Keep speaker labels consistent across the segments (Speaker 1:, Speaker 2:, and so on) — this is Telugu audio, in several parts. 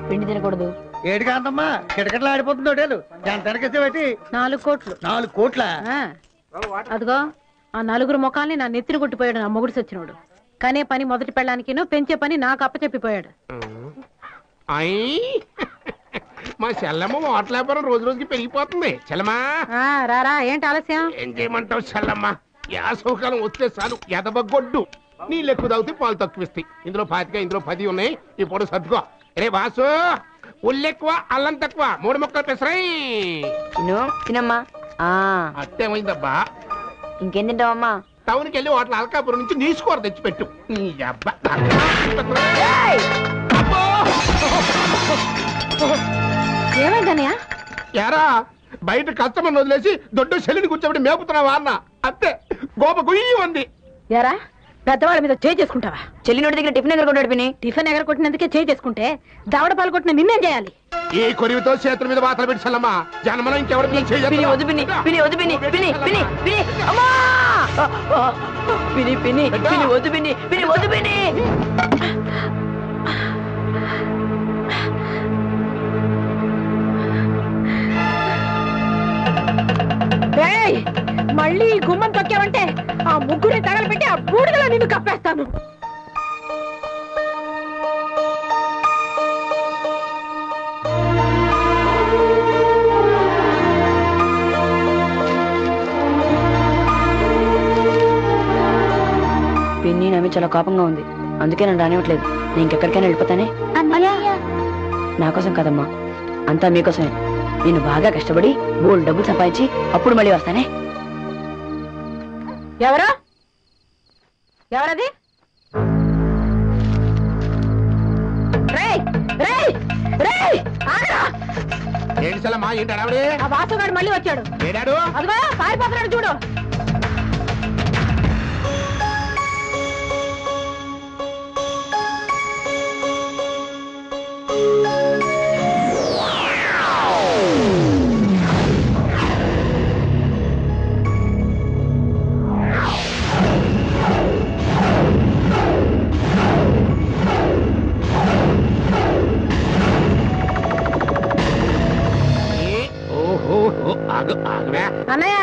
Speaker 1: పిండి తినకూడదు.
Speaker 2: ఏడు కాంతమ్మా కిటకిటలు ఆడిపోతుంది హోటలు ఎంత వెనకేసేవాటి
Speaker 1: 4 కోట్లు.
Speaker 2: 4 కోట్ల
Speaker 1: అదిగో ఆ 4 ముఖాల్ని నా నెత్తిని కొట్టిపోయాడు నా మొగుడు సచ్చినోడు. కనే పని మొదటి పెళ్ళానికి పెంచే పని నాకు అప్పచెప్పిపోయాడు.
Speaker 3: మా చెల్లమ్మ వాటర్ వ్యాపారం రోజు రోజుకి పెరిగిపోతుంది. చెల్లమ్మా
Speaker 1: రారా, ఏంటి ఆలస్యం?
Speaker 3: ఏం చేయమంటావు చెల్లమ్మ? యాసవకాలం వస్తే చాలు ఎదబగొడ్డు. నీళ్ళు ఎక్కువ తాగితే పాలు తక్కువిస్తాయి. ఇందులో 25 ఇందులో 10 ఉన్నాయి. ఇప్పుడు సర్దుకో. రే బాసు, ఉల్లెక్కువ అల్లం తక్కువ 3 ముక్కలు పెసరాయి.
Speaker 1: తినమ్మా.
Speaker 3: అట్టేమైందబ్బా?
Speaker 1: ఇంకేం తింటావమ్మా?
Speaker 3: టౌన్కి వెళ్ళి వాటర్ అల్కాపురం నుంచి నీసుకోర తెచ్చిపెట్టు.
Speaker 1: ఏమైందన్నయ్య?
Speaker 3: యారా బయట కస్టమర్ వదిలేసి దొడ్డు చెల్లిని కూర్చోబెట్టి మేపుతున్నావా అన్న? అంతే గోప గుయ్యి ఉంది.
Speaker 1: యారా పెద్దవాళ్ళ మీద చేయి చేసుకుంటావా? చెల్లినోడి దగ్గర టిఫిన్ ఎగరకొట్టాడు పిని. టిఫిన్ ఎగరకొట్టినందుకే చేయి చేసుకుంటే దవడ పాలు కొట్టిన నిన్నేం చేయాలి?
Speaker 3: ఈ కొరివితో చేతుల మీద వాతలు పెట్టి చల్లమ్మా. జన్మలో ఇంకెవరి పిల్లలు
Speaker 1: మళ్ళీ గుమ్మం తొక్కావంటే ఆ ముగ్గురిని తగలబెట్టి ఆ బూడిదలో నిన్ను కప్పేస్తాను.
Speaker 4: పిన్ని నమ్మి చాలా కోపంగా ఉంది, అందుకే నన్ను రానివ్వట్లేదు. నేను ఇంకెక్కడికైనా వెళ్ళిపోతానే. నా కోసం కదమ్మా, అంతా మీకోసమే. నేను బాగా కష్టపడి బోల్డ్ డబ్బులు సంపాదించి అప్పుడు మళ్ళీ వస్తానే.
Speaker 1: ఎవరది?
Speaker 3: ఏంటి చల్లమ్మా? ఏంటి అడావిడే?
Speaker 1: ఆ వాసుగాడు మళ్ళీ వచ్చాడు.
Speaker 3: ఏడాడు?
Speaker 1: అదిగో పారిపోతున్నాడు చూడు. అన్నయ్య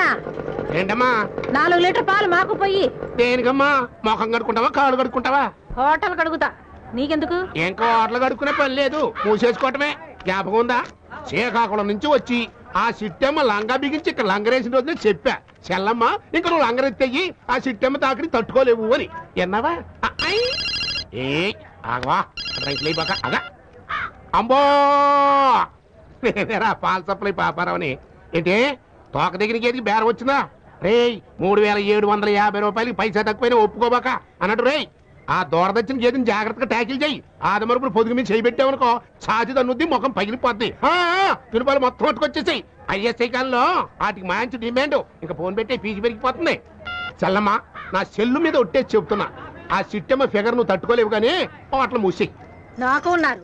Speaker 3: ఏంటమ్మా?
Speaker 1: 4 లీటర్ పాలు మాకు పోయి.
Speaker 3: దేనికమ్మా? మొఖం కడుకుంటావా కాళ్ళు కడుకుంటావా?
Speaker 1: హోటల్ కడుగుతా, నీకెందుకు?
Speaker 3: ఇంకా హోటల్ కడుక్కునే పని లేదు, మూసేసుకోవటమే. జ్ఞాపకం ఉందా? శ్రీకాకుళం నుంచి వచ్చి ఆ సిట్టమ్మ లంగా బిగించి ఇక్కడ లంగరేసిన రోజునే చెప్పా. చెల్లమ్మ ఇంక నువ్వు లంగరెత్తయ్యి ఆ సిట్టమ్మ తాకిడి తట్టుకోలేవు అని. ఎన్నావా? ఆగవా రైతులైపోక అగా అంబో నేనేరా పాల సప్లై పాపారావుని. ఏంటి తోక దగ్గరికి ఏదికి బేరం వచ్చిందా? రే 3750 రూపాయలకి పైసా తక్కువైనా ఒప్పుకోబాక అన్నట్టు. రే ఆ దూరదచ్చిన గేదెని జాగ్రత్తగా ట్యాకిల్ చెయ్యి. ఆదమరుపుడు పొదుగు మీద చేయి పెట్టావనుకో ఛాతి తన్నుద్ది, ముఖం పగిలిపోద్ది. తిరుపతి మొత్తం పట్టుకొచ్చేసాయి. ఐఎస్ఐ కాలంలో వాటికి మంచి డిమాండ్. ఇంకా ఫోన్ పెట్టి ఫీజు పెరిగిపోతుంది. చల్లమ్మ నా సెల్లు మీద ఒట్టేసి చెప్తున్నా, ఆ సిట్టమ్మ ఫిగర్ నువ్వు తట్టుకోలేవు కానీ అట్లా మూసేయి.
Speaker 1: నాకు ఉన్నారు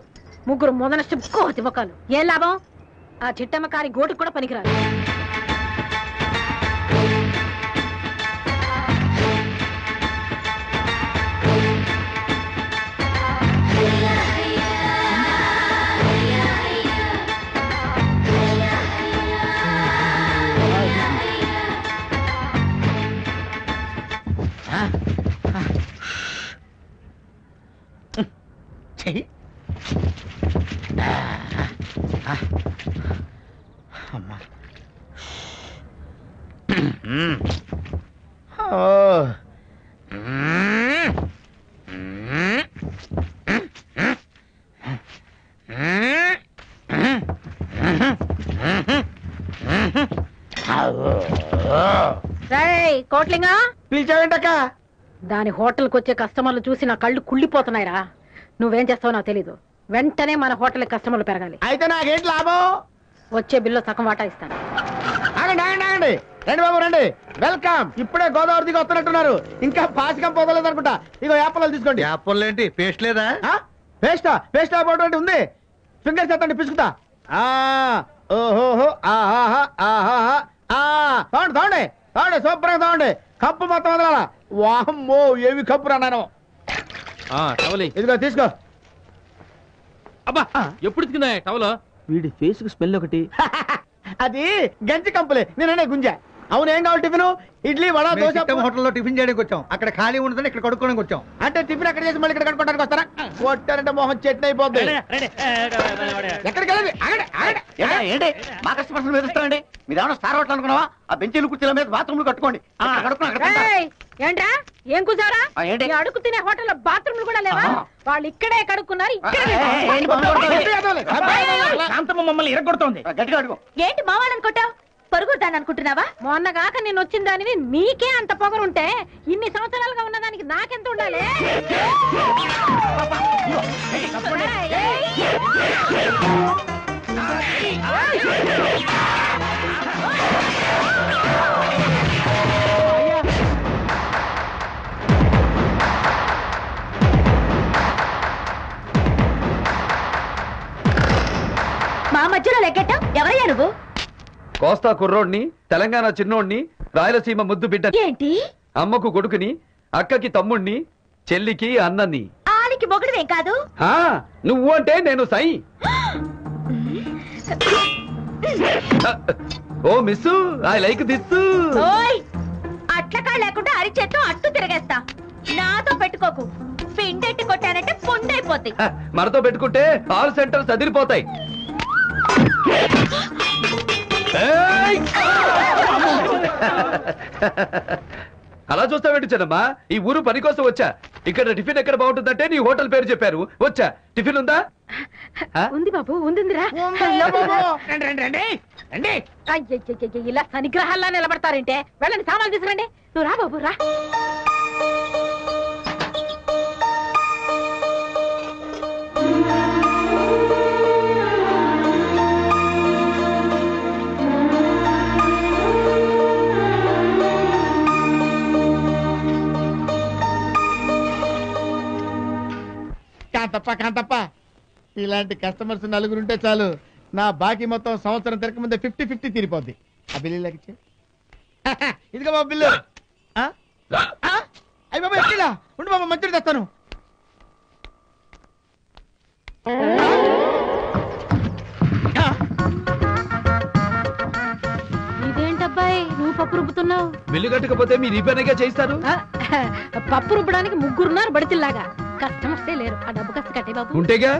Speaker 1: 3 మొదన చెప్పుకోవచ్చు ముఖాలు. ఏం లాభం? ఆ చిట్టమ్మ కారి గోటుకు కూడా పనికిరాదు. కోట్లింగా
Speaker 2: పిలిచావేంటక్క?
Speaker 1: దాని హోటల్కి వచ్చే కస్టమర్లు చూసి నా కళ్ళు కుళ్ళిపోతున్నాయిరా. నువ్వేం చేస్తావో నాకు తెలీదు. వెంటనే మన హోటల్ కస్టమర్లు పెరగాలి.
Speaker 2: అయితే నాకేంటి లాభం?
Speaker 1: వచ్చే బిల్లు సగం వాటా ఇస్తాను.
Speaker 2: ఆగండి ఆగండి ఆగండి, రండి బాబు రండి, వెల్కమ్. ఇప్పుడే గోదావరి దిగి వస్తున్నట్టున్నారు, ఇంకా పాసికం పోగలేదు అనుకుంటా. ఇగో యాపలు తీసుకోండి.
Speaker 5: యాపల్ ఏంటి? పేస్ట్ లేదా?
Speaker 2: పేస్టా? పేస్ట్ అయిపోవడం ఉంది. ఫింగర్స్ ఎత్తండి పిసుకుతా. ఓహోహో ఆహాహా ఆహాహా. తోండి తోండి తోండి, శుభ్రంగా తోండి. కప్పు మొత్తం వదలాలా? వామ్మో ఏవి కప్పు రాను. ఇదిగో తీసుకో.
Speaker 5: అబ్బా ఎప్పుడు తిందా టవలో
Speaker 2: వీడి ఫేస్ కు స్మెల్ ఒకటి అది గంజి కంపులే నేననే గుంజా. అవును ఏం కావాలి టిఫిన్? ఇడ్లీ వడ దోశ.
Speaker 6: హోటల్లో టిఫిన్ చేయడానికి వచ్చాం, అక్కడ ఖాళీ ఉంటుంది, ఇక్కడ కడుక్కోడానికి వచ్చాం.
Speaker 2: అంటే టిఫిన్ అక్కడ చేసి మళ్ళీ ఇక్కడ కడుక్కోవడానికి వస్తారా? కొట్టారంటే మొహం చట్నీ అయిపోద్ది. ఎక్కడికి వెళ్ళండి?
Speaker 6: ఏంటి మా కస్టమర్స్ మీద ఇస్తారండి? మీరు ఏమైనా స్టార్ హోటల్ అనుకున్నావా? ఆ బెంచీలు కుర్చీల మీద బాత్రూమ్లు కట్టుకోండి.
Speaker 1: ఏంట్రా ఏం కూర్చారా? అడుగు తినే హోటల్లో బాత్రూమ్లు కూడా లేవా? వాళ్ళు ఇక్కడే కడుక్కున్నారు.
Speaker 5: మమ్మల్ని ఇరగొడుతోంది.
Speaker 6: గట్టిగా అడుగు.
Speaker 1: ఏంటి మా వాళ్ళని కొట్టావు? పరుగుతాను అనుకుంటున్నావా? మొన్నగాక నేను వచ్చిన దానివి నీకే అంత పొగరుంటే ఇన్ని సంవత్సరాలుగా ఉన్నదానికి నాకెంత ఉండాలి? మా మధ్యలో లెక్కటం ఎవరయ్యా నువ్వు?
Speaker 7: కోస్తా కుర్రోడ్ని, తెలంగాణ చిన్నోడ్ని, రాయలసీమ ముద్దు బిడ్డ.
Speaker 1: ఏంటి?
Speaker 7: అమ్మకు కొడుకుని, అక్కకి తమ్ముణ్ణి, చెల్లికి అన్నని.
Speaker 1: ఆలికి మొగుడువేం కాదు.
Speaker 7: నువ్వు అంటే నేను సై. ఓ మిస్సు ఐ లైక్ దిస్.
Speaker 1: అట్లకా లేకుండా అరిచేత్తో అట్టు తిరగేస్తా. నాతో పెట్టుకోకు. పిండెట్టి కొట్టానంటే పొందైపోతాయి.
Speaker 7: మనతో పెట్టుకుంటే ఆల్ సెంటర్స్ అదిరిపోతాయి. అలా చూస్తావేంటి చెన్నమ్మా? ఈ ఊరు పని కోసం వచ్చా. ఇక్కడ టిఫిన్ ఎక్కడ బాగుంటుందంటే నీ హోటల్ పేరు చెప్పారు. వచ్చా. టిఫిన్ ఉందా?
Speaker 1: ఉంది బాబు, ఉందిరా. ఇలా సనిగ్రహాల్లో నిలబడతారంటే వెళ్ళండి, సామాన్లు తీసుకురండి. నువ్వు రా బాబు రా.
Speaker 2: కాంతప్ప ఇలాంటి కస్టమర్స్ నలుగురుంటే చాలు. నా బాకీ మొత్తం సంవత్సరం తిరక ముందే 50-50 తీరిపోద్ది. ఆ బిల్లు లాగిచ్చే. ఇదిగో బాబు బిల్లు. అయ్యి బాబా ఎక్కిలా ఉండి బాబా, మంచిది తెస్తాను.
Speaker 1: ఇదేంటబ్బాయి నువ్వు పప్పు రుబ్బుతున్నావు?
Speaker 7: బిల్లు కట్టకపోతే మీరు ఈ పనిగా చేయిస్తారు.
Speaker 1: పప్పు రుబ్బడానికి ముగ్గురున్నారు బడితిల్లాగా. కస్టమర్సే లేరు. ఆ డబ్బు కాస్త కట్టే బాబు.
Speaker 7: ఉంటేగా.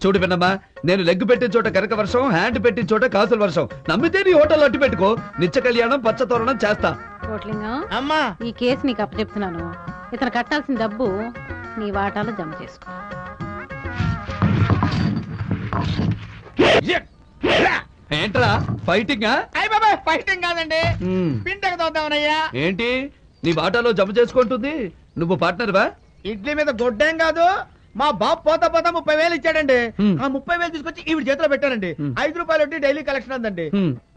Speaker 7: చూడు విన్నమ్మా, నేను లెగ్ పెట్టిన చోట కనక వర్షం, హ్యాండ్ పెట్టిన చోట కాసుల వర్షం. నమ్మితే నీ హోటల్ అట్టు పెట్టుకో. నిత్య కళ్యాణం పచ్చతోరణం చేస్తా.
Speaker 1: కోట్లింగం,
Speaker 2: అమ్మా
Speaker 1: ఈ కేసు నీకు అప్పచెప్తున్నాను. ఇతను కట్టాల్సిన డబ్బు నీ వాటాలో జమ చేసుకో.
Speaker 7: ఏంట్రా ఫైటింగ్?
Speaker 2: అయ్యి బాబా ఫైటింగ్ కాదండి, పిండక తోద్దామనయ్యా.
Speaker 7: ఏంటి నీ వాటాలో జమ చేసుకుంటుంది? నువ్వు పార్ట్నర్వా?
Speaker 2: ఇడ్లీ మీద గొడ్డేం కాదు. మా బాబు పోతా 30,000 ఇచ్చాడండి. ఆ 30,000 తీసుకొచ్చి ఈవిడ చేతిలో పెట్టానండి. 5 రూపాయలు వడ్డీ డైలీ కలెక్షన్ అందండి.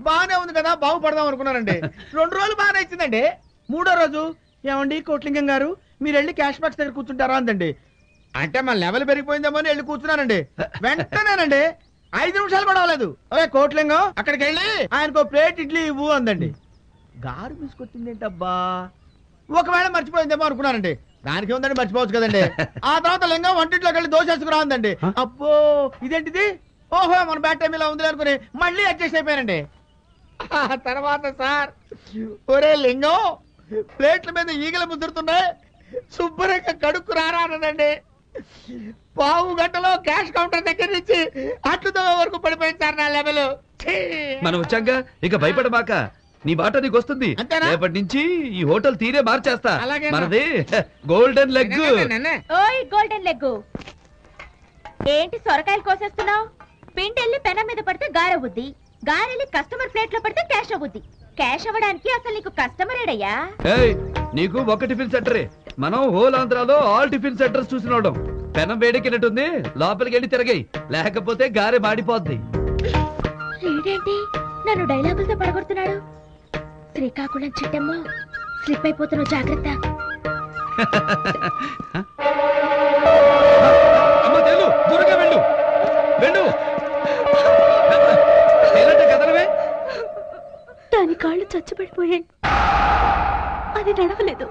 Speaker 2: బాగానే ఉంది కదా, బాగుపడదాం అనుకున్నానండి. 2 రోజులు బాగానే ఇచ్చిందండి. 3వ రోజు ఏమండి కోట్లింగం గారు మీరు వెళ్ళి క్యాష్ బాక్స్ దగ్గర కూర్చుంటారా అందండి. అంటే మా లెవెల్ పెరిగిపోయిందేమో అని వెళ్ళి కూర్చున్నానండి. వెంటనేనండి 5 నిమిషాలు కూడా అవ్వలేదు, అరే కోట్లింగం అక్కడికి వెళ్ళి ఆయనకు ప్లేట్ ఇడ్లీ ఇవ్వు అందండి. గారు తీసుకొచ్చింది ఏంటబ్బా, ఒకవేళ మర్చిపోయిందేమో అనుకున్నానండి. దానికి ఉందండి, మర్చిపోవచ్చు కదండి. ఆ తర్వాత లింగం వంటింట్లోకి వెళ్ళి దోశ వేసుకురా ఉందండి. అబ్బో ఇదేంటిది, ఓహో మన బ్యాట్ టైం ఇలా ఉంది అనుకుని మళ్ళీ అడ్జస్ట్ అయిపోయానండి. ఆ తర్వాత సార్, ఒరే లింగం ప్లేట్ల మీద ఈగలు ముద్దురుతున్నాయి, శుభ్రంగా కడుక్కు రారా అన్నదండి. పావు గంటలో క్యాష్ కౌంటర్ దగ్గర నుంచి అట్లుతో వరకు పడిపోయింది సార్ నా లెవెల్.
Speaker 7: మనం వచ్చాక ఇక భయపడమాక, నీ బాట నీకు వస్తుంది. రేపటి నుంచి ఈ హోటల్ తీరే మార్చేస్తా. మనది గోల్డెన్ లెగ్.
Speaker 1: ఓయ్ గోల్డెన్ లెగ్ ఏంటి సొరకాయలు కోసేస్తున్నావు? పిండెళ్ళి పెనం మీద పడితే గారవుద్ది, గారెళ్ళి కస్టమర్ ప్లేట్ లో పడితే క్యాష్ అవుద్ది. క్యాష్ అవ్వడానికి అసలు నీకు కస్టమర్ ఏడయ్యా?
Speaker 7: నీకు ఒక టిఫిన్ సెంటరే, మనం హోల్ ఆంధ్రాలో ఆల్ టిఫిన్ సెంటర్స్ చూసినోడం. పెనం వేడెక్కినట్టుంది, లోపలికి వెళ్ళి తిరగాయి, లేకపోతే గారె మాడిపోద్ది.
Speaker 1: ఏంటి నన్ను డైలాగులతో పడగొడుతున్నాడు? శ్రీకాకుళం చిట్టమ్మ, స్లిప్ అయిపోతున్నావు, జాగ్రత్త.
Speaker 7: అమ్మ తెలు, దూరంగా వెళ్ళు వెళ్ళు. కదలవే.
Speaker 1: దాని కాళ్ళు చచ్చిపడిపోయాయి, అది నడవలేదు.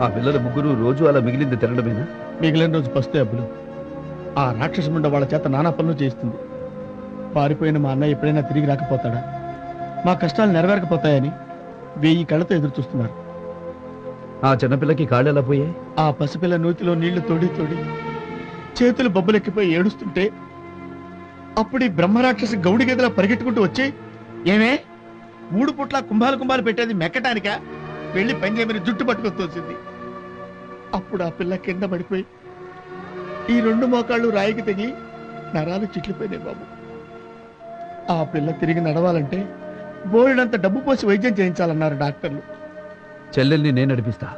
Speaker 7: ఆ పిల్లలు ముగ్గురు రోజు అలా మిగిలింది తినడమేనా?
Speaker 2: మిగిలిన రోజు పస్తే అబ్బులు ఆ రాక్షసు ముండ వాళ్ళ చేత నానా పనులు చేయిస్తుంది. పారిపోయిన మా అన్నయ్య ఎప్పుడైనా తిరిగి రాకపోతాడా, మా కష్టాలు నెరవేరకపోతాయని 1000 కళ్ళతో ఎదురు చూస్తున్నారు.
Speaker 7: ఆ చిన్నపిల్లకి కాళ్ళు ఎలా పోయాయి?
Speaker 2: ఆ పసిపిల్ల నూతిలో నీళ్లు తోడి తోడి చేతులు బొబ్బలెక్కిపోయి ఏడుస్తుంటే అప్పుడు ఈ బ్రహ్మరాక్షసి గౌడి గదిలో పరిగెట్టుకుంటూ వచ్చి, ఏమే 3 పుట్ల కుంభాలు పెట్టేది మెక్కటానిక, వెళ్ళి పని చేయమని జుట్టు పట్టుకొని తోసింది. అప్పుడు ఆ పిల్ల కింద పడిపోయి ఈ 2 మోకాళ్ళు రాయికి తగిలి నరాలు చిట్లిపోయినాయి బాబు. ఆ పిల్ల తిరిగి నడవాలంటే బోలెడంత డబ్బు పోసి వైద్యం చేయించాలన్నారు డాక్టర్లు.
Speaker 7: చెల్లెల్ని నేను నడిపిస్తా.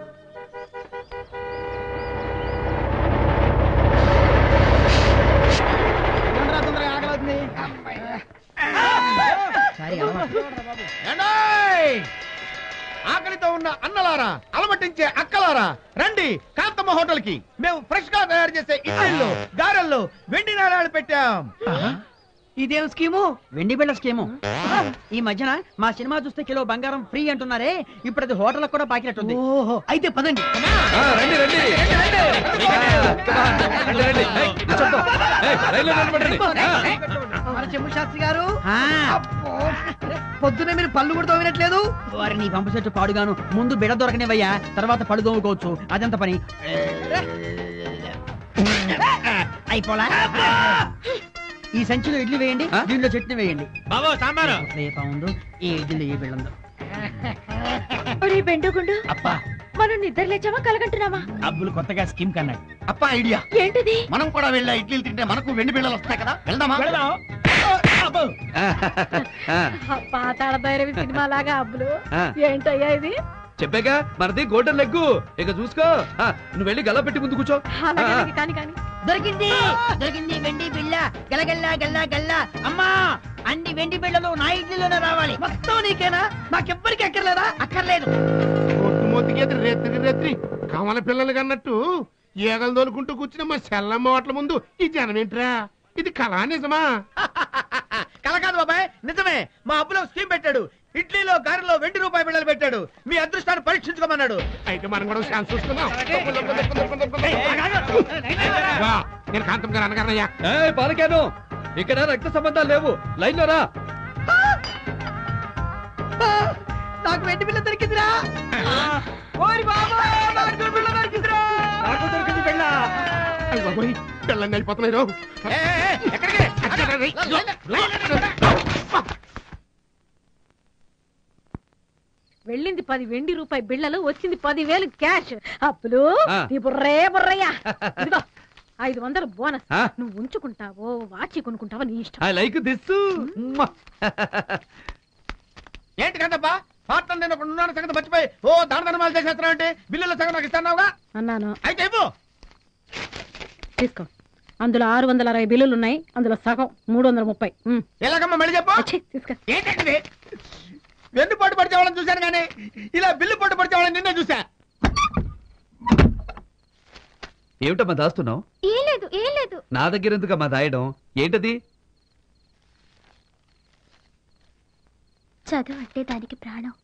Speaker 2: ఆకలితో ఉన్న అన్నలారా, అలమటించే అక్కలారా, రండి కాంతమ్మ హోటల్ కి. మేము ఫ్రెష్ గా తయారు చేసే ఇడ్లీల్లో, గారెల్లో వెండి నాణాలు పెట్టాం.
Speaker 8: ఇదేం స్కీము? వెండి బిళ్ళ స్కీము. ఈ మధ్యన మా సినిమా చూస్తే కిలో బంగారం ఫ్రీ అంటున్నారే, ఇప్పుడు అది హోటల్ కూడా పాకినట్టుంది. ఓహో, అయితే పదండి. చెంబు శాస్త్రి గారు, పొద్దునే మీరు పళ్ళు కూడా తోమినట్లేదు. వారిని పంపు చెట్టు పాడుగాను, ముందు బిడ దొరకనివయ్యా, తర్వాత పళ్ళు తోముకోవచ్చు. అదంత పని అయిపోలా. ఈ సంచిలో ఇడ్లీ వేయండి, దీనిలో చట్నీ వేయండి. బాబు సాంబారు ఉంది, ఈ ఇడ్లీ ఏ బిళ్ళందో.
Speaker 1: బెండుగుండు
Speaker 6: అప్పా,
Speaker 1: మనం నిద్ర లేచామా కలగంటున్నామా?
Speaker 6: అబ్బులు కొత్తగా స్కీమ్ కన్నాడు. అప్పా ఐడియా
Speaker 1: ఏంటిది?
Speaker 6: మనం కూడా వెళ్ళా ఇడ్లీలు తింటే మనకు వెండి బిళ్ళలు వస్తాయి కదా, వెళ్దామా?
Speaker 1: పాతాళ భైరవి సినిమా లాగా అబ్బులు. ఏంటయ్యా ఇది?
Speaker 7: చెప్పాగా మనది గోల్డెన్ లెగ్గు. ఇక చూసుకో. నువ్వు వెళ్ళి గల్ల పెట్టి ముందు కూర్చో.
Speaker 8: దొరికింది దొరికింది వెండి బిళ్ళ. గలగల్లా గల్లా గల్లా. అమ్మా, అన్ని వెండి బిళ్ళలు నా ఇడ్లీలోనే రావాలి. మొత్తం నీకేనా? నాకెవ్వరికి అక్కర్లేదా? అక్కర్లేదు.
Speaker 3: రెత్రి కమల పిల్లలు కన్నట్టు ఏగలు తోలుకుంటూ కూర్చున్న మా సెల్లమ్మ వాట్ల ముందు ఈ జనం ఏంట్రా? ఇది కళా నిజమా?
Speaker 2: కల కాదు బాబాయ్, నిజమే. మా అబ్బులో స్కీమ్ పెట్టాడు. ఇడ్లీలో గారెలో ₹20 బిళ్ళలు పెట్టాడు. మీ అదృష్టాన్ని పరీక్షించుకోమన్నాడు.
Speaker 3: అయితే మనం కూడా ఛాన్స్ చూసుకుందాం. నేను కాంతం గారు అనగారయ్యా.
Speaker 7: పాలకాను, ఇక్కడ రక్త సంబంధాలు లేవు. లైన్ లో రా.
Speaker 8: నాకు వెండి బిళ్ళ దొరికిందిరా.
Speaker 2: నాకు దొరికింది బిళ్ళ.
Speaker 3: పిల్లల్ని వెళ్ళిపోతున్నాయి.
Speaker 1: వెళ్ళింది 10 వెండి రూపాయి బిళ్ళలు, వచ్చింది 10,000 క్యాష్. అప్పులు ఈ బుర్రయ్యా. ఇదిగో 500 బోనస్. నువ్వు ఉంచుకుంటావో వాచి కొనుక్కుంటావో నీ ఇష్టం.
Speaker 7: I like this.
Speaker 2: ఏంటి కదబ్బా, పార్ట్నర్ నేను ఒకడు ఉన్నాను సంగతి మర్చిపోయి దాన ధర్మాలు చేసేస్తున్నావు అంటే బిల్లుల సగం నాకు ఇస్తాన్నావుగా.
Speaker 1: అన్నాను.
Speaker 2: అయితే ఇవ్వు.
Speaker 1: తీసుకో. అందులో 660 బిల్లులు ఉన్నాయి, అందులో సగం 330.
Speaker 2: ఎలాగమ్మా మళ్ళీ చెప్పు.
Speaker 1: తీసుకో.
Speaker 2: ఏంటంటే వెన్ను పోటు పడితే వాళ్ళని చూశాను కానీ ఇలా బిల్లు పోటు పడితే వాళ్ళని నిన్నే చూసా.
Speaker 7: ఏమిటమ్మా దాస్తున్నావు?
Speaker 1: ఏం లేదు.
Speaker 7: నా దగ్గర ఎందుకమ్మా దాయడం? ఏంటది?
Speaker 9: చదువు అంటే దానికి ప్రాణం.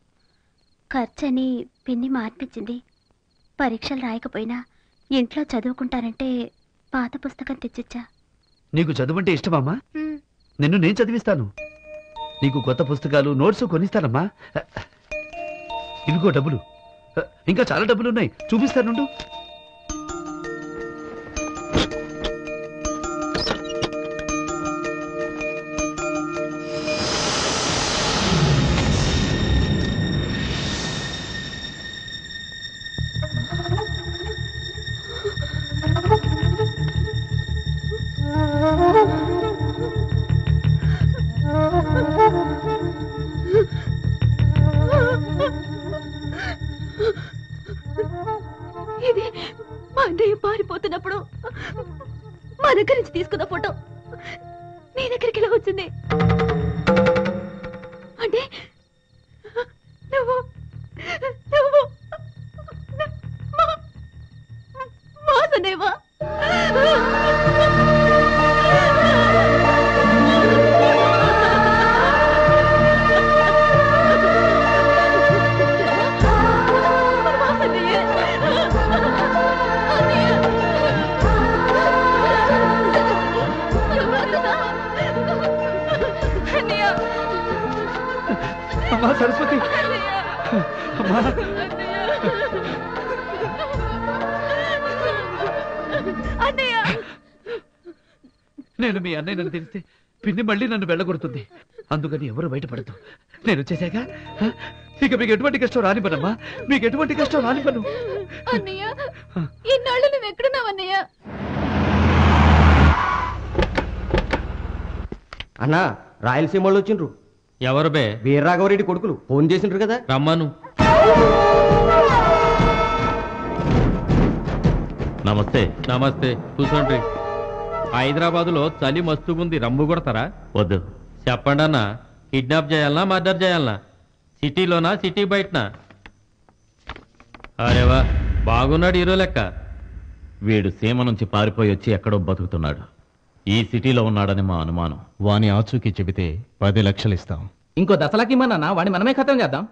Speaker 9: ఖర్చని పిన్ని మార్పించింది. పరీక్షలు రాయకపోయినా ఇంట్లో చదువుకుంటానంటే పాత పుస్తకం తెచ్చిచ్చా.
Speaker 7: నీకు చదువంటే ఇష్టమమ్మా? నిన్ను నేను చదివిస్తాను. నీకు కొత్త పుస్తకాలు నోట్స్ కొనిస్తానమ్మా. ఇదిగో డబ్బులు, ఇంకా చాలా డబ్బులు ఉన్నాయి, చూపిస్తానుండు.
Speaker 1: ఇది మా అన్నయ్య పారిపోతున్నప్పుడు మా దగ్గర నుంచి తీసుకున్న ఫోటో నీ దగ్గరికి ఎలా వచ్చింది? అంటే నువ్వు మాసనేవా?
Speaker 7: అమ్మా సరస్వతి అమ్మా నేను మీ అన్నయ్య నన్ను తెలిస్తే పిన్ని మళ్ళీ నన్ను వెళ్ళగొడుతుంది. అందుకని ఎవరు బయటపడదు. నేను వచ్చేసాక ఇక మీకు ఎటువంటి కష్టం రానిపనమ్మా, మీకు ఎటువంటి కష్టం రానిపను.
Speaker 1: అన్నయ్య ఇన్నాళ్ళు నువ్వు ఎక్కడున్నావు అన్నయ్య?
Speaker 10: అన్నా రాయలసీమ వాళ్ళు వచ్చిండ్రు.
Speaker 5: ఎవరు బే?
Speaker 10: వీరరాఘవరెడ్డి కొడుకులు ఫోన్ చేసిండ్రు కదా.
Speaker 5: రమ్మను.
Speaker 11: నమస్తే.
Speaker 5: నమస్తే, కూర్చోండి. హైదరాబాదులో చలి మస్తుగుంది, రమ్ము కొడతారా?
Speaker 11: వద్దు.
Speaker 5: చెప్పండి అన్న, కిడ్నాప్ చేయాలనా మర్డర్ చేయాలనా? సిటీలోనా సిటీ బయటనా? అరేవా బాగున్నాడు హీరో లెక్క.
Speaker 11: వీడు సీమ నుంచి పారిపోయి వచ్చి ఎక్కడో బతుకుతున్నాడు. ఈ సిటీలో ఉన్నాడని మా అనుమానం.
Speaker 12: వాని ఆచూకీ చెబితే 10 లక్షలు ఇస్తాం.
Speaker 5: ఇంకో దశలకి ఇమ్మన్నా, వాడిని మనమే ఖతం చేద్దాం.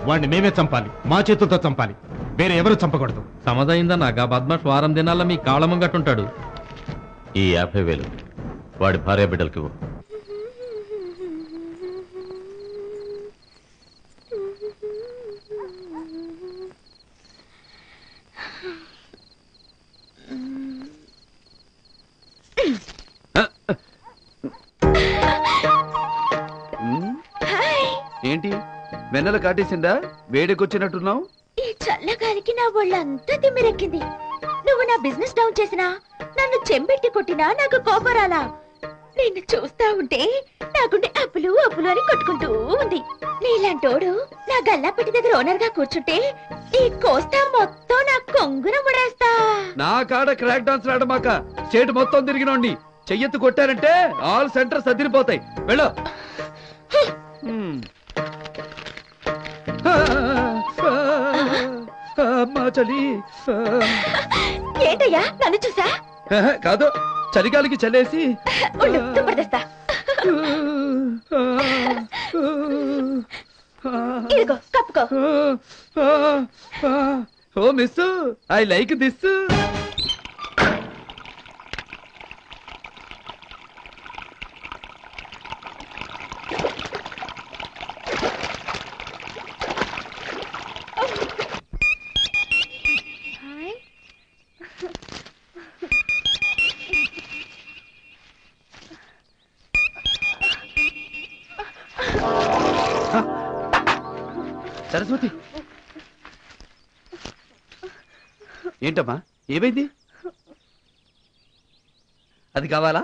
Speaker 12: వాడిని మేమే చంపాలి, మా చేతులతో చంపాలి, వేరే ఎవరు చంపకూడదు.
Speaker 5: సమజయిందన్నా, గా బద్మాష్ వారం దినాల్లో మీ కాళ్ళ గట్టుంటాడు.
Speaker 11: ఈ 50,000 వాడి భార్య బిడ్డలకి ఇవ్వు.
Speaker 7: ఏంటి వెన్నెల కాటేసిందా? వేడికొచ్చినట్టున్నావు.
Speaker 1: ఈ చల్లగాలికి నా ఒళ్ళంతా తిమ్మిరెక్కింది. నువ్వు నా బిజినెస్ డౌన్ చేసినా, నన్ను చెంబెట్టి కొట్టినా నాకు కోపం రాలా. నిన్ను చూస్తా ఉంటే నాకుండే అప్పులు అప్పులు అని కొట్టుకుంటూ ఉంది. నీలాంటోడు నా గల్లాపెట్టి దగ్గర ఓనర్ గా కూర్చుంటే ఈ కోస్తా మొత్తం నా కొంగున ముడేస్తా.
Speaker 7: నా కాడ క్రాక్ డాన్స్ రాడమాక. స్టేట్ మొత్తం తిరిగినోండి చెయ్యెత్తు కొట్టారంటే ఆల్ సెంటర్ సర్దిరిపోతాయి. వెళ్ళు. అమ్మా చలి.
Speaker 1: ఏంటయ్యా నన్ను చూసా?
Speaker 7: కాదు, చలిగాలికి చలేసి
Speaker 1: దుప్పటిస్తా. ఇదిగో కప్పుకో.
Speaker 7: Oh miss, I like this. Saraswati, ఏంటమ్మా ఏమైంది? అది కావాలా?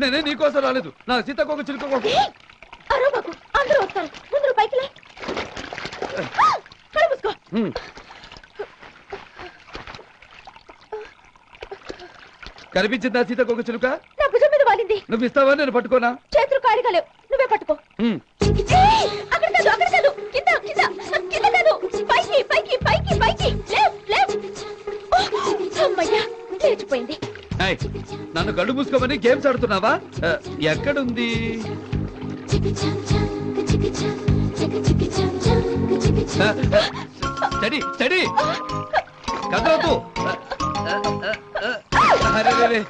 Speaker 7: నేనే నీకోసం రాలేదు, నా సీతకొక చిలుకోకు.
Speaker 1: అరవకు, అందరూ వస్తారు. ముందు పైకి లే. కళ్ళు మూసుకో.
Speaker 7: కనిపించిందా సీతకొక చిలుక?
Speaker 1: నా భుజం మీద వాలింది.
Speaker 7: నువ్వు ఇస్తావా? నేను పట్టుకోనా?
Speaker 1: చేతులు ఖాళీగా లేవు, నువ్వే పట్టుకో. అక్కడ కాదు, అక్కడ కాదు, కింద కింద కింద కాదు, పైకి పైకి పైకి పైకి. అమ్మయ్యా, లేచిపోయింది.
Speaker 7: నన్ను కళ్ళు మూసుకోమని గేమ్స్ ఆడుతున్నావా? ఎక్కడుంది? స్టడీ స్టడీ కదలొద్దు. అరే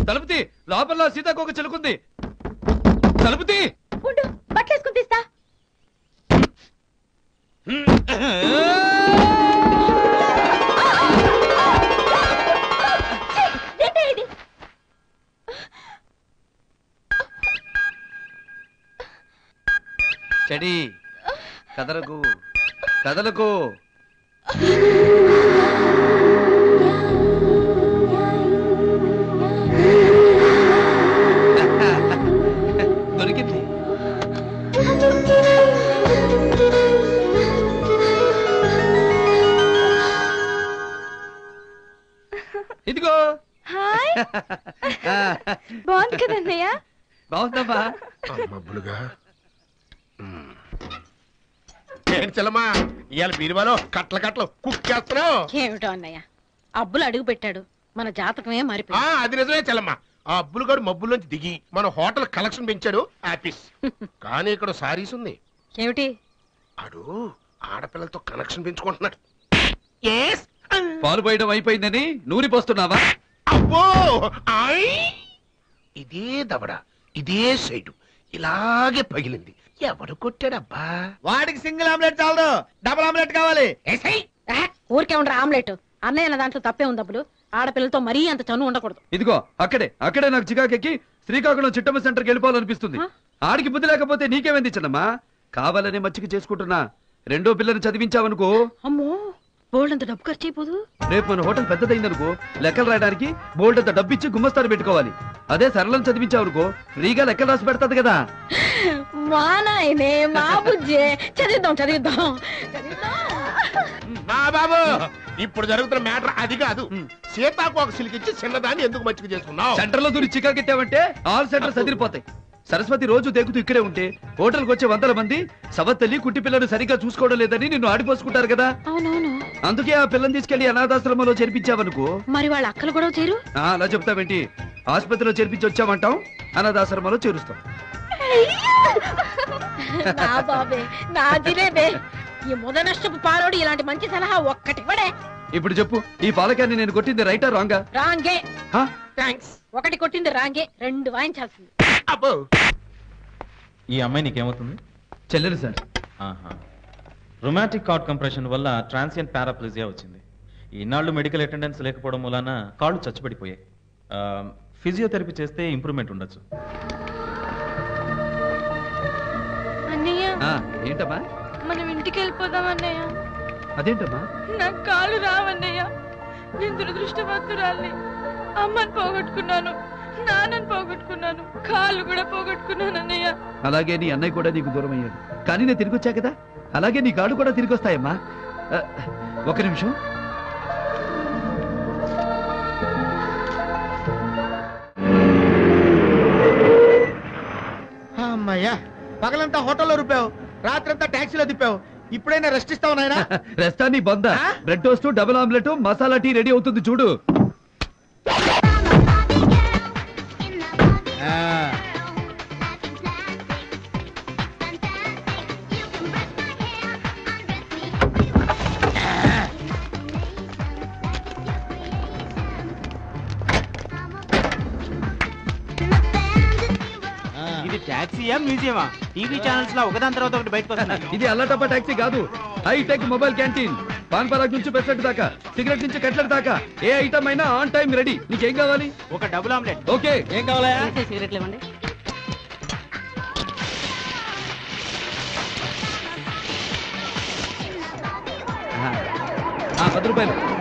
Speaker 7: తలుపుతి, లోపల సీతాకోక చిలుకుంది. తలుపుతి.
Speaker 1: ఉండు, బట్టలేసుకుని తీస్తా.
Speaker 7: స్టడీ, కదలకు కదలకు. దొరికింది.
Speaker 1: బాగుంది కదన్నయ్య.
Speaker 7: బాగుందమ్మా.
Speaker 3: చెల్లమ్మా ఇవాళ బీరువాలో కట్ల కట్టలు కుక్కేస్తున్నావు.
Speaker 13: ఏమిటో అన్నయ్య, అబ్బులు అడుగు పెట్టాడు, మన జాతకమే మారిపోయింది.
Speaker 3: అది నిజమే చెల్లమ్మా. ఆ అబ్బులు గారు మబ్బుల్లోంచి దిగి మన హోటల్ కలెక్షన్ పెంచాడు. ఆఫీస్ కానీ ఇక్కడ సారీస్ ఉంది.
Speaker 13: ఏమిటి?
Speaker 3: అడు ఆడపిల్లలతో కనెక్షన్ పెంచుకుంటున్నాడు.
Speaker 7: పాలు పోయడం అయిపోయిందని నూరి పోస్తున్నావా?
Speaker 3: అబ్బో ఇదే దవడ ఇదే సైడు ఇలాగే పగిలింది. ఎవడు కొట్టాడబ్బా?
Speaker 2: వాడికి సింగిల్ ఆమ్లెట్ చాలదు, డబుల్ ఆమ్లెట్ కావాలి.
Speaker 13: ఊరికే ఉండరా ఆమ్లెట్. అన్నయ్య దాంట్లో తప్పే ఉంది. అబ్బులు ఆడపిల్లలతో మరీ అంత చనువు ఉండకూడదు.
Speaker 7: ఇదిగో అక్కడే నాకు చికాకెక్కి శ్రీకాకుళం చిట్టమ్మ సెంటర్కి వెళ్ళిపోవాలనిపిస్తుంది. ఆడికి బుద్ధి లేకపోతే నీకేమైంది చిన్నమ్మా? కావాలని మచ్చిక చేసుకుంటున్నా. రెండో పిల్లని చదివించావనుకో,
Speaker 13: అమ్మో బోల్డ్ అంత డబ్బు ఖర్చు అయిపోదు.
Speaker 7: రేపు మన హోటల్ పెద్దదైందనుకో, లెక్కలు రాయడానికి బోల్డ్ అంత డబ్బు ఇచ్చి గుమ్మస్తాను పెట్టుకోవాలి. అదే సరళం చదివించావనుకో, ఫ్రీగా లెక్కలు రాసి పెడతాది కదా.
Speaker 13: మా నాయనే మా బుజ్జే, చదివిద్దాం.
Speaker 3: నా బాబు ఇప్పుడు జరుగుతున్న మ్యాటర్ అది కాదు. సీతాకు ఒక సిలికిచ్చి చిన్నదాన్ని ఎందుకు మచ్చిక చేసుకున్నావు?
Speaker 7: సెంటర్ లో దూరి చికాకెట్టావంటే ఆల్ సెంటర్స్ అదిరిపోతాయి. సరస్వతి రోజు తెగుతూ ఇక్కడే ఉంటే హోటల్కి వచ్చే 100 మంది సవత్తల్లి కుట్టి పిల్లలు సరిగ్గా చూసుకోవడం లేదని నిన్ను ఆడిపోసుకుంటారు కదా.
Speaker 13: అవునవును.
Speaker 7: అందుకే ఆ పిల్లని తీసుకెళ్లి అనాథాశ్రమంలో చేర్పించావనుకో.
Speaker 13: మరి వాళ్ళ అక్కలు కూడా చేరు?
Speaker 7: అలా చెప్తావేంటి? ఆసుపత్రిలో చేర్పించి వచ్చామంటాం, అనాథాశ్రమంలో చేరుస్తాం.
Speaker 13: నా బాబే నా జిలేబే, ఈ ముద నష్టపు పాలోడు ఇలాంటి మంచి సలహా ఒక్కటి పడే.
Speaker 7: ఇప్పుడు చెప్పు, ఈ పాలకాన్ని నేను కొట్టింది రైటా రాంగా?
Speaker 13: రాంగే.
Speaker 3: థాంక్స్.
Speaker 13: ఒకటి కొట్టింది రాంగే, 2 వాయించాల్సింది.
Speaker 11: ఈ అమ్మాయి నీకేమవుతుంది?
Speaker 7: చెల్లెలు సార్.
Speaker 11: రొమాటిక్ కార్డ్ కంప్రెషన్ వల్ల ట్రాన్సియంట్ పారాప్లిజియా వచ్చింది. ఈనాళ్ళు మెడికల్ అటెండెన్స్ లేకపోవడం వలన కాళ్ళు చచ్చిపడిపోయాయి. ఫిజియోథెరపీ చేస్తే ఇంప్రూవ్మెంట్ ఉండొచ్చు.
Speaker 1: అన్నయ్య
Speaker 7: ఏంటమ్మా?
Speaker 1: మనం ఇంటికి వెళ్ళిపోదాం అన్నయ్య.
Speaker 7: అదేంటమ్మా?
Speaker 1: నాకు కాళ్ళు రావన్నయ్య. నేను దురదృష్టవంతురాల్ని. అమ్మని పోగొట్టుకున్నాను, నాన్నని పోగొట్టుకున్నాను, కాళ్ళు కూడా పోగొట్టుకున్నాను అన్నయ్య.
Speaker 7: అలాగే నీ అన్నయ్య కూడా నీకు దూరం అయ్యాడు. కానీ నేను తిరిగి వచ్చా కదా, అలాగే నీ కాళ్ళు కూడా తిరిగి వస్తాయమ్మా. ఒక నిమిషం.
Speaker 2: అమ్మయ్యా, పగలంతా హోటల్లో రూపావు, రాత్రంతా టాక్సీలో తిప్పావు. ఇప్పుడైనా రెస్ట్ ఇస్తావు నాయనా?
Speaker 7: రెస్టా నీ బొంద. Bread toast, double omelette, masala tea ready అవుతుంది చూడు.
Speaker 14: ఇది టాక్సీయా మ్యూజియమా? టీవీ ఛానల్స్ లో ఒకదాని తర్వాత ఒకటి బయటకు వస్తున్నాయి.
Speaker 7: ఇది అల్లటప్ప టాక్సీ కాదు, hitech mobile canteen. Pan Parag నుంచి పెసరట్ దాకా, సిగరెట్ నుంచి కట్లెట్ దాకా ఏ ఐటమ్ అయినా ఆన్ టైం రెడీ. నీకేం కావాలి?
Speaker 14: ఒక డబుల్ ఆమ్లెట్.
Speaker 7: ఓకే, ఏం కావాలా?
Speaker 13: సిగరెట్లు ఇవ్వండి.
Speaker 7: ₹10.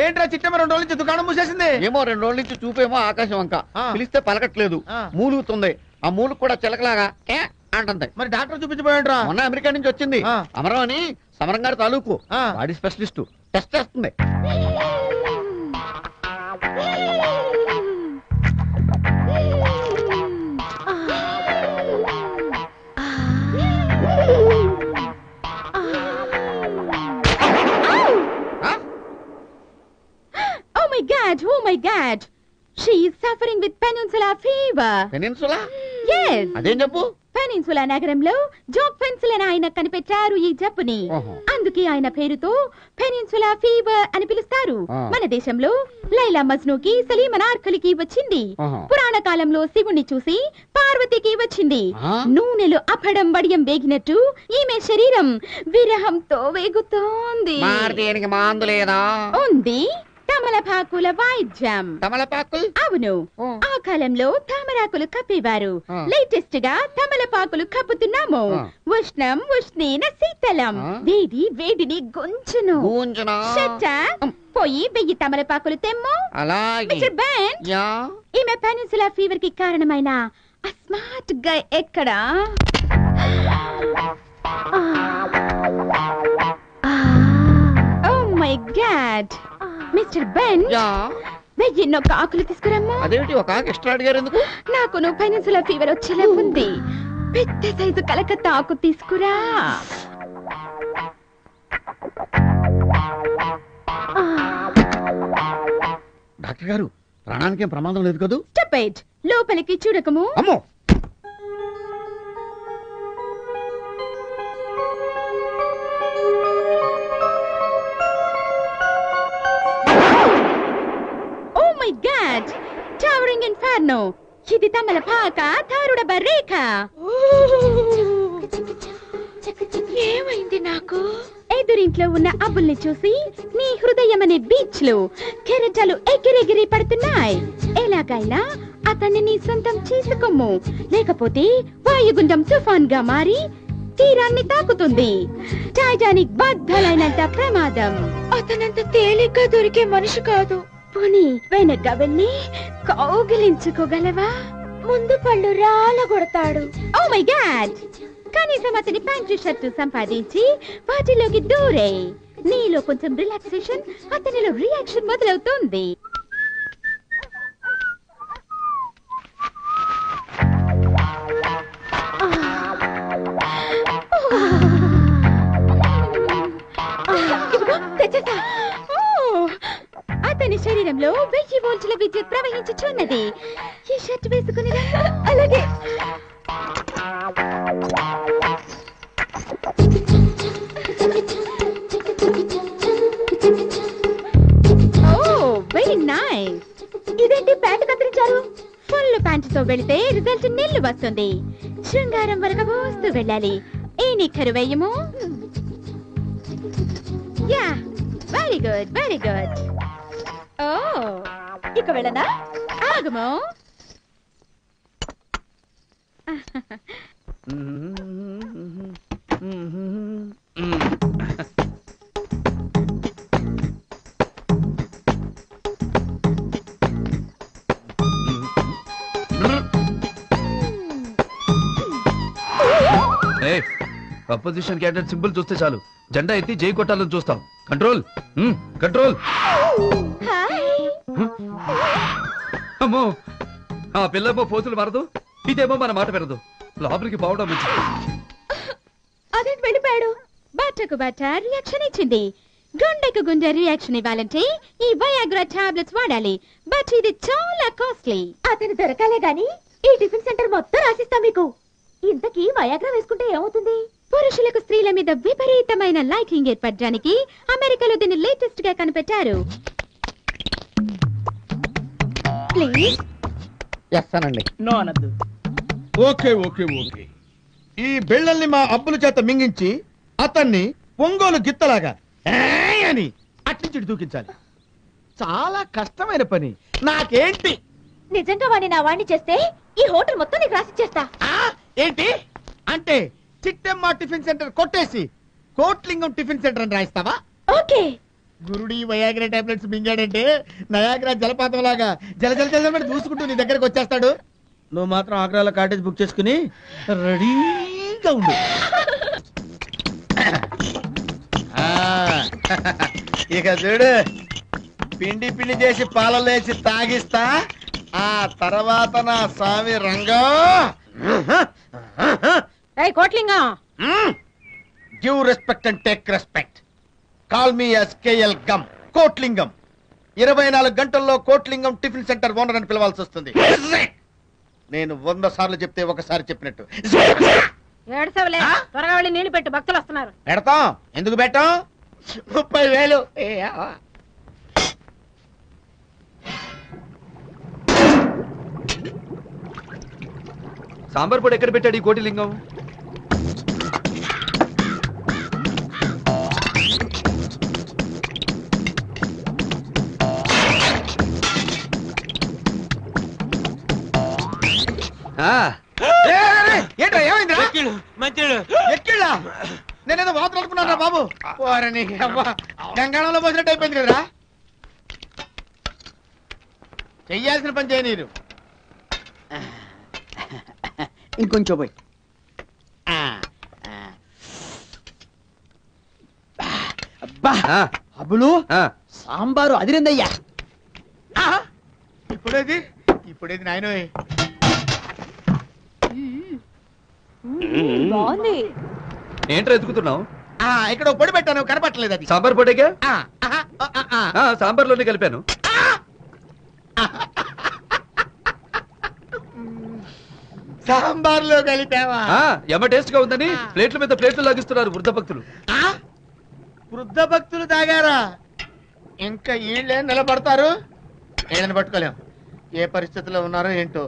Speaker 2: ఏంట్రా చిట్టమ్మ 2 రోజుల నుంచి దుకాణం మూసేసింది?
Speaker 6: ఏమో 2 రోజుల నుంచి చూపేమో ఆకాశం వంక, పిలిస్తే పలకట్లేదు, మూలుగుతుంది. ఆ మూలుగు కూడా చిలకలాగా అంటుంది.
Speaker 2: మరి డాక్టర్ చూపించబోయంట్రా?
Speaker 6: మొన్న అమెరికా నుంచి వచ్చింది అమరం అని, సమరం గారి తాలూకు బాడీ స్పెషలిస్ట్. టెస్ట్ చేస్తుంది.
Speaker 1: Oh my God! She is suffering with peninsular fever.
Speaker 6: Peninsula?
Speaker 1: Yes.
Speaker 6: అదేం చెప్పు?
Speaker 1: పెనిన్సులా నగరంలో జోక్ పెన్సిల్ అని ఆయన కనిపెట్టారు ఈ జబ్బుని. అందుకే ఆయన పేరుతో పెనిన్సులా ఫీవర్ అని పిలుస్తారు. మన దేశంలో లైలా మజ్నూకి సలీం అనార్కలికి వచ్చింది. పురాణ కాలంలో శివుణ్ణి చూసి పార్వతికి వచ్చింది. నూనెలు అప్పడం బడియం వేగినట్టు ఈమె శరీరం విరహంతో వేగుతోంది. ఉంది తమలపాకుల వాయిద్యం.
Speaker 6: తమలపాకులు?
Speaker 1: అవును, ఆ కాలంలో తామరాకులు కప్పేవారు. లేటెస్ట్ గా తమలపాకులు కప్పుతున్నాము. ఉష్ణం ఉష్ణీన శీతలం, వేడి వేడిని గుంజును. పోయి 1000 తమలపాకులు తెమ్ము. మిస్టర్ బెన్, ఈమె పెనిన్సులా ఫీవర్ కి కారణమైన స్మార్ట్ గా ఎక్కడా? Oh my God, mister Ben, 1000 ఆకులు తీసుకురమ్మా.
Speaker 6: అదేంటి ఒక ఆకు ఎక్స్ట్రా అడిగారు ఎందుకు?
Speaker 1: నాకు నువ్వు పెనిన్సులా ఫీవర్ వచ్చేలా ఉంది. పెద్ద సైజు కలకత్తా ఆకు తీసుకురా.
Speaker 6: డాక్టర్ గారు, ప్రాణానికేం ప్రమాదం లేదు కదూ?
Speaker 1: స్టూపిడ్, లోపలికి చూడకము.
Speaker 6: అమ్మో,
Speaker 1: మై గాడ్, టవరింగ్ ఇన్ఫర్నో. ఇది తమలపాక తారుడ బర్రేక. ఏమైంది నాకు? ఎదురింట్లో ఉన్న అబ్బుల్ని చూసి నీ హృదయం అనే బీచ్ లో కెరటాలు ఎగిరెగిరి పడుతున్నాయి. ఎలాగైనా అతన్ని నీ సొంతం చేసుకోము, లేకపోతే వాయుగుండం తుఫాన్ గా మారి తీరాన్ని తాకుతుంది. టైటానిక్ బద్దలైనంత ప్రమాదం. అతనంత తేలిగ్గా దొరికే మనిషి కాదు. పోనీ వెనక వెళ్ళి కౌగిలించుకోగలవా? ముందు పళ్ళు రాలగొడతాడు. ఓ మై గాడ్, కనీసం అతని ప్యాంటు షర్టు సంపాదించి వాటిలోకి దూరే. నీలో కొంచెం రిలాక్సేషన్, అతనిలో రియాక్షన్ మొదలవుతుంది. అతని శరీరంలో 1000 వోల్టుల విద్యుత్ ప్రవహించుచున్నది. ఈ షర్ట్ వేసుకుని అలాగే. Very nice. ఇదేంటి ప్యాంటు కత్తిరించారు? ఫుల్ ప్యాంటుతో వెళితే రిజల్ట్ నీళ్లు వస్తుంది. శృంగారం వరకు పోస్తూ వెళ్ళాలి. ఏ నిక్కరు వేయము. Yeah, very good, very good. Oh, ఇక వెళ్ళనా? ఆగము.
Speaker 7: అపోజిషన్ క్యాండిడేట్ సింబల్ చూస్తే చాలు జెండా ఎత్తి జై కొట్టాలని చూస్తాం. Control, control. అమ్మో, ఆ పిల్లేమో పోతులు మారదు, ఇదేమో మన మాట పెరదు. లోపలికి పోవడం మంచిది.
Speaker 1: అదేంటి వెళ్ళిపోయాడు? బట్టకు బట్ట రియాక్షన్ ఇచ్చింది. గుండెకు గుండె రియాక్షన్ ఇవ్వాలంటే ఈ వయాగ్రా టాబ్లెట్స్ వాడాలి. బట్ ఇది చాలా కాస్ట్లీ. అతను దొరకాలే గాని ఈ టిఫిన్ సెంటర్ మొత్తం రాసిస్తా మీకు. ఇంతకీ వయాగ్రా వేసుకుంటే ఏమవుతుంది? పురుషులకు స్త్రీల మీద విపరీతమైన లైకింగ్ ఏర్పడడానికి అమెరికాలో దీన్ని లేటెస్ట్ గా కనిపెట్టారు. ప్లీజ్.
Speaker 6: నో అనద్దు.
Speaker 2: Okay okay okay. ఈ బిళ్ళల్ని మా అబ్బుల చేత మింగించి అతన్ని ఒంగోలు గిత్తలాగా అని అట్నుంచి దూకించాలి. చాలా కష్టమైన పని. నాకేంటి?
Speaker 1: నిజంగా వాడిని నా వాడిని చేస్తే ఈ హోటల్ మొత్తం నీకు రాసిచ్చేస్తా.
Speaker 2: ఏంటి అంటే చిట్టెమ్మ టిఫిన్ సెంటర్ కొట్టేసి కోట్లింగం టిఫిన్ సెంటర్ అని రాయిస్తావా?
Speaker 1: ఓకే.
Speaker 2: గురుడి వయాగ్రా టాబ్లెట్స్ మింగాడంటే నయాగ్రా జలపాతం లాగా జల జల జల దూసుకుంటూ నీ దగ్గరకు వచ్చేస్తాడు. నువ్వు మాత్రం ఆగ్రాలో కాటేజ్ బుక్ చేసుకుని రెడీగా ఉండు. ఇక చూడు, పిండి పిండి చేసి పాలలేసి తాగిస్తా. ఆ తర్వాత నా Swami Ranga.
Speaker 13: Kotlingam,
Speaker 2: give respect and take respect. Call me as KL gum Kotlingam. 24 గంటల్లో కోట్లింగం టిఫిన్ సెంటర్ ఓనర్ అని పిలవాల్సి వస్తుంది. నేను 100 సార్లు చెప్తే ఒకసారి చెప్పినట్టు.
Speaker 13: ఏడ్చవలే త్వరగా వెళ్ళి నీళ్లు పెట్టు భక్తులు వస్తున్నారు.
Speaker 2: పెడతాం. ఎందుకు పెట్టాం? 30,000.
Speaker 7: సాంబార్ పొడి ఎక్కడ పెట్టాడు ఈ కోటిలింగం?
Speaker 2: ఏంట్రా ఏమైందిరా? ఎక్కిళ్ళా? నేనేదో వాతలు అనుకున్నారా బాబు? పోరని గంగాళంలో పోసినట్టు అయిపోయింది కదరా. చెయ్యాల్సిన పని చేయనీరు.
Speaker 8: ఇంకొంచెం పోయి. అబ్బా అబ్బులు సాంబారు అదిరిందయ్యా.
Speaker 2: ఇప్పుడేది నాయన
Speaker 9: బాగుంది.
Speaker 7: ఏంట్రా ఎత్తుకుతున్నావు?
Speaker 2: ఇక్కడ పొడి పెట్టాను, కనపట్టలేదు. అది
Speaker 7: సాంబార్ పొడిగా? సాంబార్లోనే కలిపాను.
Speaker 2: సాంబార్లో కలిపావా?
Speaker 7: ఎమ్మ టేస్ట్ గా ఉందని ప్లేట్ల మీద ప్లేట్లు లాగిస్తున్నారు వృద్ధ భక్తులు.
Speaker 2: వృద్ధ భక్తులు తాగారా? ఇంకా వీళ్ళే నిలబడతారు. వీళ్ళని పట్టుకోలేం. ఏ పరిస్థితిలో ఉన్నారో ఏంటో.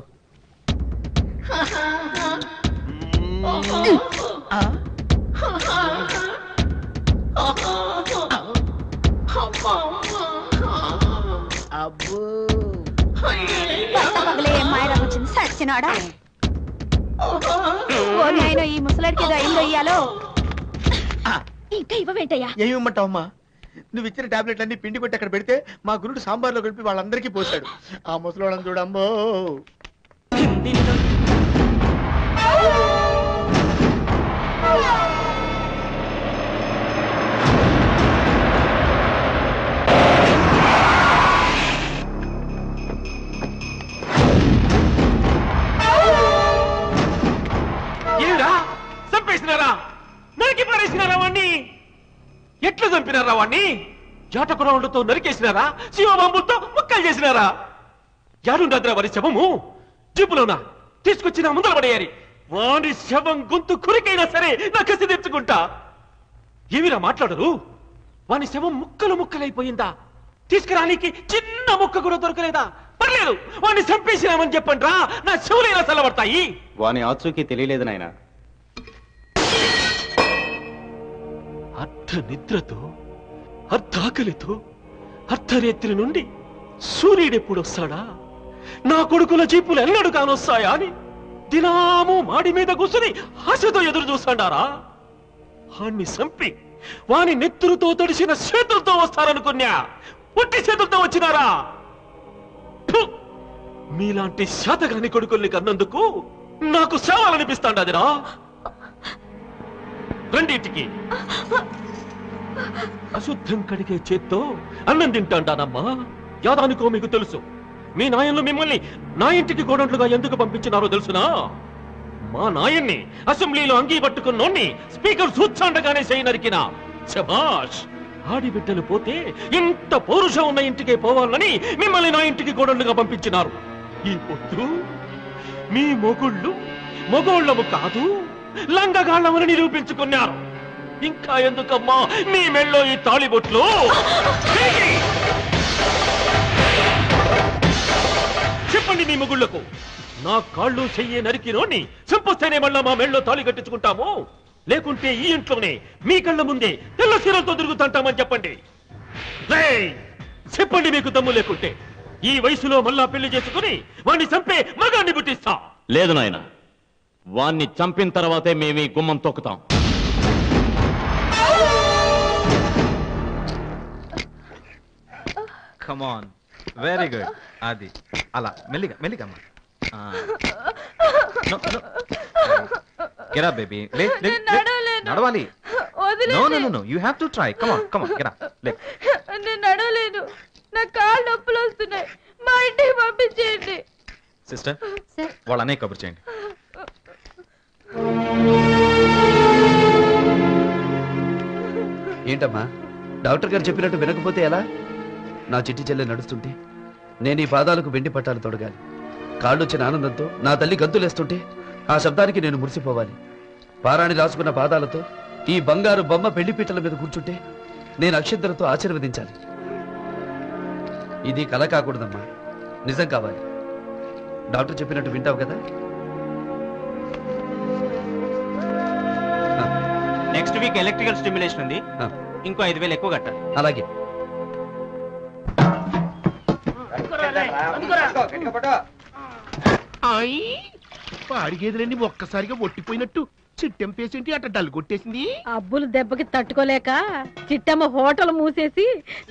Speaker 9: అబ్బో మాయరా వచ్చింది సచ్చినాడా. ఆయన ఈ ముసలాడికి ఏదో అయిందో ఇయ్యాలో. ఇంకా ఇవ్వవేంటయ్యా?
Speaker 2: ఏమిమ్మంటావమ్మా? నువ్వు ఇచ్చిన టాబ్లెట్ అన్ని పిండి కొట్టి అక్కడ పెడితే మా గురుడు సాంబార్లో కలిపి వాళ్ళందరికీ పోసాడు. ఆ ముసలోళ్ళని చూడమ్మో.
Speaker 15: చంపేసినారా? నరికి పారేసినారా వాణ్ణి? ఎట్లా చంపినారా వాణ్ణి? జాటకురావులతో నరికేసినారా? శివబాంబులతో ముక్కలు చేసినారా? యాడుండద్రా వారి శవము? జీపులోనా తీసుకొచ్చిన ముందర పడేయాలి. వాడి శవం గొంతు కురికైనా సరే నా కసి తెచ్చుకుంటా. ఏమిరా మాట్లాడరు? వాని శవం ముక్కలు ముక్కలైపోయిందా? తీసుకురానికి చిన్న ముక్క కూడా దొరకలేదా? పర్లేదు, వాడిని చంపేసినామని చెప్పండి రా, నా చెవులైనా చల్లబడతాయి.
Speaker 11: వాని ఆచూకీ తెలియలేదు నాయనా.
Speaker 15: అర్ధ నిద్రతో, అర్ధాకలితో, అర్ధరేత్రి నుండి సూర్యుడెప్పుడు వస్తాడా, నా కొడుకుల జీపులు ఎన్నడు కానొస్తాయా అని దినాము మాడి మీద కూర్చుని ఆశతో ఎదురు చూస్తాడారా? వాణ్ణి చంపి వాని నెత్తురుతో తడిసిన చేతులతో వస్తారనుకున్నా, ఒట్టి చేతులతో వచ్చినారా? మీలాంటి శాతగాని కొడుకుల్ని కన్నందుకు నాకు సేవాలనిపిస్తాండదిరా. రెండింటికి అశుద్ధం కడిగే చేత్తో అన్నం తింటాండానమ్మా. యాదానికో మీకు తెలుసు. మీ నాయన్లు మిమ్మల్ని నా ఇంటికి కోడట్లుగా ఎందుకు పంపించినారో తెలుసునా? మా నాయన్ని అసెంబ్లీలో అంగీ పట్టుకున్నోన్ని స్పీకర్ సూచ్చాండగానే చేయనరికినా. శభాష్! ఆడిబిడ్డలు పోతే ఇంత పౌరుషం ఉన్న ఇంటికే పోవాలని మిమ్మల్ని నా ఇంటికి కోడళ్లుగా పంపించినారు. ఈ పొద్దు మీ మొగుళ్ళు మొగోళ్ళము కాదు, లంగగాళ్ళమని నిరూపించుకున్నారు. ఇంకా ఎందుకమ్మా మీ మెళ్ళో ఈ తాళిబొట్లు? చెప్పండి మీ మొగుళ్లకు, నా కాళ్ళు చెయ్యే నరికినోని చంపొస్తేనే మళ్ళా మా మెళ్ళో తాళి కట్టించుకుంటాము, లేకుంటే ఈ ఇంట్లోనే మీ కళ్ళ ముందే తెల్ల సీరలతో తిరుగుతుంటామని చెప్పండి. చెప్పండి మీకు దమ్ము లేకుంటే. ఈ వయసులో మళ్ళా పెళ్లి చేసుకుని వాణ్ణి చంపే మగాన్ని పుట్టిస్తా.
Speaker 11: లేదు నాయన, వాణ్ణి చంపిన తర్వాతే మేము ఈ గుమ్మం తొక్కుతాం.
Speaker 16: Come on, very good. అది అలా మెల్లిగా మెల్లిగా అమ్మా. Get up, baby. నడవాలి. No, no, no, no. You have to try. Come on, come on. Get up.
Speaker 1: నేను నడవలేను, నా కాళ్ళు నొప్పులు వస్తున్నాయి. మా ఇంటికి పంపించేయండి.
Speaker 16: సిస్టర్, వాళ్ళ అన్నయ్య కబుర్ చేయండి.
Speaker 7: ఏంటమ్మా, డాక్టర్ గారు చెప్పినట్టు వినకపోతే ఎలా? నా చిట్టి చెల్లె నడుస్తుంటే నేను ఈ పాదాలకు వెండి పట్టాలు తొడగాలి. కాళ్ళొచ్చిన ఆనందంతో నా తల్లి గంతులేస్తుంటే ఆ శబ్దానికి నేను మురిసిపోవాలి. పారాణి రాసుకున్న పాదాలతో ఈ బంగారు బొమ్మ పెళ్లిపీటల మీద కూర్చుంటే నేను అక్షంతలతో ఆశీర్వదించాలి. ఇది కల కాకూడదమ్మా, నిజం కావాలి. డాక్టర్ చెప్పినట్టు వింటావు కదా?
Speaker 14: నెక్స్ట్ వీక్ ఎలక్ట్రికల్ స్టిమ్యులేషన్ ఉంది, ఇంకో 5,000 ఎక్కువ కట్టాలి.
Speaker 7: అలాగే.
Speaker 3: పాడిగేదులన్నీ ఒక్కసారిగా ఒట్టిపోయినట్టు చిట్టెం పేషెంట్ అట్ట డల్ కొట్టేసింది.
Speaker 13: అబ్బులు దెబ్బకి తట్టుకోలేక చిట్టమ్మ హోటల్ మూసేసి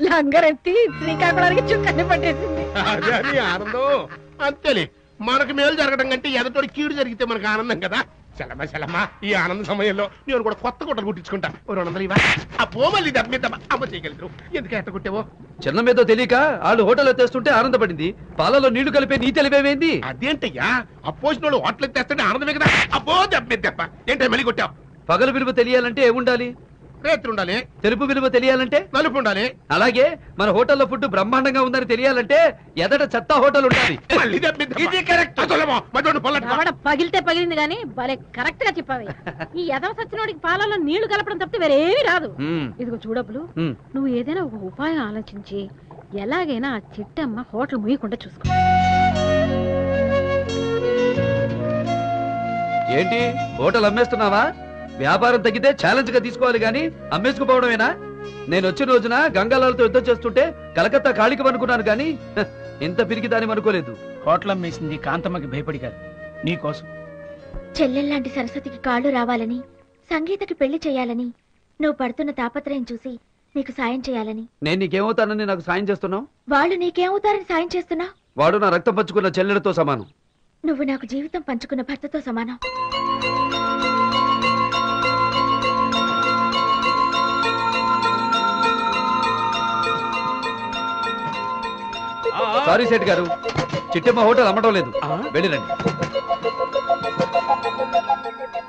Speaker 13: లంగరెత్తి శ్రీకాకుళానికి చుక్కని పట్టేసింది.
Speaker 3: అదే అని ఆనందం. అంతేలే, మనకు మేలు జరగడం కంటే ఎదటోడి కీడు జరిగితే మనకు ఆనందం కదా. చలమా ఈ ఆనంద సమయంలో నేను కూడా కొత్త గుట్టలు కుట్టించుకుంటా. 200 ఇవ్వ. అబ్బో మళ్ళీ దమ్మిద్దామా అమ్మ చేయగలరు. ఎందుకు ఎట్ట కుట్టావో
Speaker 7: చిన్న మీద తెలియక వాళ్ళు హోటల్ ఎత్తేస్తుంటే ఆనందపడింది. పాలలో నీళ్లు కలిపే నీ తెలివేమైంది?
Speaker 3: అదేంటయ్యా, అపోజిన వాళ్ళు హోటల్ ఎత్తేస్తుంటే ఆనందమే కదా. అబ్బో దెబ్బ ఏంటో మళ్ళీ కొట్టావు.
Speaker 7: పగలు విలువ తెలియాలంటే ఏముండాలి?
Speaker 3: రేత్రి ఉండాలి.
Speaker 7: తెలుపు విలువ తెలియాలంటే
Speaker 3: నలుపు ఉండాలి.
Speaker 7: అలాగే మన హోటల్లో ఫుడ్ బ్రహ్మాండంగా ఉందని తెలియాలంటే ఎదట చెత్త హోటల్ ఉండాలి.
Speaker 13: పగిలితే పగిలింది గానీ భలే కరెక్ట్ గా చెప్పావి. ఈ యదవ సచ్చినోడికి పాలలో నీళ్లు కలపడం తప్పితే వేరేమీ రాదు. ఇదిగో చూడబ్బులు, నువ్వు ఏదైనా ఒక ఉపాయం ఆలోచించి ఎలాగైనా ఆ చిట్టమ్మ హోటల్ ముయ్యకుండా చూసుకో.
Speaker 7: ఏంటి హోటల్ అమ్మేస్తున్నావా? వ్యాపారం తగ్గితే ఛాలెంజ్ గా తీసుకోవాలి గాని అమ్మేసుకుపోవడమేనా? నేను వచ్చిన రోజున గంగాలాలతో యుద్ధం చేస్తుంటే కలకత్తా ఖాళీకి అనుకున్నాను గాని ఇంత పిరికిదాని అనుకోలేదు.
Speaker 8: హోటల్ అమ్మేసింది కాంతమ్మకి భయపడి కాదు, నీకోసం.
Speaker 9: చెల్లెల్లాంటి సరస్వతికి కాళ్ళు రావాలని, సంగీతకి పెళ్లి చేయాలని, నువ్వు పడుతున్న తాపత్రయం చూసి నీకు సాయం చేయాలని.
Speaker 7: నేను నీకేమవుతానని నాకు సాయం చేస్తున్నావు?
Speaker 9: వాళ్ళు నీకేమవుతారని సాయం చేస్తున్నా?
Speaker 7: వాడు నా రక్తం పంచుకున్న చెల్లెలతో సమానం.
Speaker 9: నువ్వు నాకు జీవితం పంచుకున్న భర్తతో సమానం.
Speaker 7: సారీ సేట్ గారు, చిట్టమ్మ హోటల్ అమ్మటం లేదు, వెళ్ళిరండి.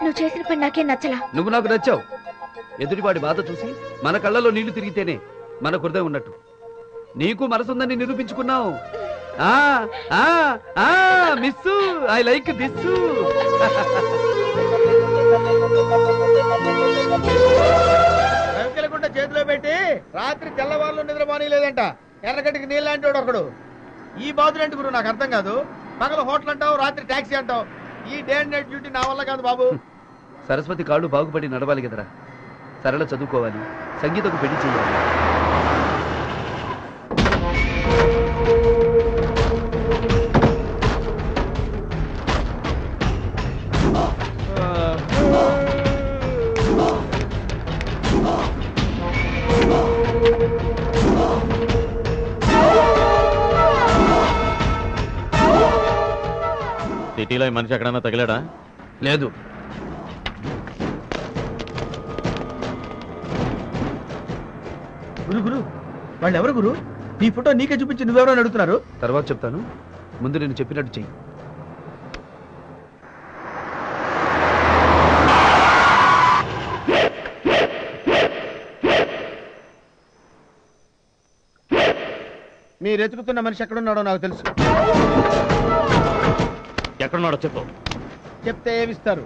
Speaker 9: నువ్వు చేసిన పని నాకేం నచ్చలా.
Speaker 7: నువ్వు నాకు నచ్చావు. ఎదుటివాడి బాధ చూసి మన కళ్ళలో నీళ్లు తిరిగితేనే మన హృదయం ఉన్నట్టు. నీకు మనసుందని నిరూపించుకున్నావు. Miss I like this.
Speaker 2: చేతిలో పెట్టి రాత్రి తెల్లవారులు నిద్రపోనీ లేదంట. ఎర్రగడ్డికి నీళ్ళు అంటాడు ఒకడు. ఈ బాధలు ఏంటి గురు నాకు అర్థం కాదు. పగల హోటల్ అంటావు, రాత్రి టాక్సీ అంటావు. ఈ డే అండ్ నైట్ డ్యూటీ నా వల్ల కాదు బాబు.
Speaker 7: సరస్వతి కాళ్ళు బాగుపడి నడవాలి కదరా. సరళ చదువుకోవాలి, సంగీతకు పెళ్లి చేయాలి.
Speaker 15: సిటీలో ఈ మనిషి ఎక్కడన్నా తగిలాడా?
Speaker 7: లేదు.
Speaker 2: గురు గురు వాళ్ళు ఎవరు గురు? నీ ఫోటో నీకే చూపించి నువ్వెవరో అడుగుతున్నారు.
Speaker 7: తర్వాత చెప్తాను, ముందు నేను చెప్పినట్టు చెయ్యి.
Speaker 2: మీరు ఎతుకుతున్న మనిషి ఎక్కడున్నాడో నాకు తెలుసు.
Speaker 15: ఎక్కడున్నాడో చెప్పు.
Speaker 2: చెప్తే ఏమిస్తారు?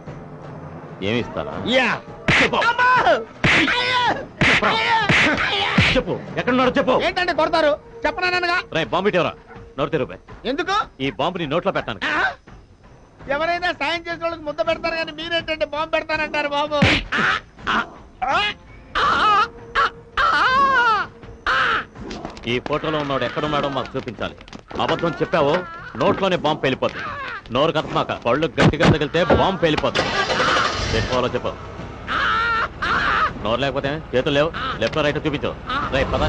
Speaker 15: ఏమిస్తారా? చెప్పు, ఎక్కడున్నాడో చెప్పు.
Speaker 2: ఏంటంటే కొడతారు? చెప్పనానగా.
Speaker 15: రే బాంబు ఇటీవరా, నోరు తెరువు.
Speaker 2: ఎందుకు?
Speaker 15: ఈ బాంబుని నోట్లో పెట్టాను.
Speaker 2: ఎవరైనా సాయం చేసిన వాళ్ళకి ముద్ద పెడతారు కానీ మీరేంటంటే బాంబు పెడతానంటారు బాబు.
Speaker 15: ఈ ఫోటోలో ఉన్నాడు ఎక్కడున్నాడో మాకు చూపించాలి. అబద్ధం చెప్పావో నోట్లోనే బాంబు పేలిపోతుంది. నోరు కత్తమాక, పళ్ళు గట్టిగా తగిలితే బాంబు పేలిపోతుంది. చెప్పాలో చెప్పు. నోరు లేకపోతే చేతులు లేవు, లెఫ్ట్ రైట్ చూపించు. రైట్ పద.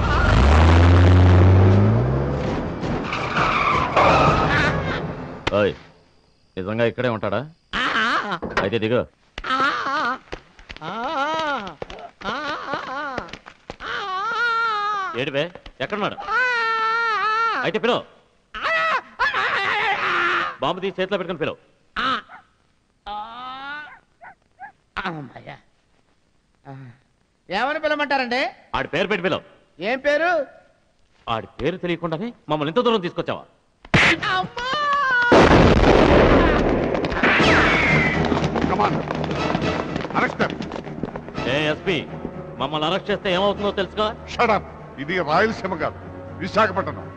Speaker 15: ఓయ్, నిజంగా ఇక్కడే ఉంటాడా? అయితే దిగు. ఏడివే, ఎక్కడున్నాడు? అయితే పిలువు. బాంబు తీసి చేతిలో పెట్టుకుని పిలువు.
Speaker 2: ఏమని పిలవమంటారండి?
Speaker 15: ఆడి పేరు పెట్టి పిలువు.
Speaker 2: ఏం పేరు?
Speaker 15: ఆడి పేరు తెలియకుండానే మమ్మల్ని ఎంత దూరం తీసుకొచ్చావా?
Speaker 17: అరెస్ట్.
Speaker 15: ఎస్పీ మమ్మల్ని అరెస్ట్ చేస్తే ఏమవుతుందో తెలుసుగా.
Speaker 17: షడప్. ఇది రాయలసీమ కాదు, విశాఖపట్నం.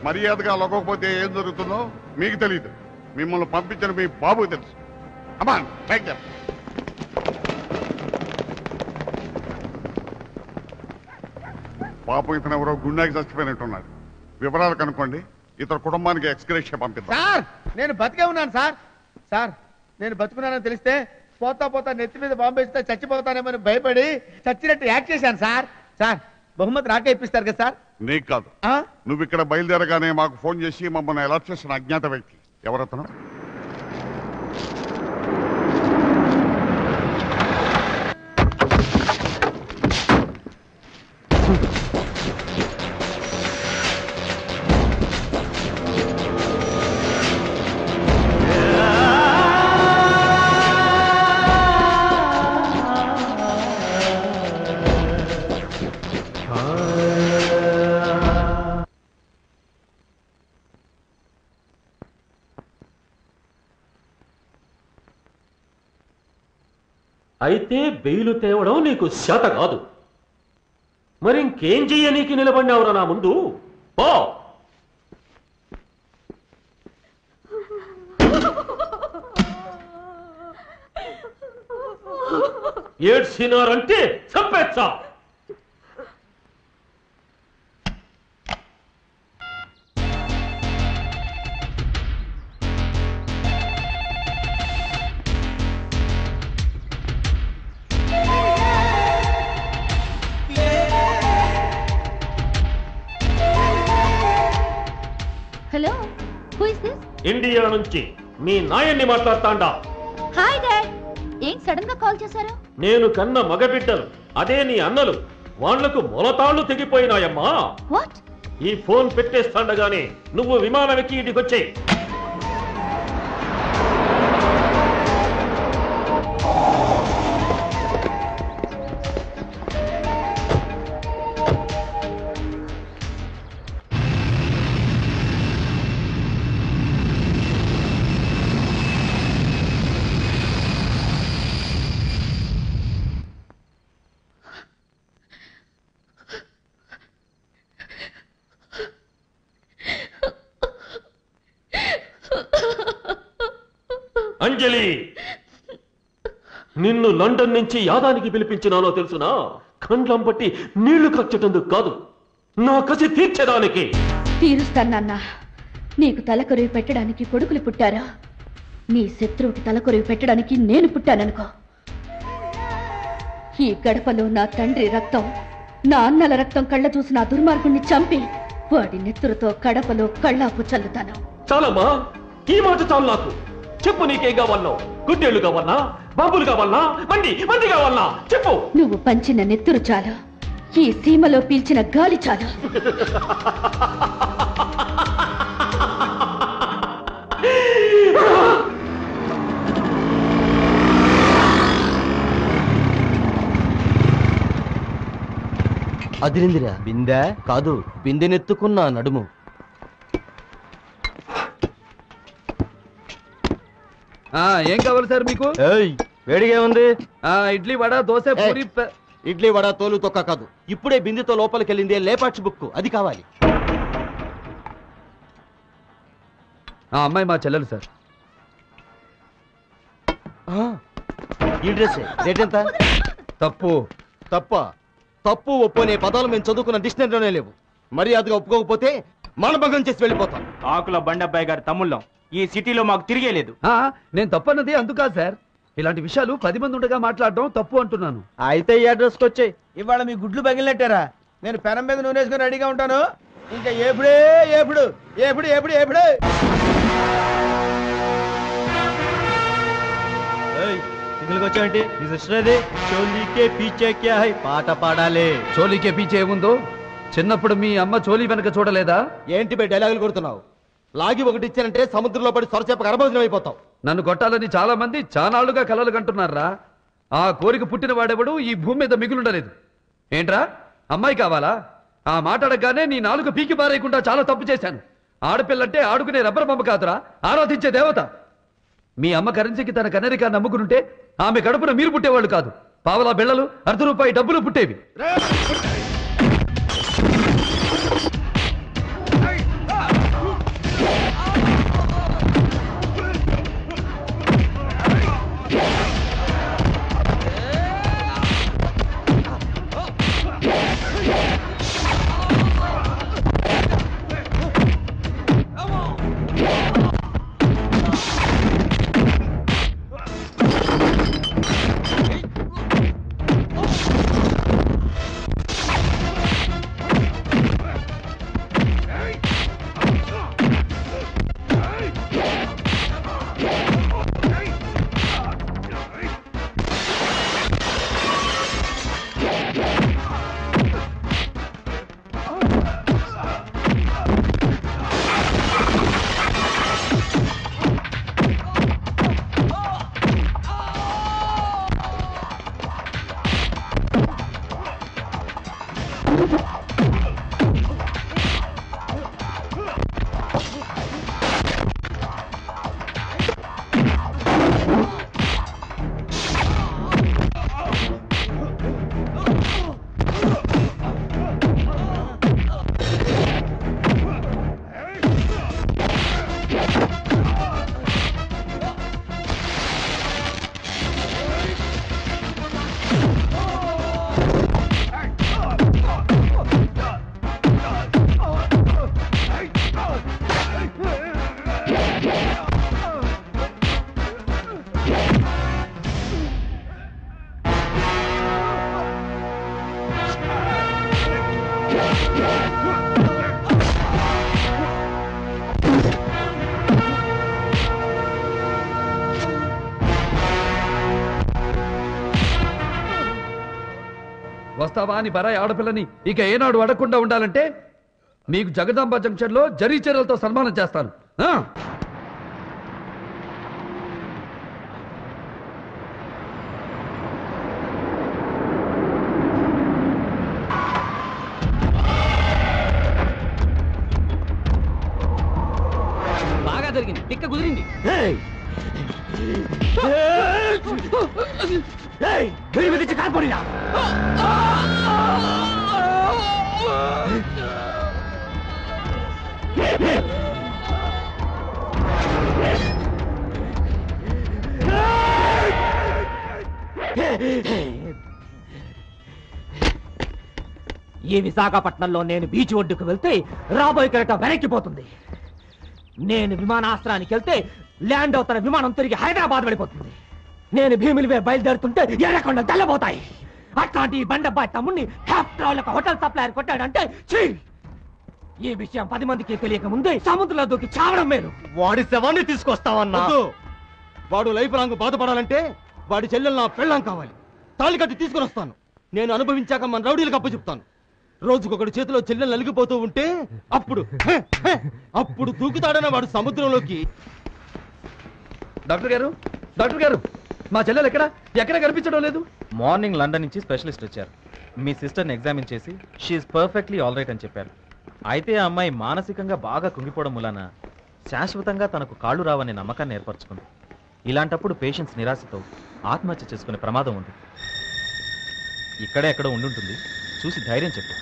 Speaker 17: మర్యాదగా లొక్కకపోతే ఏం జరుగుతుందో మీకు తెలియదు. మిమ్మల్ని పంపించిన మీ బాబుకి తెలుసు. Aman take them. పాపం ఇతను ఎవరో గుండాకి చచ్చిపోయినట్టున్నాడు. వివరాలు కనుక్కోండి. ఇతర కుటుంబానికి ఎక్స్గ్రేషియా పంపిద్దాం.
Speaker 2: సార్ నేను బతికే ఉన్నాను సార్. సార్ నేను బతుకున్నానని తెలిస్తే పోతా పోతా నెత్తి మీద బాంబేస్తే చచ్చిపోతానేమని భయపడి చచ్చినట్టు యాక్ట్ చేశాను సార్. సార్ బహుమతి నాకే ఇప్పిస్తారు కదా సార్?
Speaker 17: నీకు కాదు. నువ్వు ఇక్కడ బయలుదేరగానే మాకు ఫోన్ చేసి మమ్మల్ని అలర్ట్ చేసిన అజ్ఞాత వ్యక్తి ఎవరతను?
Speaker 15: అయితే బెయిలు తేవడం నీకు శాత కాదు. మరి ఇంకేం చెయ్యనీకి నిలబడినావురా నా ముందు? పో. ఏడ్చినారంటే చంపేచ్చా.
Speaker 1: Hello, who is this?
Speaker 15: India నుంచి మీ నాయన్ని మాట్లాడతాండా.
Speaker 1: Hi dad. ఏం సడన్ గా కాల్ చేశారు?
Speaker 15: నేను కన్న మగబిడ్డలు అదే నీ అన్నలు, వాళ్లకు మొలతాళ్లు తెగిపోయినాయమ్మా.
Speaker 1: వాట్?
Speaker 15: ఈ ఫోన్ పెట్టేస్తాండగానే నువ్వు విమానం ఎక్కి ఇటుకొచ్చేయి. అంజలి, నిన్ను లండన్ నుంచి యాదానికి పిలిపించినానో తెలుసునా? కండ్లం పట్టి నీళ్లు కచ్చటందుకు కాదు, నా కసి తీర్చడానికి.
Speaker 1: తీరుస్తానన్నా. నీకు తలకొరివి పెట్టడానికి కొడుకులు పుట్టారా? నీ శత్రువుకి తలకొరివి పెట్టడానికి నేను పుట్టాననుకో. ఈ గడపలో నా తండ్రి రక్తం, నా అన్నల రక్తం కళ్ళ చూసి నా దుర్మార్గుణ్ణి చంపి వాడి నెత్తురుతో కడపలో కళ్ళాపు చల్లుతాను.
Speaker 15: చాలమ్మా, ఈ మాట చాలు నాకు. చెప్పు, నీకేం కావాలనో? గుడ్డేళ్లు కావాలనా? బాబులు కావాలనా? మంది కావాలనా? చెప్పు.
Speaker 1: నువ్వు పంచిన నెత్తురు చాలు, ఈ సీమలో పీల్చిన గాలి చాలు.
Speaker 10: అదిరిందిరా. బిందె కాదు, బిందెనెత్తుకున్న నడుము.
Speaker 7: ఏం కావాలి సార్ మీకు?
Speaker 10: వేడిగా ఉంది.
Speaker 7: ఇడ్లీ వడ, దోశ, పూరి.
Speaker 10: ఇడ్లీ వడ తోలు తొక్క కాదు, ఇప్పుడే బిందెతో లోపలికి వెళ్ళింది లేపాక్షి బుక్, అది కావాలి.
Speaker 7: అమ్మాయి మా చెల్లెలు సార్.
Speaker 10: ఈ డ్రెస్ రేట్ ఎంత?
Speaker 7: తప్పు.
Speaker 10: తప్పు ఒప్పు అనే పదాలు మేము చదువుకున్న డిక్షనరీలోనే లేవు. మర్యాదగా ఒప్పుకోకపోతే మానభంగం చేసి వెళ్ళిపోతాం.
Speaker 14: ఆకుల బండబ్బాయి గారి తమ్ముళ్ళం ఈ సిటీలో మాకు తిరిగే లేదు.
Speaker 7: నేను తప్పన్నది అందుకా సార్. ఇలాంటి విషయాలు 10 మంది ఉండగా మాట్లాడడం తప్పు అంటున్నాను.
Speaker 2: అయితే ఈ అడ్రస్కి వచ్చాయి. ఇవాళ మీ గుడ్లు పగిలినట్టారా? నేను పెనం మీద నూనె వేసుకుని రెడీగా ఉంటాను. ఇంకా ఎప్పుడే ఎప్పుడు ఎప్పుడు ఎప్పుడు ఎప్పుడు
Speaker 10: వచ్చాయంటే పాట పాడాలి.
Speaker 7: చోలీకే పీచే ఏముందో? చిన్నప్పుడు మీ అమ్మ చోలీ వెనక చూడలేదా?
Speaker 10: ఏంటి బే డైలాగులు కొడుతున్నావు? లాగి ఒకటి ఇచ్చానంటే సముద్రంలో పడి సొరచేప గర్భవచనం అయిపోతావు.
Speaker 7: నన్ను కొట్టాలని చాలా మంది చానాళ్లుగా కలలు కంటున్నారా? ఆ కోరిక పుట్టిన వాడెవడు ఈ భూమి మీద మిగులుండలేదు. ఏంట్రా, అమ్మాయి కావాలా? ఆ మాట్లాడగానే నీ నాలుగు పీకి పారేయకుండా చాలా తప్పు చేశాను. ఆడపిల్లంటే ఆడుకునే రబ్బర్ బొమ్మ కాదురా, ఆరాధించే దేవత. మీ అమ్మ కరెన్సీకి తన కనరికా నమ్ముకునుంటే ఆమె కడుపున మీరు పుట్టేవాళ్ళు కాదు. పావలా బిళ్ళలు, ₹1 డబ్బులు పుట్టేవి. వస్తావా అని బరాయి ఆడపిల్లని ఇక ఏనాడు అడగకుండా ఉండాలంటే మీకు జగదాంబ జంక్షన్ లో జరీ చీరలతో సన్మానం చేస్తాను.
Speaker 14: బాగా జరిగింది, టిక్క కుదిరింది. కాల్పడినా ఈ విశాఖపట్నంలో నేను బీచ్ ఒడ్డుకు వెళ్తే రాబోయే కెరటం వెనక్కిపోతుంది. నేను విమానాశ్రయానికి వెళ్తే ల్యాండ్ అవుతున్న విమానం తిరిగి హైదరాబాద్ వెళ్ళిపోతుంది. నేను భీమిలివే బయలుదేరుతుంటే ఎర్రకొండ తెల్లబోతాయి. అట్లాంటి బండబ్బాయి తమ్ముడిని హోటల్ సప్లైయర్ కొట్టాడంటే ఈ విషయం 10 మందికి తెలియక ముందే సముద్రంలో దూకి చావడం మేలు.
Speaker 10: వాడి శవాన్ని తీసుకొస్తావన్నా? వాడు లైఫ్ లాంగ్ బాధపడాలంటే వాడి చెల్లెలు నా పెళ్ళాం కావాలి. తాళి కట్టి తీసుకుని వస్తాను. నేను అనుభవించాక మన రౌడీలకు అప్పు చెప్తాను. రోజుకొకటి చేతిలో చెల్లెలు నలిగిపోతూ ఉంటే అప్పుడు దూకుతాడన్న వాడు సముద్రంలోకి.
Speaker 7: డాక్టర్ గారు, డాక్టర్ గారు, మా చెల్లెలు ఎక్కడ కనిపించడం లేదు.
Speaker 11: మార్నింగ్ లండన్ నుంచి స్పెషలిస్ట్ వచ్చారు. మీ సిస్టర్ని ఎగ్జామిన్ చేసి షీఈస్ పర్ఫెక్ట్లీ ఆల్ రైట్ అని చెప్పారు. అయితే ఆ అమ్మాయి మానసికంగా బాగా కుంగిపోవడం మూలాన శాశ్వతంగా తనకు కాళ్ళు రావనే నమ్మకాన్ని ఏర్పరచుకుంది. ఇలాంటప్పుడు పేషెంట్స్ నిరాశతో ఆత్మహత్య చేసుకునే ప్రమాదం ఉంది. ఇక్కడే ఎక్కడో ఉండుంటుంది, చూసి ధైర్యం చెప్పు.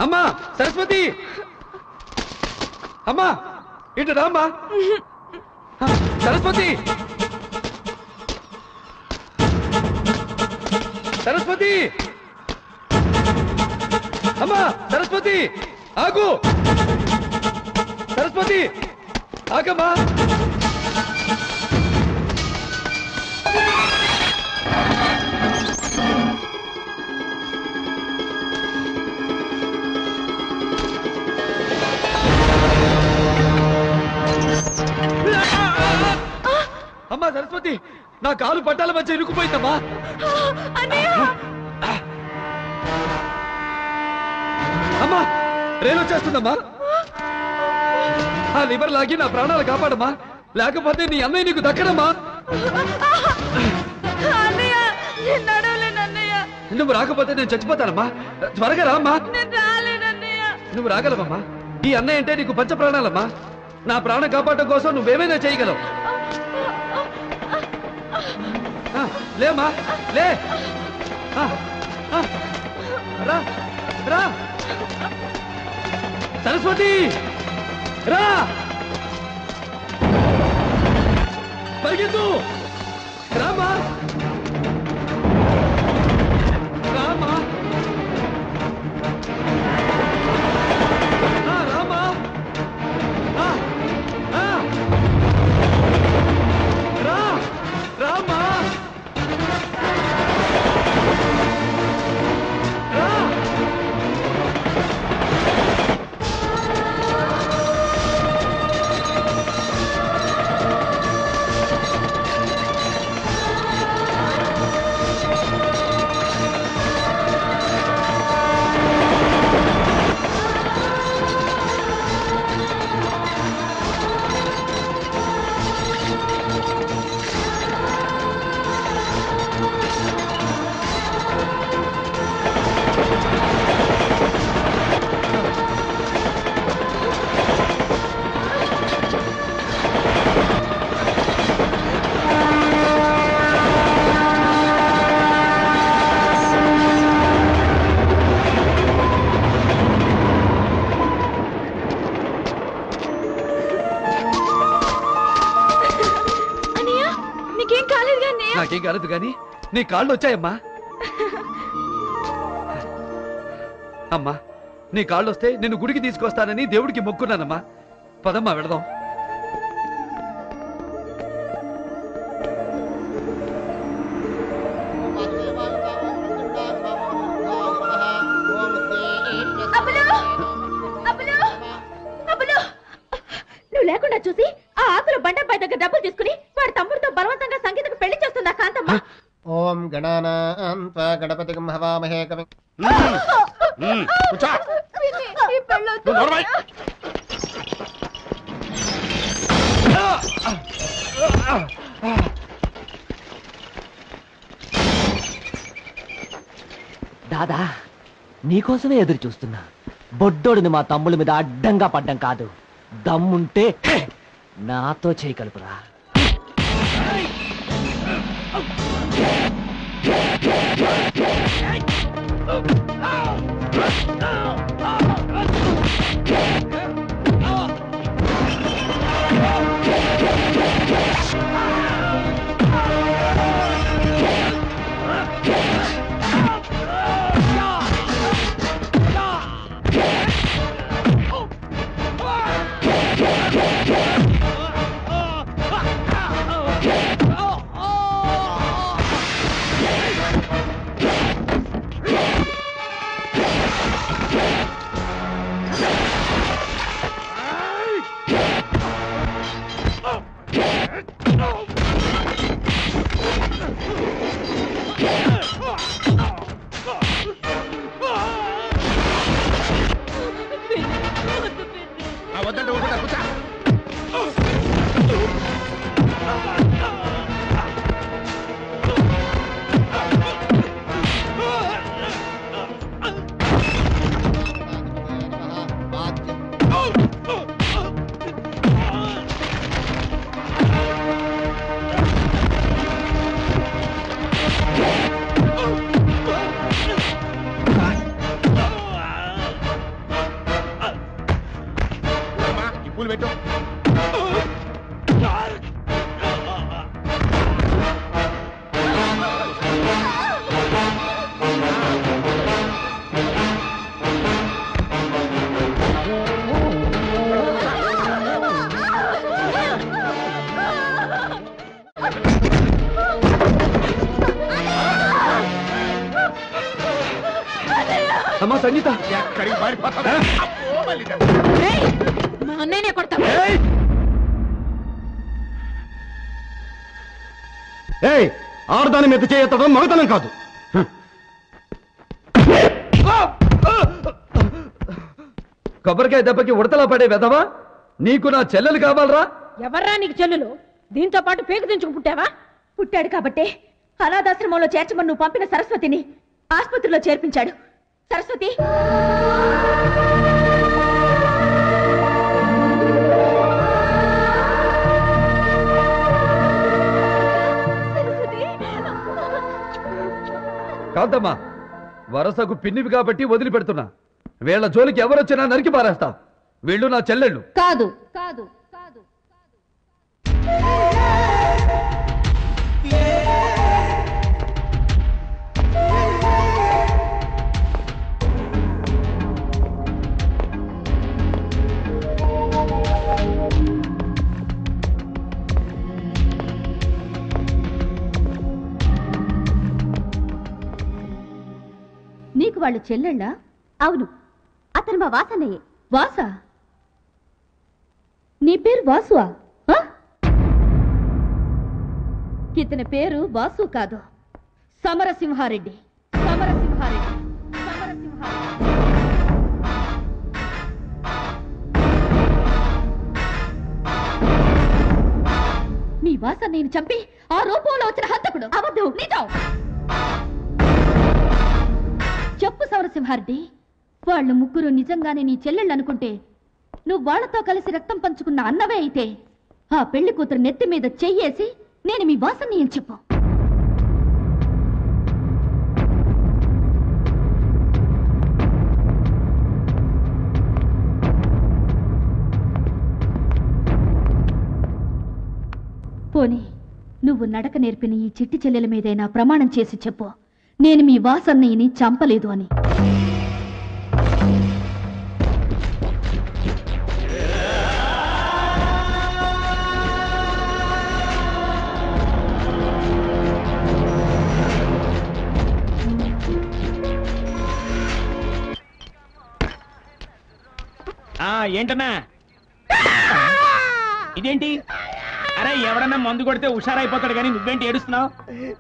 Speaker 7: అమ్మా సరస్వతి, అమ్మా ఇటు రామ్మా. సరస్వతి, సరస్వతి, అమ్మా సరస్వతి ఆగు. సరస్వతి ఆగమ్మా. అమ్మా సరస్వతి, నా కాలు పట్టాల మధ్య ఇరుక్కుపోయిందమ్మా. అమ్మా రైలు వచ్చేస్తుందమ్మా. ఆ లివర్ లాగి నా ప్రాణాలు కాపాడమ్మా, లేకపోతే నీ అన్నయ్య నీకు దక్కడమ్మా. నువ్వు రాకపోతే నేను చచ్చిపోతానమ్మా. త్వరగా రామ్మా. నువ్వు రాగలవమ్మా. ఈ అన్నయ్య అంటే నీకు పంచ ప్రాణాలమ్మా. నా ప్రాణం కాపాడటం కోసం నువ్వేమైనా చేయగలవు. లేమ్మా లే. రా రా సరస్వతి రా, పరిగెత్తు. రామా రామా రామా రా రామా రా. నాకేం కాలేదు కానీ నీ కాళ్ళు వచ్చాయమ్మా. అమ్మా నీ కాళ్ళు వస్తే నిన్ను గుడికి తీసుకొస్తానని దేవుడికి మొక్కున్నానమ్మా. పదమ్మా వెళదాం.
Speaker 1: నువ్వు లేకుండా చూసి ఆ ఆకుల బండపై దగ్గర డబ్బులు తీసుకుని వాడి తమ్ముడితో బలవంతంగా సంగీతకు పెళ్లి చేస్తుందా కాంతమ్మ.
Speaker 2: ఓం గణానాం త్వా గణపతిం హవామహే కవిం.
Speaker 14: దాదా నీకోసమే ఎదురు చూస్తున్నా. బొడ్డోడిని మా తమ్ముల మీద అడ్డంగా పడ్డం కాదు, దమ్ముంటే నాతో చేయగలుపురా.
Speaker 7: అమ్మా సంగీత
Speaker 13: మా అన్నయ్యనే కొడతా.
Speaker 10: ఆడదాని మీద చేయడం మగతనం కాదు.
Speaker 7: కొబ్బరికాయ దెబ్బకి ఉడతలా పడే వెదవా, నీకు నా చెల్లెలు కావాలరా?
Speaker 13: ఎవర్రా నీకు చెల్లెలు? దీంతో పాటు పేగు తెంచుకు పుట్టావా?
Speaker 1: పుట్టాడు కాబట్టే అనాథాశ్రమంలో చేర్చమని నువ్వు పంపిన సరస్వతిని ఆసుపత్రిలో చేర్పించాడు. సరస్వతి,
Speaker 7: కాంతమ్మా, వరసకు పిన్నివి కాబట్టి వదిలిపెడుతున్నా. వీళ్ళ జోలికి ఎవరొచ్చినా నరికి పారేస్తా. వీళ్ళు నా చెల్లెళ్ళు
Speaker 13: కాదు.
Speaker 1: నీకు వాళ్ళు చెల్లెళ్ళా? అవును, అతను మా వాసన్నయ్యే. వాసా? నీ పేరు వాసువా? ఇతని పేరు వాసు కాదు, సమరసింహారెడ్డి. మీ వాసన్నయ్యని చంపి ఆ రూపంలో వచ్చిన హంతకుడు. అబద్ధం, నిజం. చెప్పు సమరసింహారెడ్డి, వాళ్ళు ముగ్గురు నిజంగానే నీ చెల్లెళ్ళు అనుకుంటే నువ్వు వాళ్లతో కలిసి రక్తం పంచుకున్న అన్నవే అయితే ఆ పెళ్లి కూతురు నెత్తి మీద చెయ్యేసి నేను మీ వాసన్ని అని చెప్పు. పోనీ నువ్వు నడక నేర్పిన ఈ చిట్టి చెల్లెల మీదైనా ప్రమాణం చేసి చెప్పు, నేను మీ వాసన్నయ్యని చంపలేదు అని.
Speaker 14: ఏంటన్నా ఇదేంటి? అరే ఎవడన్నా మందు కొడితే హుషారైపోతాడు కానీ నువ్వేంటి ఏడుస్తున్నావు?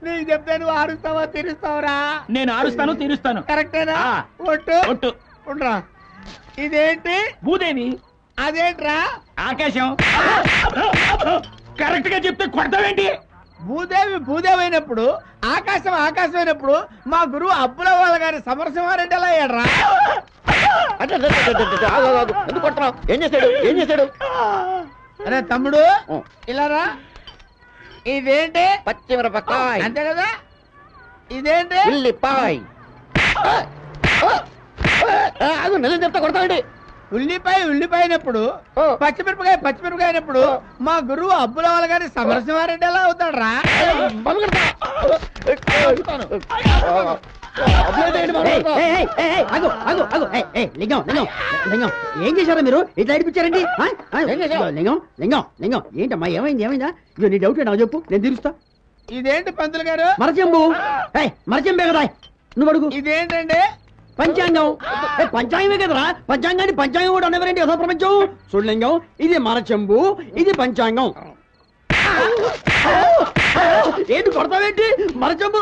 Speaker 2: నీకు చెప్తే నువ్వు ఆరుస్తావా తీరుస్తావురా?
Speaker 14: నేను ఆరుస్తాను తీరుస్తాను.
Speaker 2: కరెక్టేనా? ఒట్టు ఉండరా. ఇదేంటి?
Speaker 14: భూదేవి.
Speaker 2: అదేంట్రా?
Speaker 14: ఆకాశం. కరెక్ట్ గా చెప్తే కొడతావేంటి?
Speaker 2: భూదేవి అయినప్పుడు ఆకాశం అయినప్పుడు మా గురువు అప్పుల వాళ్ళ గారి సమరసింహారెడ్డి ఎలా అయ్యాడ్రా?
Speaker 6: ఏం చేశాడు?
Speaker 2: అరే తమ్ముడు ఇలారా. ఇదేంటి?
Speaker 6: పచ్చిమిరపకాయ.
Speaker 2: అంతే కదా. ఇదేంటి?
Speaker 6: ఉల్లిపాయ. నిజం చెప్తా కొడతాండి.
Speaker 2: ఉల్లిపాయ అయినప్పుడు పచ్చిమిరపకాయ అయినప్పుడు మా గురువు అబ్బుల వాళ్ళ గారి సమరసింహారెడ్డి ఎలా అవుతాడ్రా?
Speaker 8: ఏం చేశారా మీరు? ఇట్లా అడిపించారండి. లింగం ఏంటమ్మా? ఏమైందా? నీ డౌట్ నాకు చెప్పు, నేను తీరుస్తా.
Speaker 2: ఇదేంటి పంతులు గారు?
Speaker 8: మరచెంబే కదా, నువ్వు అడుగు.
Speaker 2: ఇదేంటండి?
Speaker 8: పంచాంగం. పంచాంగమే కదరా. పంచాంగం కూడా అనేవరండి యథో ప్రపంచం. చూడలింగం, ఇది మరచెంబు, ఇది పంచాంగం. ఏంటి కొడతావేంటి? మరచెంబు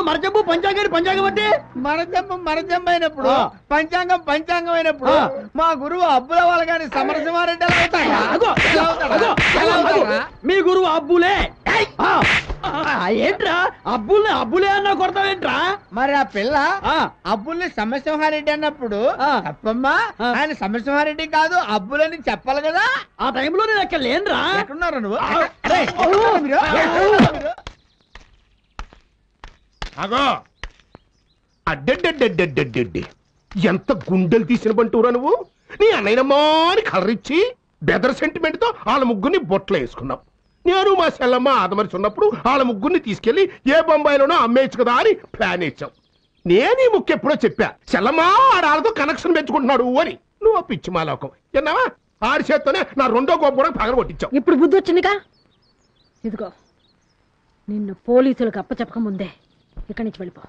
Speaker 8: పంచాంగం అంటే
Speaker 2: మరచెంబు అయినప్పుడు పంచాంగం అయినప్పుడు మా గురువు అబ్బుల వాళ్ళ గారి సమరసింహారెడ్డి ఎలా అవుతాడా?
Speaker 8: మీ గురువు అబ్బులే. ఏంట్రా అబ్బులే అన్నా కొడతావేంట్రా?
Speaker 2: మరి ఆ పిల్ల అబ్బుల్ని సమరసింహారెడ్డి అన్నప్పుడు తప్పమ్మా, ఆయన సమరసింహారెడ్డి కాదు అబ్బులని చెప్పాలి కదా.
Speaker 8: ఆ టైంలో నేను అక్కడ లేనురా.
Speaker 2: ఎక్కడున్నారా నువ్వు?
Speaker 3: అగో అడ్డెడ్డెడ్డెడ్డెడ్డెడ్డి, ఎంత గుండెలు తీసిన బంటూరా నువ్వు. నీ అన్నయ్యనమ్మా అని కలరిచ్చి బెదర్ సెంటిమెంట్ తో వాళ్ళ ముగ్గురిని బొట్లో వేసుకున్నావు. నేను మా సెల్లమ్మ ఆదమరిచి ఉన్నప్పుడు వాళ్ళ ముగ్గురిని తీసుకెళ్లి ఏ బొంబాయిలోనో అమ్మేయచ్చు కదా అని ప్లాన్ ఇచ్చావు. నేను ఈ ముక్కు ఎప్పుడో చెప్పా, సెల్లమ్మ ఆడాలతో కనెక్షన్ పెంచుకుంటున్నాడు అని. నువ్వు పిచ్చి మాలోకం విన్నావా? ఆడి చేత్తోనే నా రెండో గోపు కూడా పగల కొట్టించావు.
Speaker 13: ఇప్పుడు బుద్ధి వచ్చిందిగా. ఇదిగో నిన్ను పోలీసులకు అప్పచెప్పక ముందే ఇక్కడి నుంచి వెళ్ళిపో.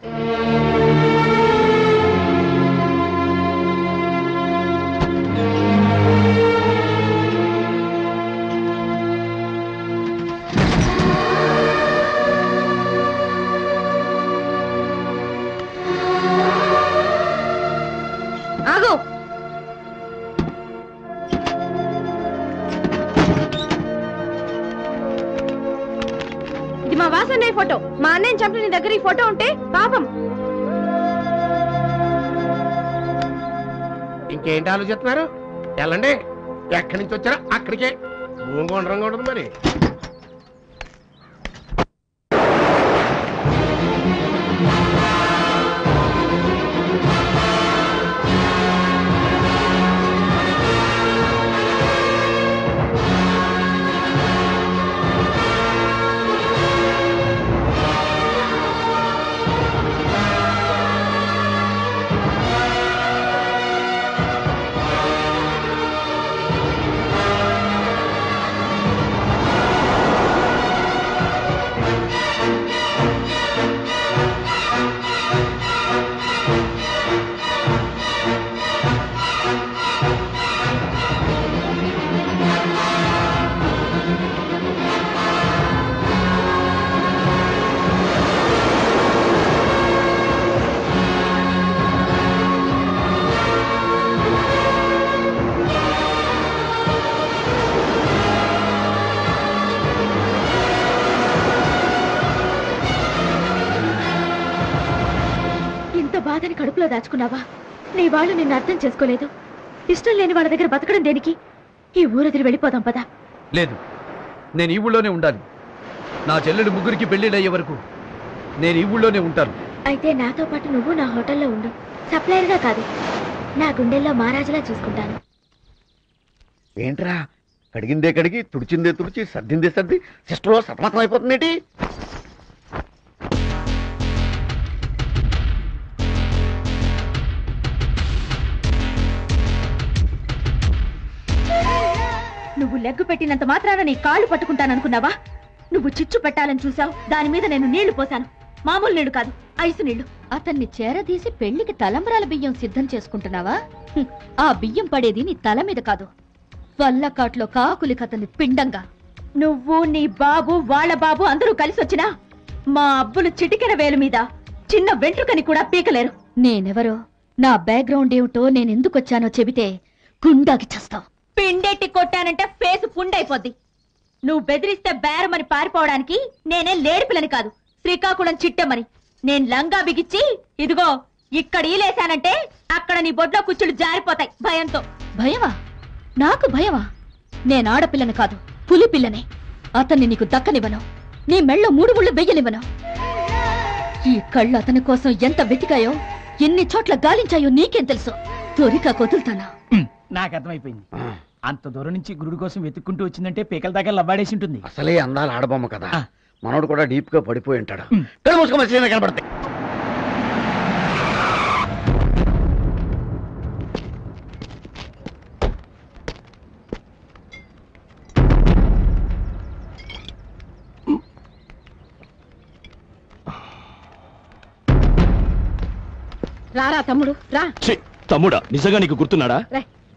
Speaker 13: ఆగు. ఇది మా వాసన్నయ్య ఫోటో. మా అన్నయ్యని చంపిన నీ దగ్గర ఈ ఫోటో ఉంటే పాపం.
Speaker 3: ఇంకేంటి ఆలోచిస్తున్నారు? వెళ్ళండి. ఎక్కడి నుంచి వచ్చారో అక్కడికే. భూమి గుండ్రంగా ఉంటుంది మరి.
Speaker 1: బాధని కడుపులో దాచుకున్నావా? నీ వాళ్ళు నిన్ను అర్థం చేసుకోలేదు. ఇష్టం లేని వాళ్ళ దగ్గర బతకడం దేనికి? ఈ ఊరదిరి వెళ్ళిపోదాం పదా.
Speaker 7: లేదు, నేను ఈ ఊళ్ళోనే ఉండాలి. నా చెల్లెలు ముగ్గురికి పెళ్లిళ్ళయ్యే వరకు నేను ఈ ఊళ్ళోనే ఉంటాను.
Speaker 1: అయితే నాతో పాటు నువ్వు నా హోటల్లో ఉండు. సప్లైర్గా కాదు, నా గుండెల్లో మహారాజులా చూసుకుంటాను.
Speaker 6: ఏంట్రా, కడిగిందే కడిగి తుడిచిందే తుడిచి సర్దిందే సర్ది సిస్టర్లో సతమతం అయిపోతుందేంటి?
Speaker 1: నువ్వు లెగ్గు పెట్టినంత మాత్రాన నీ కాళ్ళు పట్టుకుంటాననుకున్నావా? నువ్వు చిచ్చు పెట్టాలని చూసావు, దాని మీద నేను నీళ్లు పోశాను. మామూలు నీళ్లు కాదు, ఐసు నీళ్లు. అతన్ని చేరదీసి పెళ్లికి తలంబ్రాల బియ్యం సిద్ధం చేసుకుంటున్నావా? ఆ బియ్యం పడేది నీ తల మీద కాదు, వల్లకాట్లో కాకులి కథని పిండంగా. నువ్వు, నీ బాబు, వాళ్ళ బాబు అందరూ కలిసి వచ్చినా మా అబ్బులు చిటికెన వేలు మీద చిన్న వెంట్రుకని కూడా పీకలేరు. నేనెవరో, నా బ్యాక్గ్రౌండ్ ఏమిటో, నేనెందుకొచ్చానో చెబితే గుండాకి చేస్తావు. పిండెట్టి కొట్టానంటే ఫేసు పుండైపోద్ది. నువ్వు బెదిరిస్తే బేరమని పారిపోవడానికి నేనే లేడిపిల్లని కాదు, శ్రీకాకుళం చిట్టమని. నేను లంగా బిగిచ్చి ఇదిగో ఇక్కడ ఈలేశానంటే అక్కడ నీ బొడ్లో కుచ్చులు జారిపోతాయి భయంతో. భయమా? నాకు భయమా? నేను ఆడపిల్లని కాదు, పులి పిల్లని. అతన్ని నీకు దక్కనివ్వను, నీ మెళ్ళో 3 ముళ్ళు వెయ్యనివ్వను. ఈ కళ్ళు అతని కోసం ఎంత వెతికాయో, ఎన్ని చోట్ల గాలించాయో నీకేం తెలుసు? దొరికా కొదులుతానా?
Speaker 8: నాకు అర్థమైపోయింది. అంత దూరం నుంచి గురుడు కోసం వెతుక్కుంటూ వచ్చిందంటే పీకల దగ్గర లవ్వాడేసి ఉంటుంది.
Speaker 6: అసలే అందాల ఆడబొమ్మ కదా, మనోడు కూడా డీప్ గా పడిపోయి ఉంటాడు. కళ్ళు మూసుకొని కనపడతాయి.
Speaker 13: రారా తమ్ముడు రా.
Speaker 15: తమ్ముడా, నిజంగా నీకు గుర్తున్నాడా?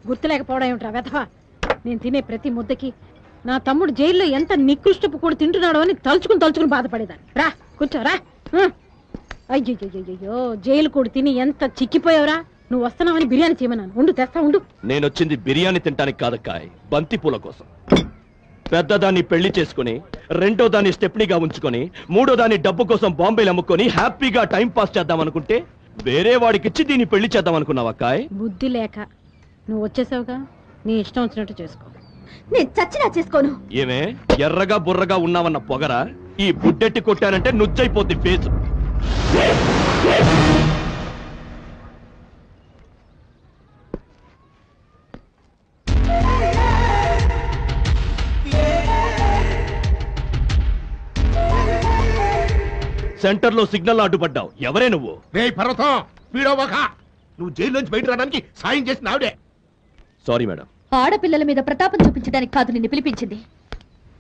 Speaker 13: గుర్తులేకపోవడం ఏమిట్రా వెధవా. నేను తినే ప్రతి ముద్దకి నా తమ్ముడు జైల్లో ఎంత నికృష్టపు కూడా తింటున్నాడో అని తలుచుకుని బాధపడేదాన్ని. రా కూర్చో రా. అయ్యో, జైలు కూడా తిని ఎంత చిక్కిపోయావురా. నువ్వు వస్తున్నావని బిర్యానీ చేయమన్నాను. ఉండు తెస్తా ఉండు.
Speaker 15: నేనొచ్చింది బిర్యానీ తినడానికి కాదక్కాయ్, బంతి పూల కోసం. పెద్దదాన్ని పెళ్లి చేసుకుని, రెండో దాన్ని స్టెప్నీగా ఉంచుకొని, మూడో దాన్ని డబ్బు కోసం బాంబేలు అమ్ముకొని హ్యాపీగా టైం పాస్ చేద్దాం అనుకుంటే వేరే వాడికిచ్చి దీన్ని పెళ్లి చేద్దాం అనుకున్నావక్కాయ్.
Speaker 13: బుద్ధి లేక నువ్వు వచ్చేసావుగా, నీ ఇష్టం వచ్చినట్టు చేసుకో.
Speaker 1: నేను చచ్చినా చేసుకోను.
Speaker 15: ఏమే ఎర్రగా బుర్రగా ఉన్నావన్న పొగరా? ఈ బుడ్డెట్టి కొట్టానంటే నుజ్జైపోద్ది ఫేసు. సెంటర్ లో సిగ్నల్ అడ్డుపడ్డావు. ఎవరే నువ్వు?
Speaker 3: పర్వతం పీడోవక. నువ్వు జైల్లోంచి బయట రావడానికి సాయం చేసిన ఆవిడే.
Speaker 15: Sorry madam.
Speaker 1: ఆడపిల్లల మీద ప్రతాపం చూపించడానికి కాదు నిన్ను పిలిపించింది.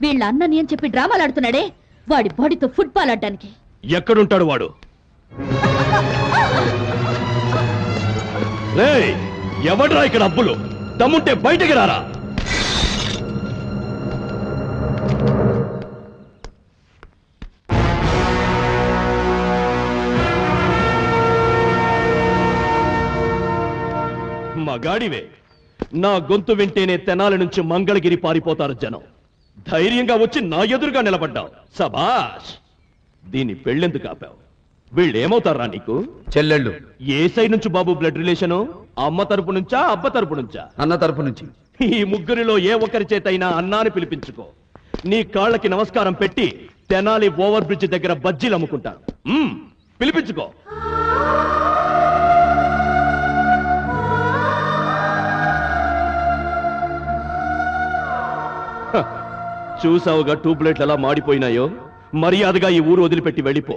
Speaker 1: వీళ్ళ అన్నని అని చెప్పి డ్రామాలు ఆడుతున్నాడే, వాడి బాడీతో ఫుట్బాల్ ఆడడానికి.
Speaker 15: ఎక్కడుంటాడు వాడు? ఎవడ్రా ఇక్కడ అబ్బులు? దమ్ముంటే బయటకి రారా. మగాడివే. నా గొంతు వింటేనే తెనాలి నుంచి మంగళగిరి పారిపోతారు జనం. ధైర్యంగా వచ్చి నా ఎదురుగా నిలబడ్డావు. సబాష్.
Speaker 18: దీని పెళ్ళెందుకు ఆపావు? వీళ్ళేమవుతారా నీకు?
Speaker 7: చెల్లెళ్ళు.
Speaker 18: ఏ సైడ్ నుంచి బాబు బ్లడ్ రిలేషను? అమ్మ తరపు నుంచా, అబ్బ తరపు నుంచా?
Speaker 7: అన్న తరపు నుంచి.
Speaker 18: ఈ ముగ్గురిలో ఏ ఒక్కరి చేతైనా అన్నాని పిలిపించుకో. నీ కాళ్ళకి నమస్కారం పెట్టి తెనాలి ఓవర్ బ్రిడ్జ్ దగ్గర బజ్జీలు అమ్ముకుంటారు. పిలిపించుకో. చూసావుగా ట్యూబ్లైట్లు ఎలా మాడిపోయినాయో? మర్యాదగా ఈ ఊరు వదిలిపెట్టి వెళ్ళిపో,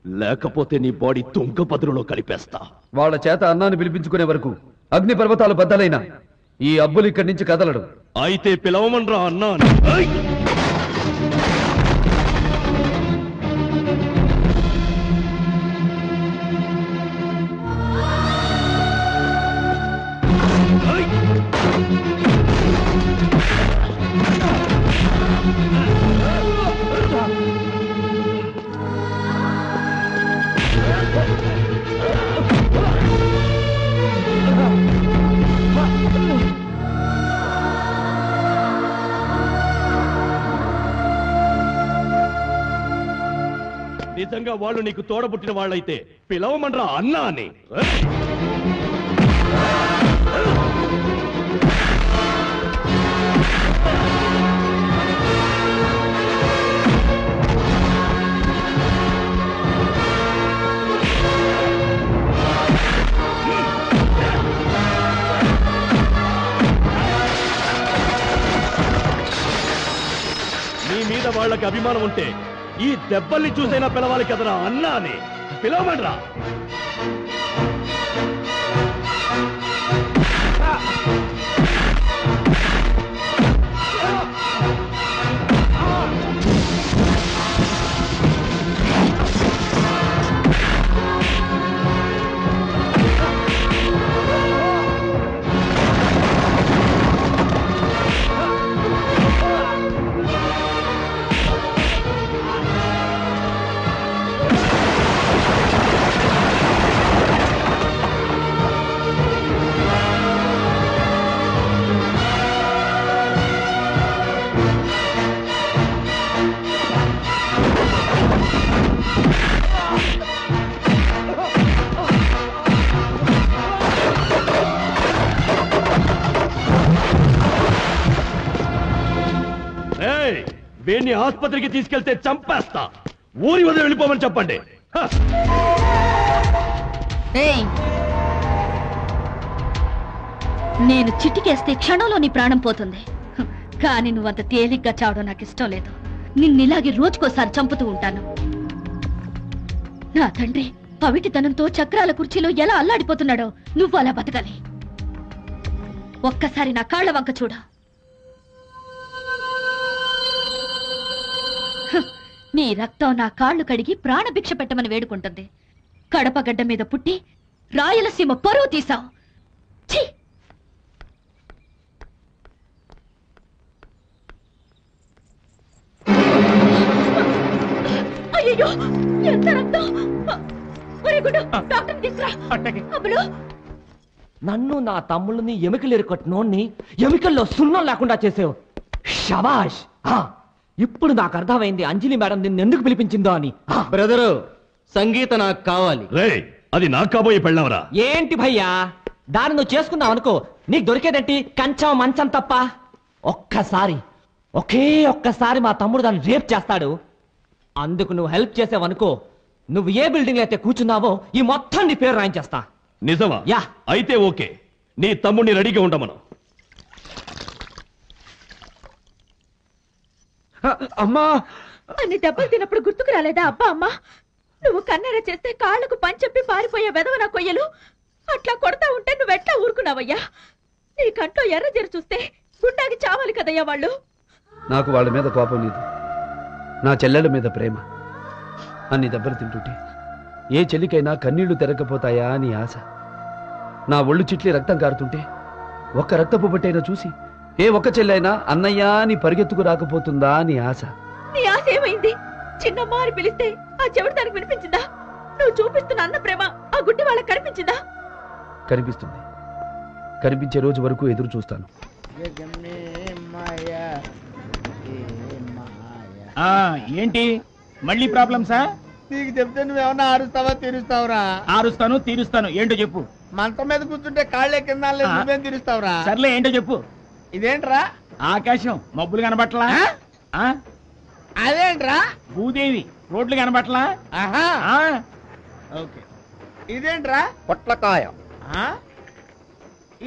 Speaker 18: లేకపోతే నీ బాడీ తుంగభద్రలో కలిపేస్తా.
Speaker 7: వాళ్ళ చేత అన్నాన్ని పిలిపించుకునే వరకు అగ్ని పర్వతాలు బద్దలైనా ఈ అబ్బులు ఇక్కడి నుంచి కదలడు.
Speaker 18: అయితే పిలవమనరా అన్నా. నిజంగా వాళ్ళు నీకు తోడబుట్టిన వాళ్ళైతే పిలవమనరా అన్నా అని. నీ మీద వాళ్ళకి అభిమానం ఉంటే ఈ దెబ్బల్ని చూసైనా పిలవాలి కదరా అన్నా అని. పిలవమనరా. వీడిని ఆసుపత్రికి తీసుకెళ్తే చంపేస్తా. ఊరి వదిలి వెళ్ళిపోమని చెప్పండి.
Speaker 1: నేను చిటికేస్తే క్షణంలో నీ ప్రాణం పోతుంది, కానీ నువ్వంత తేలిగ్గా చావడం నాకు ఇష్టం లేదు. నిన్నిలాగే రోజుకోసారి చంపుతూ ఉంటాను. నా తండ్రి పవిటితనంతో చక్రాల కుర్చీలో ఎలా అల్లాడిపోతున్నాడో నువ్వు అలా బతకాలి. ఒక్కసారి నా కాళ్ల వంక చూడ. నీ రక్తం నా కాళ్లు కడిగి ప్రాణభిక్ష పెట్టమని వేడుకుంటుంది. కడపగడ్డ మీద పుట్టి రాయలసీమ పరువు తీసావు. అయ్యో, ఎంత రక్తం! డాక్టర్ తీసురా.
Speaker 14: నన్ను నా తమ్ముళ్ళని ఎముకలు ఎరుకొట్టినోడ్ని ఎముకల్లో సున్నం లేకుండా చేసావు. షబాష్. ఇప్పుడు నాకు అర్థమైంది అంజలి మేడం నిన్ను ఎందుకు పిలిపించిందో అని.
Speaker 10: బ్రదరు, సంగీత నాకు కావాలి.
Speaker 18: అది నాకు కాబోయే పెళ్ళవరా?
Speaker 14: ఏంటి భయ్యా, దాన్ని నువ్వు చేసుకున్నావు అనుకో, నీకు దొరికేదేంటి కంచం మంచం తప్ప. ఒకే ఒక్కసారి మా తమ్ముడు దాన్ని రేప్ చేస్తాడు. అందుకు నువ్వు హెల్ప్ చేసావనుకో, నువ్వు ఏ బిల్డింగ్ అయితే కూర్చున్నావో ఈ మొత్తం నీ పేరు రాయించేస్తా.
Speaker 18: నిజమా?
Speaker 14: యా.
Speaker 18: అయితే ఓకే, నీ తమ్ముడిని రెడీగా ఉండమను.
Speaker 2: అమ్మా,
Speaker 1: అన్ని దెబ్బలు తిన్నప్పుడు గుర్తుకు రాలేదా అబ్బా అమ్మా? నువ్వు కన్నెర చేస్తే కాళ్ళకు పంచెప్పి పారిపోయే వెదవన కొయ్యలు అట్లా కొడతా ఉంటే నువ్వెట్లా ఊరుకున్నావయ్యా? నీ కంట్లో ఎర్రజెరు చూస్తే గుండాకి చావాలి కదయ్యా వాళ్ళు.
Speaker 7: నాకు వాళ్ళ మీద కోపం లేదు, నా చెల్లెల మీద ప్రేమ. అన్ని దెబ్బలు తింటుంటే ఏ చెల్లికైనా కన్నీళ్లు తెరకపోతాయా అని ఆశ. నా ఒళ్ళు చిట్లి రక్తం కారుతుంటే ఒక్క రక్తపు బొట్టైనా చూసి ఏ ఒక్క చెల్లైనా అన్నయ్య అని పరిగెత్తుకు రాకపోతుందా అని ఆశ.
Speaker 1: నీ ఆశ ఏమైంది? చిన్నమ్మ అని పిలిస్తే ఆ చెవిటి దానికి వినిపించిందా? నువ్వు చూపిస్తున్న అన్న ప్రేమ ఆ గుడ్డి వాళ్ళకి కనిపించిందా?
Speaker 7: కనిపిస్తుంది. కనిపించే రోజు వరకు ఎదురు చూస్తాను.
Speaker 2: ఏంటి మళ్ళీ ప్రాబ్లమ్సా? నీకు చెప్తే నువ్వేమన్నా ఆరుస్తావా తీరుస్తావురా?
Speaker 19: ఆరుస్తాను తీరుస్తాను. ఏంటో చెప్పు.
Speaker 2: మంచం మీద కూర్చుంటే కాళ్ళే కింద నువ్వేం తీరుస్తావురా?
Speaker 19: సర్లే ఏంటో చెప్పు.
Speaker 2: ఇదేంట్రా?
Speaker 19: ఆకాశం మబ్బులు కనబట్లా?
Speaker 2: అదేంట్రా?
Speaker 19: భూదేవి రోడ్లు కనబట్లా?
Speaker 2: ఓకే. ఇదేంట్రా?
Speaker 6: పొట్లకాయ.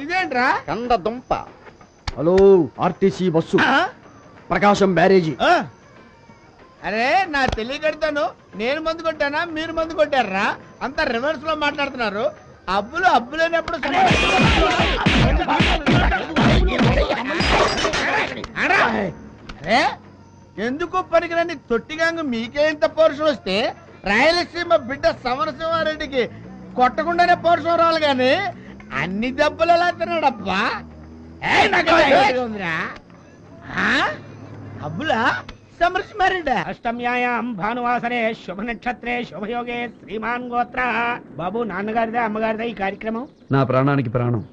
Speaker 2: ఇదేంట్రా?
Speaker 6: కంద దుంప.
Speaker 10: హలో, ఆర్టీసీ బస్సు, ప్రకాశం బ్యారేజీ.
Speaker 2: అరే నా తెలియకడతాను. నేను మందు కొట్టానా మీరు మందు కొట్టారా? అంతా రివర్స్ లో మాట్లాడుతున్నారు. అబ్బులు అబ్బులేనప్పుడు అరే ఎందుకు పనికిరాని తొట్టిగాంగు మీకే ఇంత పౌరుషం వస్తే రాయలసీమ బిడ్డ సమరసింహారెడ్డికి కొట్టకుండానే పౌరుషం రావాలి గాని అన్ని దెబ్బలు ఎలా తిన్నాడబ్బా? ఉందిరా అబ్బులా సమరసింహారెడ్డి.
Speaker 19: అష్టమ్యాయాం భానువాసరే శుభ నక్షత్రే శుభయోగే శ్రీమాన్ గోత్ర. బాబు నాన్నగారిదా అమ్మగారిదా ఈ కార్యక్రమం?
Speaker 7: నా ప్రాణానికి ప్రాణం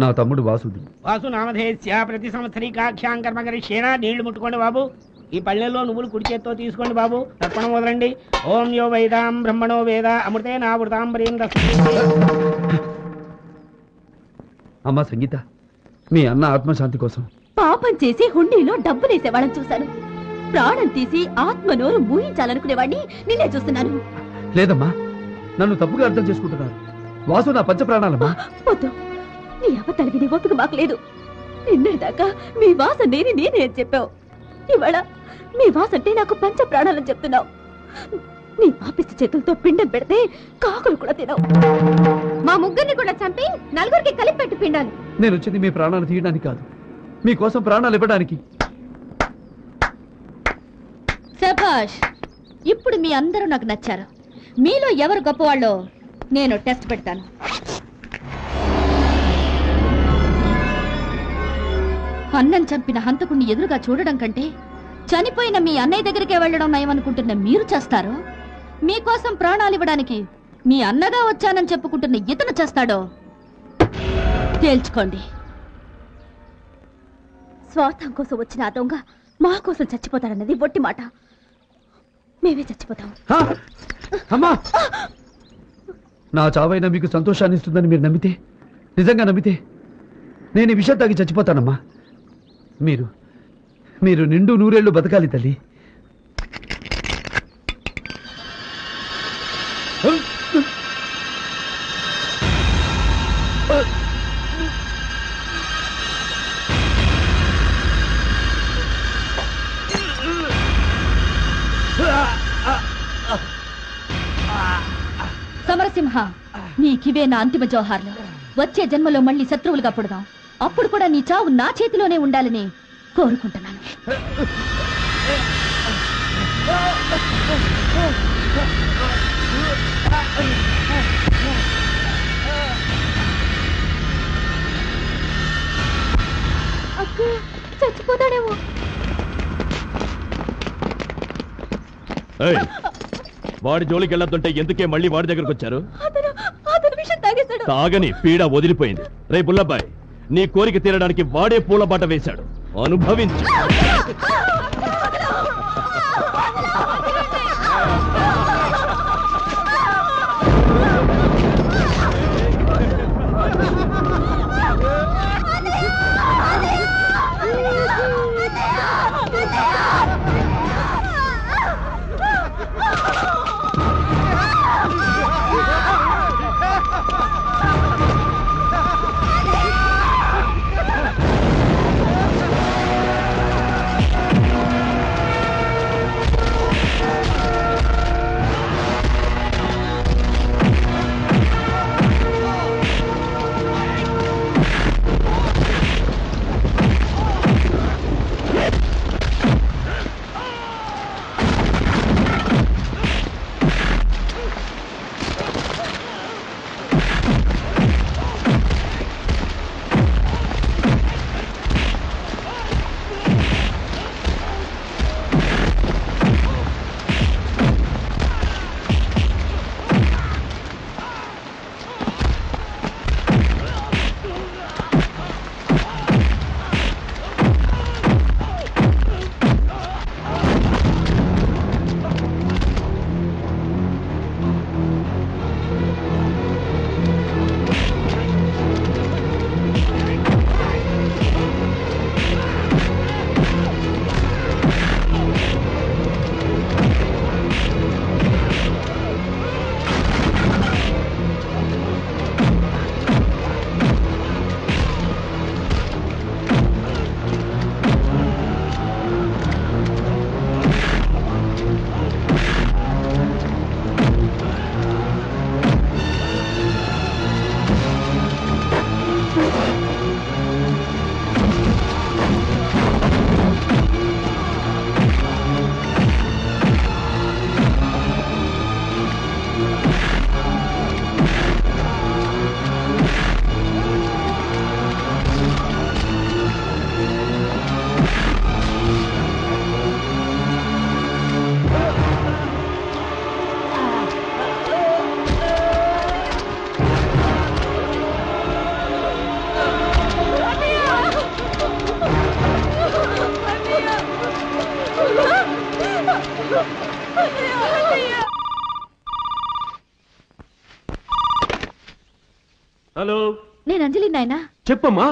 Speaker 7: నా తమ్ముడు వాసుది.
Speaker 19: వాసు నామధేస్య ప్రతి సంవత్సరీకాఖ్యాం కర్మకరిష్యేనా. నీళ్లు ముట్టుకోండి బాబు. ఈ పళ్ళెల్లో నువ్వులు కుడి చేత్తో తీసుకోండి బాబు. తర్పణం వదలండి. ఓం యో వైదాం బ్రహ్మణో వేద అమృతే నావృతాం ప్రియం.
Speaker 7: అమ్మా సంగీత, మీ అన్న ఆత్మశాంతి కోసం
Speaker 9: పాపం చేసి హుండీలో డబ్బులేసేవాళ్ళని చూశాను. ప్రాణం తీసి ఆత్మ నోరు మూయించాలనుకునేవాడిని నిన్నే చూస్తున్నాను.
Speaker 7: లేదమ్మా, నన్ను తప్పుగా అర్థం చేసుకుంటున్నారు. వాసు నా పంచ ప్రాణాలమ్మా.
Speaker 9: వద్దు, నీ అబద్ధాలు విని ఓపిక మాకు లేదు. నిన్నటిదాకా మీ వాస నేనే చెప్పావు. ఇవాళ మీ వాస అంటే నాకు పంచ ప్రాణాలని చెప్తున్నావు. నీ పాపిష్టి చేతులతో పిండం పెడితే కాకులు కూడా తినవు. మా ముగ్గురిని కూడా చంపి నలుగురికి కలిపి పెట్టి పిండాలి.
Speaker 7: నేను వచ్చింది మీ ప్రాణాలు తీయడానికి కాదు, మీకోసం ప్రాణాలు ఇవ్వడానికి.
Speaker 1: శభాష్, ఇప్పుడు మీ అందరూ నాకు నచ్చారు. మీలో ఎవరు గొప్పవాళ్ళో నేను టెస్ట్ పెడతాను. అన్నం చంపిన హంతకుణ్ణి ఎదురుగా చూడడం కంటే చనిపోయిన మీ అన్నయ్య దగ్గరికే వెళ్ళడం నయమనుకుంటున్న మీరు చేస్తారో, మీకోసం ప్రాణాలు ఇవ్వడానికి మీ అన్నగా వచ్చానని చెప్పుకుంటున్న ఇతను చేస్తాడో తేల్చుకోండి.
Speaker 9: స్వార్థం కోసం వచ్చిన ఆ దొంగ మా కోసం చచ్చిపోతాడన్నది ఒట్టి మాట. మేమే చచ్చిపోతాం.
Speaker 7: అమ్మా, నా చావైనా మీకు సంతోషాన్ని ఇస్తుందని మీరు నమ్మితే, నిజంగా నమ్మితే నేను ఈ విషయం తాగి చచ్చిపోతానమ్మా. మీరు నిండు నూరేళ్లు బతకాలి తల్లి.
Speaker 1: సమరసింహ, నీకివే నా అంతిమ జోహార్లు. వచ్చే జన్మలో మళ్ళీ శత్రువులుగా పుడదాం. అప్పుడు కూడా నీ చావు నా చేతిలోనే ఉండాలని కోరుకుంటున్నాను.
Speaker 9: అక్క చచ్చిపోతాడేమో.
Speaker 18: వాడి జోలికి వెళ్ళొద్దంటే ఎందుకే మళ్ళీ వాడి దగ్గరకు వచ్చారు?
Speaker 9: అతను విషయం తాగేశాడు.
Speaker 18: తాగని పీడ వదిలిపోయింది. రే బుల్లబ్బాయ్, నీ కోరిక తీరడానికి వాడే పూలబాట వేశాడు. అనుభవించు.
Speaker 15: హలో,
Speaker 9: నేను అంజలి నాయనా.
Speaker 15: చెప్పమ్మా,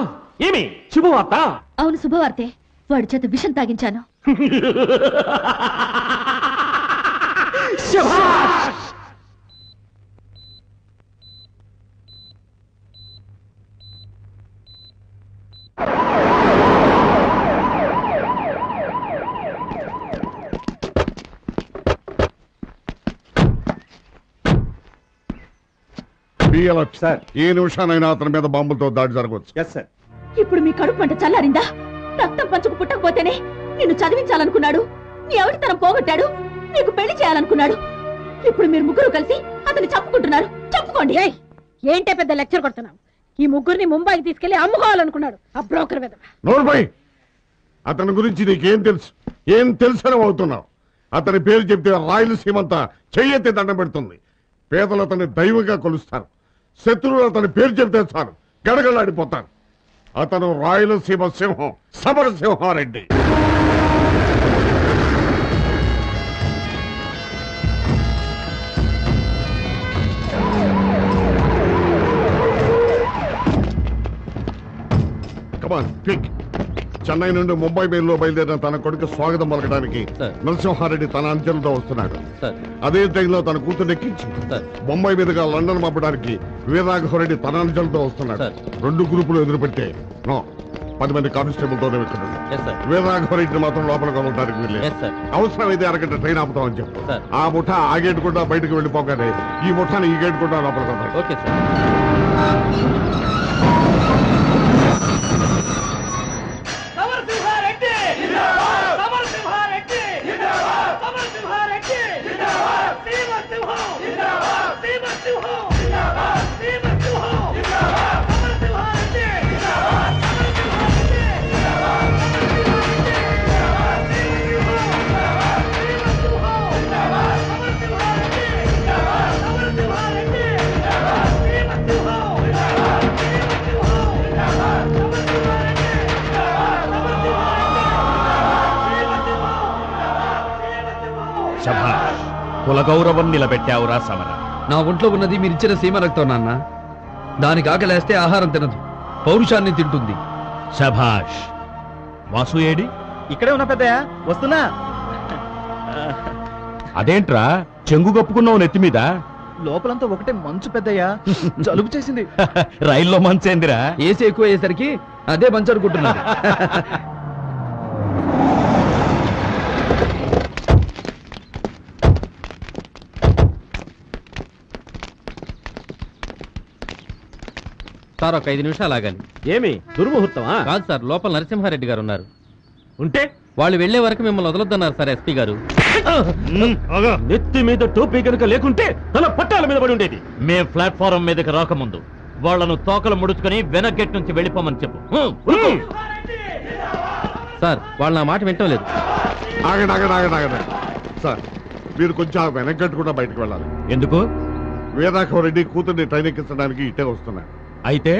Speaker 15: ఏమి శుభవార్త?
Speaker 9: అవును, శుభవార్తే. వాడి చేత విషం తాగించాను.
Speaker 17: సార్, ఏ నిమిషానైనా అతని మీద బాంబులతో దాడి జరగవచ్చు.
Speaker 9: ఇప్పుడు మీ కడుపు మంట చల్లారిందా? రక్తం పంచుకు పుట్టకపోతేనే నిన్ను చదివించాలనుకున్నాడు, నీ ఎవరితనం పోగొట్టాడు, నీకు పెళ్లి చేయాలనుకున్నాడు. ఇప్పుడు మీరు ముగ్గురు కలిసి అతన్ని చంపుకుంటున్నారు. చంపుకోండి.
Speaker 13: ఏంటే పెద్ద లెక్చర్ కొడుతున్నావు? ఈ ముగ్గురిని ముంబైకి తీసుకెళ్లి అమ్ముకోవాలనుకున్నాడు ఆ బ్రోకర్ మీద.
Speaker 17: నోర్బై, అతని గురించి నీకేం తెలుసు? ఏం తెలుసని అవుతున్నావు? అతని పేరు చెప్తే రాయలసీమంతా చెయ్యెత్తి దండం పెడుతుంది. పేదలు అతన్ని దైవంగా కొలుస్తారు. శత్రువులు అతని పేరు చెప్తే చాలు గడగలాడిపోతారు. అతను రాయలసీమ సింహం, సమరసింహారెడ్డి. Come on quick. చెన్నై నుండి ముంబై మెయిల్లో బయలుదేరిన తన కొడుకు స్వాగతం పలకడానికి నరసింహారెడ్డి తన అంచెలతో వస్తున్నాడు. అదే ట్రైన్లో తన కూతురు ఎక్కించి ముంబై మీదుగా లండన్ పంపడానికి వీరరాఘవరెడ్డి తన అంచెలతో వస్తున్నాడు. 2 గ్రూపులు ఎదురుపెట్టే 10 మంది కానిస్టేబుల్తోనే ఇక్కడ వీరరాఘవరెడ్డిని మాత్రం లోపలికి వెళ్ళడానికి వెళ్ళలేదు. అవసరమైతే అరగంట ట్రైన్ ఆపుతామని చెప్పు. ఆ ముఠా ఆ గేట్ కూడా బయటకు వెళ్ళిపోగానే ఈ ముఠాని ఈ గేట్ కూడా లోపలికి వెళ్తాడు.
Speaker 18: కుల గౌరవం నిలబెట్టావురా సమర.
Speaker 7: నా ఒంట్లో ఉన్నది మీరిచ్చిన సీమ రక్తం నాన్న. దానికి ఆకలేస్తే ఆహారం తినదు, పౌరుషాన్ని తింటుంది.
Speaker 18: శభాష్. వాసు ఏడి?
Speaker 11: ఇక్కడే ఉన్న పెద్దయ్య, వస్తున్నా.
Speaker 18: అదేంట్రా చెంగు కప్పుకున్నావు నెత్తి మీద?
Speaker 11: లోపలంతా ఒకటే మంచు పెద్దయ్య, జలుబు చేసింది.
Speaker 18: రైల్లో మంచేందిరా?
Speaker 7: ఏసీ ఎక్కువ అయ్యేసరికి అదే మంచు అనుకుంటున్నాను.
Speaker 5: సార్, ఒక 5 నిమిషాలు ఆగాలి.
Speaker 18: ఏమి దుర్ముహూర్తమా?
Speaker 5: కాదు సార్, లోపల నరసింహారెడ్డి గారు ఉన్నారు.
Speaker 18: ఉంటే
Speaker 5: వాళ్ళు వెళ్లే వరకు మిమ్మల్ని వదలొద్దన్నారు సార్ ఎస్పీ గారు.
Speaker 15: నెత్తి మీద టోపీ కనుక లేకుంటే తన పట్టాల మీద పడి ఉండేది.
Speaker 11: మే ప్లాట్ఫారం మీదకి రాకముందు వాళ్లను తోకలు ముడుచుకుని వెనక్ గేట్ నుంచి వెళ్ళిపోమని చెప్పు.
Speaker 5: సార్, వాళ్ళు నా మాట వింటం లేదు.
Speaker 17: ఆగండి సార్, మీరు కొంచెం ఆ వెనకట్టు కూడా బయటకు వెళ్ళాలి.
Speaker 18: ఎందుకు?
Speaker 17: వీరరాఘవరెడ్డి కూతుర్ని ట్రైన్ ఎక్కించడానికి ఇటే వస్తున్నారు.
Speaker 18: అయితే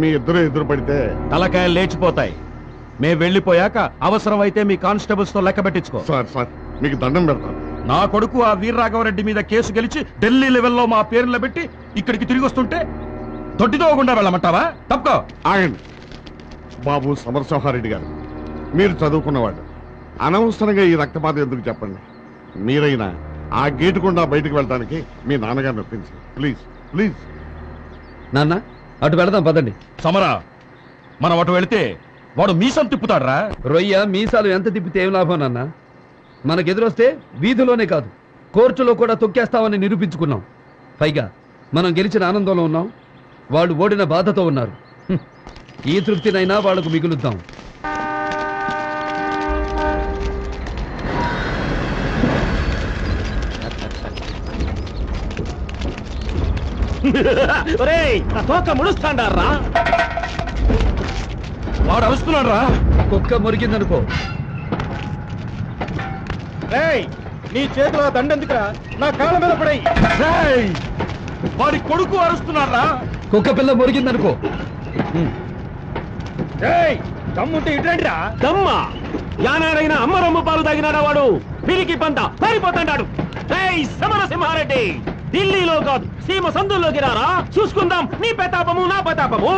Speaker 17: మీ ఇద్దరు ఎదురు పడితే
Speaker 18: తలకాయలు లేచిపోతాయి. మే వెళ్ళిపోయాక అవసరమైతే మీ కానిస్టేబుల్స్ తో లెక్క పెట్టించుకో.
Speaker 17: సార్ మీకు దండం పెడతాను.
Speaker 18: నా కొడుకు ఆ వీరరాఘవరెడ్డి మీద కేసు గెలిచి ఢిల్లీ లెవెల్లో మా పేర్లు పెట్టి ఇక్కడికి తిరిగి వస్తుంటే దొడ్డిదోకుండా వెళ్ళమంటావా? తప్పుకో.
Speaker 17: ఆగండి బాబు సమరసింహారెడ్డి గారు, మీరు చదువుకున్నవాడు. అనవసరంగా ఈ రక్తపాతం ఎందుకు చెప్పండి. మీరైనా ఆ గేటు గుండా బయటకు వెళ్ళడానికి మీ నాన్నగారిని ఒప్పించండి ప్లీజ్. ప్లీజ్
Speaker 7: నాన్న, అటు వెళదాం పదండి.
Speaker 18: సమరా, మనం అటు వెళితే వాడు మీసం తిప్పుతాడ్రా.
Speaker 7: రొయ్య మీసాలు ఎంత తిప్పితే ఏం లాభం నాన్న? మనకెదురొస్తే వీధిలోనే కాదు, కోర్టులో కూడా తొక్కేస్తామని నిరూపించుకున్నాం. పైగా మనం గెలిచిన ఆనందంలో ఉన్నాం, వాళ్ళు ఓడిన బాధతో ఉన్నారు. ఈ తృప్తినైనా వాళ్లకు మిగులుద్దాం.
Speaker 18: ముడుస్తాండారా? వాడు అరుస్తున్నాడు రా.
Speaker 7: కుక్క మురిగిందనుకో.
Speaker 10: నీ చేతిలో దండెందుకురా? నా కాళ్ళ మీద పడేయ్.
Speaker 18: వాడి కొడుకు అరుస్తున్నారా?
Speaker 7: కుక్క పిల్ల మురిగిందనుకో.
Speaker 10: దమ్ముంటే ఇట్లాంటిరా?
Speaker 15: దమ్మ యానాడైనా అమ్మ రొమ్ము పాలు తాగినాడా వాడు? పిరికి పంత పారిపోతాడు. సమరసింహారెడ్డి ఢిల్లీలో కాదు సీమ సందుల్లోకి రారా, చూసుకుందాం నీ ప్రతాపము నా ప్రతాపము.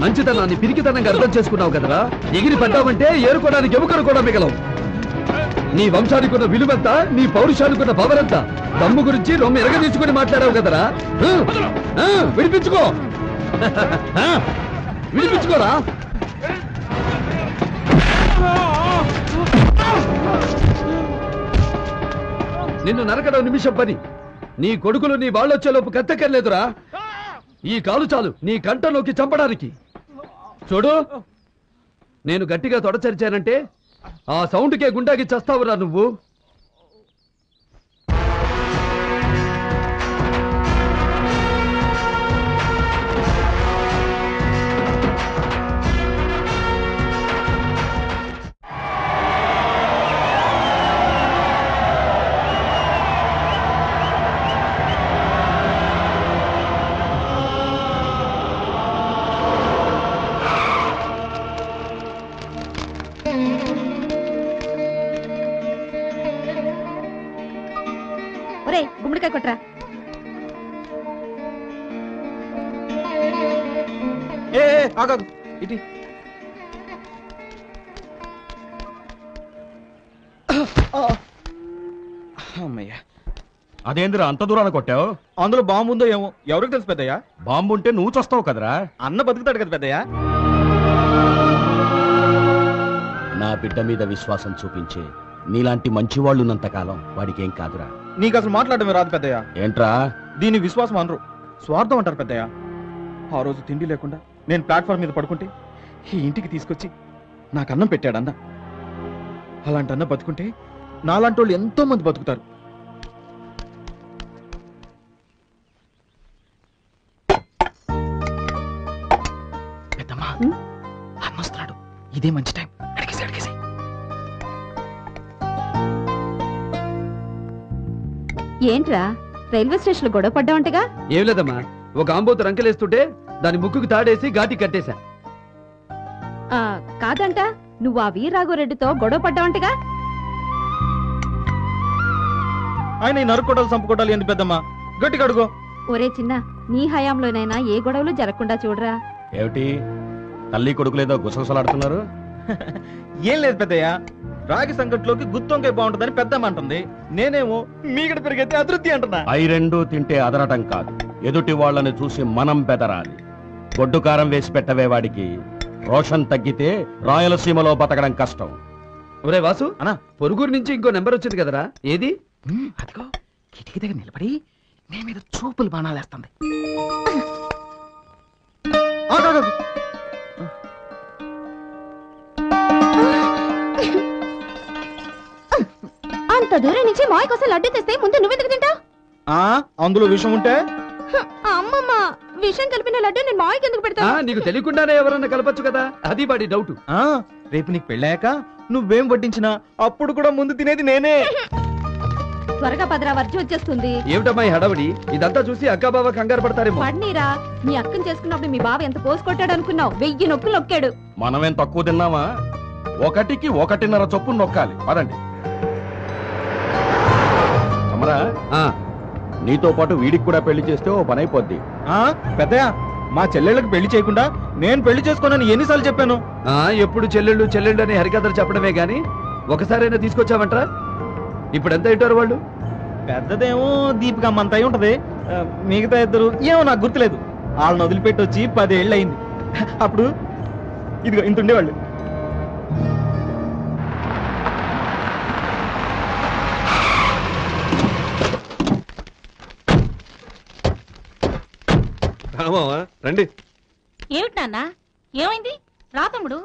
Speaker 7: మంచితనాన్ని పిరికితనంగా అర్థం చేసుకున్నావు కదరా. ఎగిరి పడ్డావంటే ఏరుకోవడానికి ఎముకలు కూడా మిగలవు. నీ వంశానికి ఉన్న విలువెంత, నీ పౌరుషానికి ఉన్న పవర్ ఎంత, దమ్ము గురించి రొమ్మ ఎరగదీసుకుని మాట్లాడావు కదరా. విడిపించుకో విడిపించుకోరా. నిన్ను నరకడం నిమిషం పని. నీ కొడుకులు నీ వాళ్ళొచ్చేలోపు కత్తెక్కర్లేదురా. ఈ కాలు చాలు నీ కంటలోకి చంపడానికి. చూడు, నేను గట్టిగా తొడచరిచానంటే ఆ సౌండ్కే గుండాకి చస్తావురా నువ్వు.
Speaker 13: ఒరే గుమ్మడికాయ కొట్రా.
Speaker 7: ఇటీ
Speaker 18: అదేందిరా అంత దూరాన్ని కొట్టావు?
Speaker 11: అందులో బాంబు ఉందో ఏమో, ఎవరికి తెలుసు పెద్దయ్యా.
Speaker 18: బాంబు ఉంటే నువ్వు చస్తావు కదరా.
Speaker 11: అన్న బతుకుతాడు కదా పెద్దయ్యా.
Speaker 20: నా బిడ్డ మీద విశ్వాసం చూపించే నీలాంటి మంచివాళ్ళు ఉన్నంతకాలం వాడికి ఏం కాదురా.
Speaker 11: నీకు అసలు మాట్లాడమే రాదు పెద్దయ్య.
Speaker 20: ఏంట్రా?
Speaker 11: దీన్ని విశ్వాసం అనరు, స్వార్థం అంటారు పెద్దయ్య. ఆ రోజు తిండి లేకుండా నేను ప్లాట్ఫామ్ మీద పడుకుంటే ఈ ఇంటికి తీసుకొచ్చి నాకు అన్నం పెట్టాడన్న. అలాంటి అన్న బతుకుంటే నాలాంటి వాళ్ళు ఎంతో మంది బతుకుతారు.
Speaker 14: పెద్దమ్మా అన్నొస్తున్నాడు, ఇదే మంచి టైం. అడిగేసి అడిగేసి.
Speaker 9: ఏంట్రా రైల్వే స్టేషన్ లో గొడవ పడ్డావంటగా?
Speaker 7: ఏం లేదమ్మా, ఒక ఆంబోతు రంకెలేస్తుంటే దాని ముక్కుకు తాడేసి ఘాటి కట్టేశా.
Speaker 9: కాదంట, నువ్వు ఆ వీరరాఘవరెడ్డితో గొడవ పడ్డావంటగా?
Speaker 11: ఆయన ఈ నరుక్కోటాలు చంపుకోటాలు ఎందుకు పెద్దమ్మా, గట్టిగా అడుగు.
Speaker 9: ఒరే చిన్న, నీ హయాంలోనైనా ఏ గొడవలు జరగకుండా చూడరా.
Speaker 20: ఏమిటి తల్లి కొడుకులేదో గుసగుసలాడుతున్నారు?
Speaker 11: ఏం లేదు పెద్దయ్య, రాగి సంకట్లోకి గుత్తొంకాయ బాగుంటుందని పెద్దమ్మ అంటుంది. నేనేమో మీగడ పెరిగైతే అతృప్తి అంటున్నా.
Speaker 20: అయి రెండు తింటే అదరటం కాదు, ఎదుటి వాళ్ళని చూసి మనం బెదరాలి. గొడ్డు కారం వేసి పెట్టవే వాడికి. రోషన్ తగ్గితే రాయలసీమలో బతకడం కష్టం.
Speaker 7: ఒరే వాసు, అన్నా పొరుగురు నుంచి ఇంకో నెంబర్ వచ్చింది కదరా, ఏది?
Speaker 14: అదిగో కిటికీ దగ్గర నిలబడి నీ మీద చూపులు బాణాలేస్తుంది.
Speaker 9: అంత దూరం నుంచి మాయ కోసం లడ్డు తెస్తే ముందు నువ్వెందుకు తింటావు?
Speaker 11: అందులో విషయం ఉంటే
Speaker 9: అమ్మమ్మ, విషం కలిపిన లడ్డు నేను మాయకి ఎందుకు పెడతా?
Speaker 7: నీకు తెలియకుండానే ఎవరన్నా కలపచ్చు కదా, అది వాడి డౌట్.
Speaker 11: రేపు నీకు పెళ్ళాక నువ్వేం వడ్డించినా అప్పుడు కూడా ముందు తినేది నేనే.
Speaker 9: త్వరగా పదరా, వర్జి వచ్చేస్తుంది.
Speaker 7: ఏమిటమ్మా ఈ హడావిడి? ఇదంతా చూసి అక్క బావ కంగారు పడతారేమో.
Speaker 9: పడ్నీరా, నీ అక్కని చేసుకున్నప్పుడు మీ బావ ఎంత పోసు కొట్టాడు అనుకున్నావు? 1000 నొక్కులు నొక్కాడు.
Speaker 20: మనమేం తక్కువ తిన్నామా? 1కి 1.5 చొప్పున నొక్కాలి. పదండి. సమరా, నీతో పాటు వీడికి కూడా పెళ్లి చేస్తే ఓ పని అయిపోద్ది.
Speaker 11: పెద్దయ్య, మా చెల్లెళ్ళకి పెళ్లి చేయకుండా నేను పెళ్లి చేసుకోనని ఎన్నిసార్లు చెప్పాను?
Speaker 7: ఎప్పుడు చెల్లెళ్ళు చెల్లెళ్ళు అని హరికథలు చెప్పడమే గాని ఒకసారైనా తీసుకొచ్చావంటరా? ఇప్పుడు ఎంత ఇంటారు వాళ్ళు?
Speaker 11: పెద్దదేమో దీపిక అమ్మంత అయి ఉంటది, మిగతా ఇద్దరు ఏమో నాకు గుర్తులేదు. వాళ్ళని వదిలిపెట్టి వచ్చి 10 ఏళ్ళు అయింది. అప్పుడు ఇదిగో ఇంత ఉండేవాళ్ళు.
Speaker 1: రండి. ఏమిటి నాన్న, ఏమైంది? రా తమ్ముడు.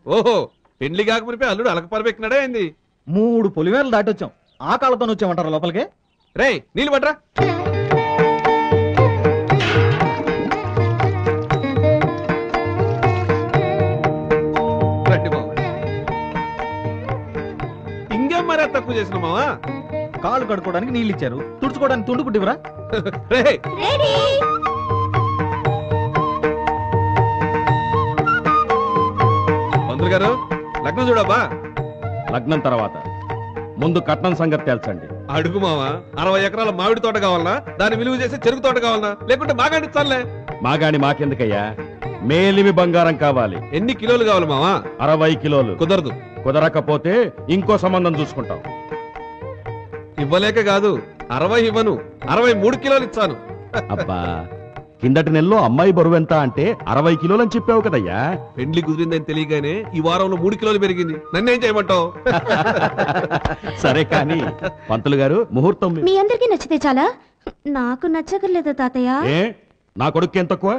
Speaker 7: ఓహో, పెళ్లి కాకపోతే అల్లుడు అలక పరబెక్కినాడే ఏంది?
Speaker 11: 3 పులివేలు దాటొచ్చాం. ఆ కాళ్ళతో వచ్చామంటారా లోపలికి?
Speaker 7: రే నీళ్ళు పట్రా. రండి మావా. ఇంకేం మరే తక్కువ చేసిన మావా?
Speaker 11: కాళ్ళు కడుక్కోవడానికి నీళ్ళు ఇచ్చారు, తుడుచుకోవడానికి తుండు కుట్టివరా?
Speaker 7: రే మంత్రులు గారు లగ్నం చూడబ్బా.
Speaker 20: లగ్నం తర్వాత ముందు కట్నం సంగతి తేల్చండి.
Speaker 7: అడుగు మావా, 60 ఎకరాల మామిడి తోట కావాలనా, దాన్ని విలువ చేసే చెరుకు తోట కావాలనా, లేకుంటే మాగాడిస్తానులే.
Speaker 20: మాగాని మాకెందుకయ్యా, మేలిమి బంగారం కావాలి.
Speaker 7: ఎన్ని కిలోలు కావాలి మావా?
Speaker 20: 60 కిలోలు.
Speaker 7: కుదరదు.
Speaker 20: కుదరకపోతే ఇంకో సంబంధం చూసుకుంటాం.
Speaker 7: ఇవ్వలేక కాదు, 60 ఇవ్వను, 63 కిలోలు ఇచ్చాను.
Speaker 20: అబ్బా, కిందటి నెలలో అమ్మాయి బరువు ఎంత అంటే 60 కిలోలు అని చెప్పావు కదయ్యా.
Speaker 7: పెండ్లి కుదిరిందని తెలియగానే ఈ వారంలో 3 కిలోలు పెరిగింది. నన్నేం చేయమంటావు?
Speaker 20: సరే కానీ పంతులు గారు, ముహూర్తం
Speaker 1: మీ అందరికీ నచ్చితే చాలా, నాకు నచ్చకర్లేదు తాతయ్య.
Speaker 20: ఏ నా కొడుకు ఏం తక్కువ?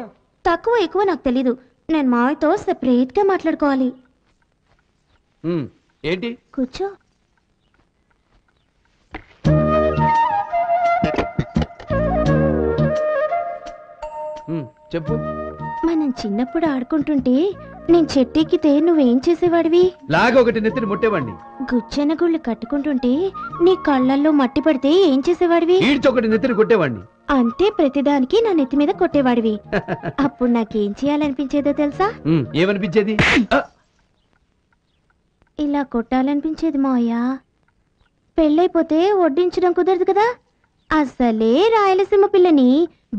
Speaker 1: తక్కువ ఎక్కువ నాకు తెలీదు. నేను మావయ్యతో సెపరేట్ గా మాట్లాడుకోవాలి.
Speaker 7: ఏంటి?
Speaker 1: కూర్చో.
Speaker 7: చెప్పు.
Speaker 1: మనం చిన్నప్పుడు ఆడుకుంటుంటే నేను చెట్టెక్కితే నువ్వేం చేసేవాడివి?
Speaker 7: లాగా ఒకటి నెత్తిని ముట్టేవాడిని.
Speaker 1: గుచ్చెన గుళ్ళు కట్టుకుంటుంటే నీ కళ్ళల్లో మట్టి పడితే ఏం చేసేవాడివి?
Speaker 7: ఈడ్చొకటి నెత్తిని కొట్టేవాడిని.
Speaker 1: అంటే ప్రతిదానికి నా నెత్తి మీద కొట్టేవాడివి. అప్పుడు నాకేం చేయాలనిపించేదో తెలుసా?
Speaker 7: ఏమనిపించేది?
Speaker 1: ఇలా కొట్టాలనిపించేది మావయ్య. పెళ్ళైపోతే వడ్డించడం కుదరదు కదా. అసలే రాయలసీమ పిల్లని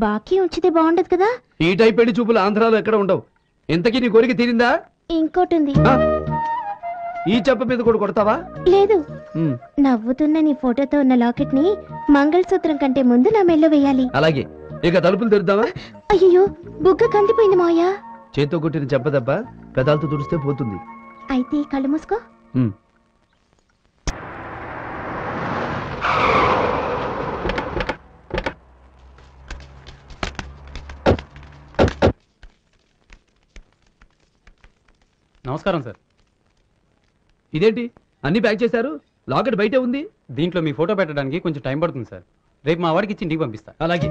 Speaker 1: బాకీ ఉంచితే బాగుండదు కదా.
Speaker 7: ఈ టైప్ పెళ్లి చూపులు ఆంధ్రాలో ఎక్కడ ఉండవు. ఇంతకీ నీ కోరిక తీరిందా?
Speaker 1: ఇంకోటి ఉంది.
Speaker 7: ఈ చెప్ప మీద కూడా కొడతావా?
Speaker 1: లేదు, నవ్వుతున్న నీ ఫోటోతో ఉన్న లాకెట్ ని మంగళసూత్రం కంటే ముందు నా మెల్లో వేయాలి.
Speaker 7: అలాగే. ఇక తలుపులు తెరుద్దామా?
Speaker 1: అయ్యో, బుగ్గ కందిపోయింది మావయ్య.
Speaker 7: చేత్తో కొట్టిన చెప్పదబ్బ పెదాలతో తుడిస్తే పోతుంది.
Speaker 1: అయితే కళ్ళు మూసుకో.
Speaker 21: నమస్కారం సార్.
Speaker 7: ఇదేంటి అన్ని ప్యాక్ చేశారు? లాకెట్ బయటే ఉంది.
Speaker 21: దీంట్లో మీ ఫోటో పెట్టడానికి కొంచెం టైం పడుతుంది సార్. రేపు మా వాడికి ఇచ్చి ఇంటికి పంపిస్తా.
Speaker 7: అలాగే.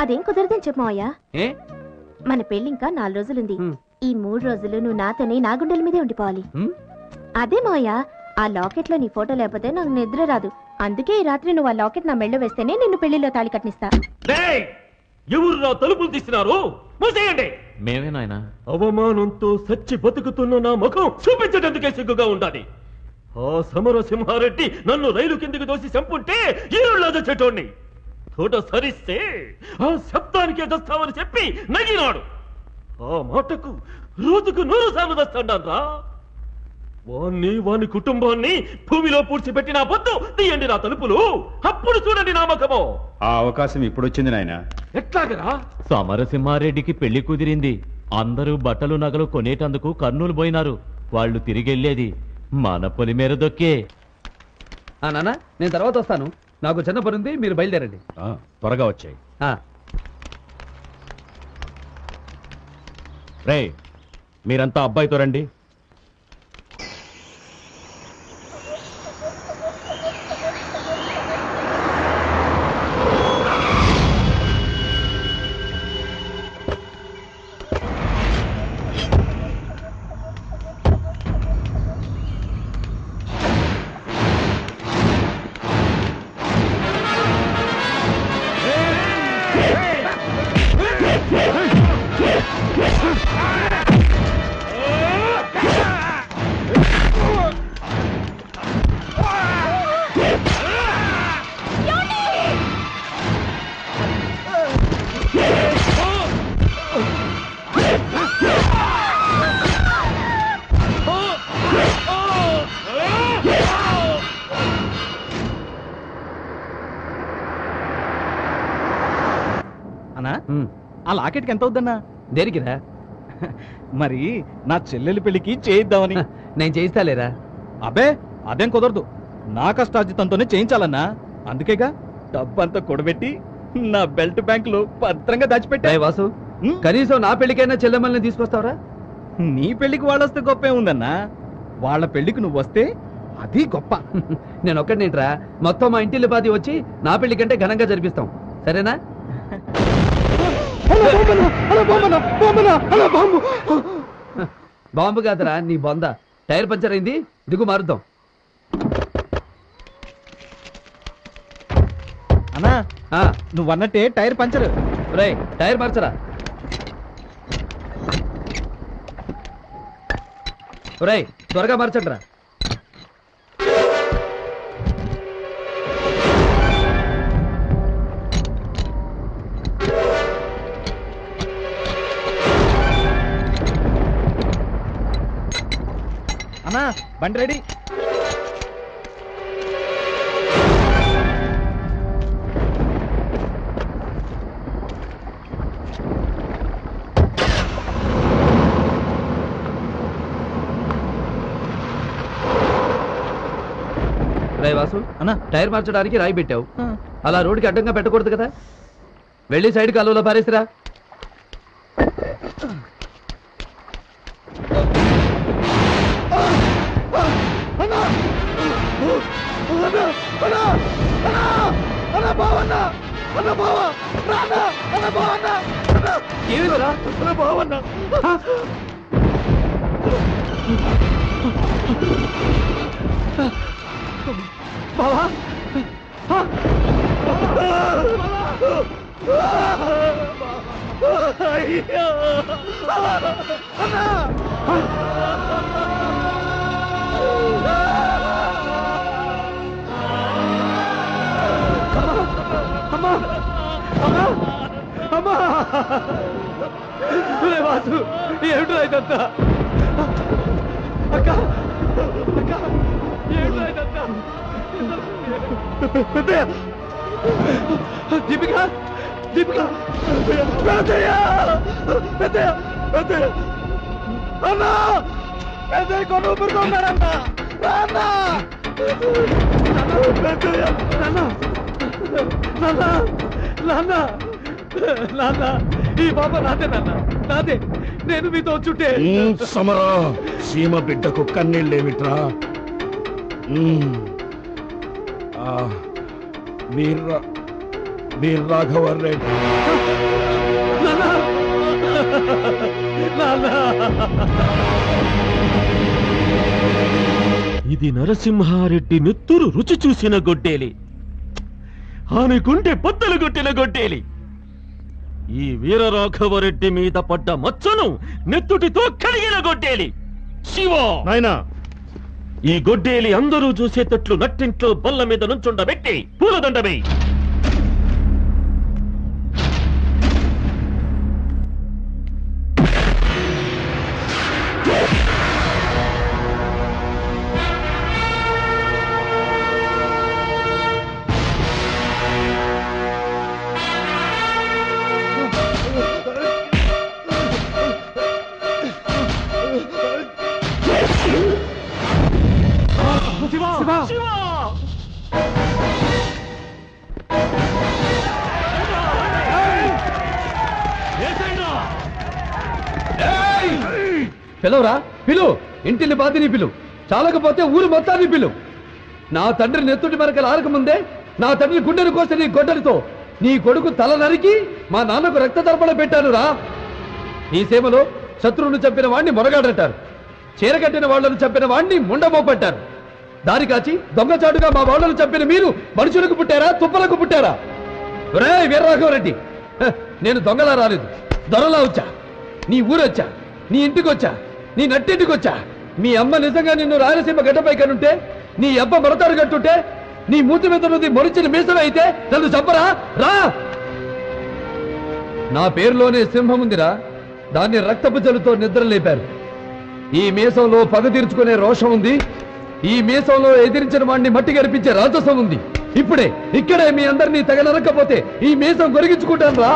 Speaker 1: అదేం కుదరదని చెప్పు మావయ్య.
Speaker 7: ఏ?
Speaker 1: మన పెళ్లి ఇంకా 4 రోజులుంది. ఈ 3 రోజులు నువ్వు నాతోనే నా గుండెల మీదే ఉండిపోవాలి. అదే మావయ్య, ఆ లాకెట్ లో నీ ఫోటో లేకపోతే నాకు నిద్ర రాదు. అందుకే ఈ రాత్రి నువ్వు ఆ లాకెట్ నా మెళ్ళో వేస్తేనే నిన్ను పెళ్లిలో తాళి కట్టిస్తా.
Speaker 15: ఎవరు నా తలుపులు తీస్తున్నారు? మూసేయండి.
Speaker 5: మేమే నాయనా.
Speaker 15: అవమానంతో సచ్చి బతుకుతున్న నా ముఖం చూపించడానికి సిగ్గుగా ఉండాలి. ఆ సమరసింహారెడ్డి నన్ను రైలు కిందకి దోసి చంపుంటే ఈరుళ్ళ చెట్టోడిని తోట సరిస్తే ఆ శబ్దానికే దస్తామని చెప్పి నగినాడు. ఆ మాటకు రోజుకు 100 సార్లు దస్తాడా. వాని కుటుంబాన్ని భూమిలో పూడ్చిపెట్టిన బొద్దు తీయండి నా తలుపులు. అప్పుడు చూడండి నా ముఖము.
Speaker 20: ఆ అవకాశం ఇప్పుడు వచ్చింది నాయన.
Speaker 15: ఎట్లాగరా?
Speaker 5: సమరసింహారెడ్డికి పెళ్లి కుదిరింది. అందరూ బట్టలు నగలు కొనేటందుకు కర్నూలు పోయినారు. వాళ్ళు తిరిగెళ్లేది మన పొలి మేర దొక్కే.
Speaker 7: నాన్న, నేను తర్వాత వస్తాను. నాకు చిన్న పని ఉంది, మీరు బయలుదేరండి.
Speaker 20: త్వరగా వచ్చాయి. రే, మీరంతా అబ్బాయితో రండి.
Speaker 11: ఆ లాకెట్కి ఎంత అవుద్దన్నా?
Speaker 7: దేనికిరా?
Speaker 11: మరి నా చెల్లెలి పెళ్లికి చేయిద్దామని.
Speaker 7: నేను చేయిస్తాలేరా?
Speaker 11: అబ్బే, అదేం కుదరదు. నా కష్టార్జితంతోనే చేయించాలన్నా. అందుకేగా డబ్బంతా కూడబెట్టి నా బెల్ట్ బ్యాంక్ లో భద్రంగా దాచిపెట్టా.
Speaker 7: వాసు, కనీసం నా పెళ్లికైనా చెల్లెమ్మల్ని తీసుకొస్తావరా?
Speaker 11: నీ పెళ్లికి వాళ్ళొస్తే గొప్పే ఉందన్నా.
Speaker 10: వాళ్ళ పెళ్లికి నువ్వు వస్తే అది గొప్ప.
Speaker 7: నేను ఒక్కడినేంట్రా, మొత్తం మా ఇంటిల్లి పాది వచ్చి నా పెళ్లి కంటే ఘనంగా జరిపిస్తాం, సరేనా? బాంబు కాదురా నీ బొంద. టైర్ పంచర్ అయింది, దిగు మారుద్దాం.
Speaker 10: అన్నా నువ్వు అన్నట్టే టైర్ పంచర్.
Speaker 7: రే టైర్ మార్చరా. రే త్వరగా మార్చండి రా.
Speaker 10: అన్నా బండి రెడీ.
Speaker 7: రాయ్ వాసు అన్న, టైర్ మార్చడానికి రాయి పెట్టావు, అలా రోడ్డుకి అడ్డంగా పెట్టకూడదు కదా. వెళ్ళి సైడ్ కాలువలో పారేసిరా. ఏమిరా బావన్నా? బావా వాసు ఏమిట్రా ఇదంతా? అక్క అక్క ఏమిట్రా ఇదంతా? దీపిక దీపిక పెద్దయ్య పెద్దయ్య పెద్దయ్య అన్నా, పెద్దయ్య కొను ఊపిరికొన్నాడన్న. నాన్న పెద్దయ్య నాన్న నాన్న నాన్న నాన్న ఈ బాబా నాదే నాన్న నాదే. నేను మీతో వచ్చుంటే.
Speaker 20: సమరా సీమ బిడ్డకు కన్నీళ్ళేమిట్రా? వీర రాఘవర్ రెడ్డి
Speaker 15: ఇది నరసింహారెడ్డి నెత్తురు రుచి చూసిన గొడ్డేలి, ఆమెకుంటే పొద్దలు కొట్టిన గొడ్డేలి. ఈ వీరరాఘవరెడ్డి మీద పడ్డ మచ్చను నెత్తుటితో కడిగిన గొడ్డేలి. శివ
Speaker 20: నాయనా,
Speaker 15: ఈ గొడ్డేలి అందరూ చూసేటట్లు నట్టింట్లో బల్ల మీద నుంచుండబెట్టి పూలదండమే.
Speaker 7: పిలవరా, పిలు. ఇంటిని బాధిని పిలు, చాలకపోతే ఊరు మొత్తాన్ని పిలు. నా తండ్రి నెత్తుటి మరకలు ఆరకముందే నా తండ్రి గుండెను కోసి నీ గొడ్డలితో నీ కొడుకు తల నరికి మా నాన్నకు రక్త తర్పణ పెట్టాను రా. ఈ సేమలో శత్రువును చంపిన వాణ్ణి మొరగాడంటారు, చీరకట్టిన వాళ్లను చంపిన వాణ్ణి ముండమోపట్టారు. దారి కాచి దొంగచాటుగా మా వాళ్లను చంపిన మీరు మనుషులకు పుట్టారా, తుప్పలకు పుట్టారా? రే వీరరాఘవరెడ్డి, నేను దొంగలా రాలేదు, దొరలా వచ్చా. నీ ఊరొచ్చా, నీ ఇంటికి వచ్చా, నీ నట్టింటికి వచ్చా. మీ అమ్మ నిజంగా నిన్ను రాయలసీమ గడ్డపై కనుంటే, నీ అబ్బ మరతాడు కట్టుంటే, నీ మూతి మీద నుండి మొరిచిన మీసం అయితే నన్ను చంపరా? రా. నా పేరులోనే సింహం ఉందిరా, దాన్ని రక్తపు జలుతో నిద్ర లేపారు. ఈ మీసంలో పగ తీర్చుకునే రోషం ఉంది, ఈ మీసంలో ఎదిరించిన వాడిని మట్టి గరిపించే రాజసం ఉంది. ఇక్కడే మీ అందరినీ తగలనకపోతే ఈ మీసం గొరిగించుకుంటాను రా.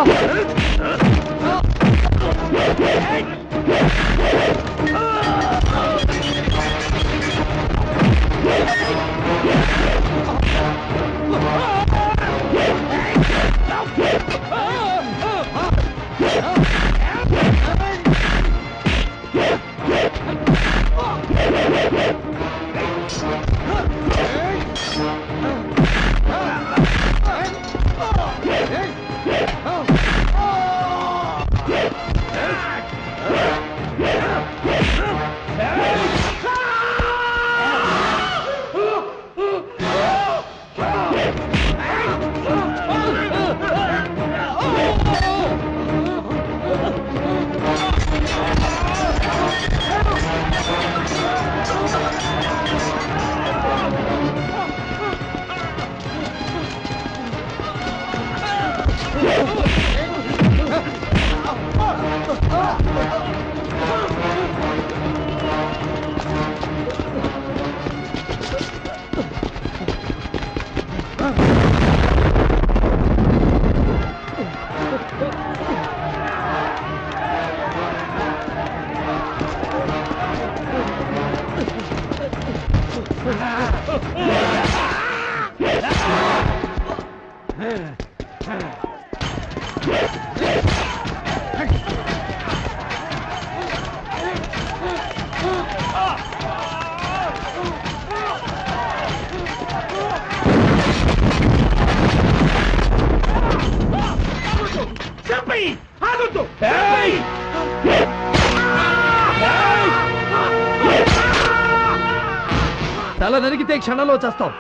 Speaker 7: తల నరికితే క్షణంలో చేస్తావు.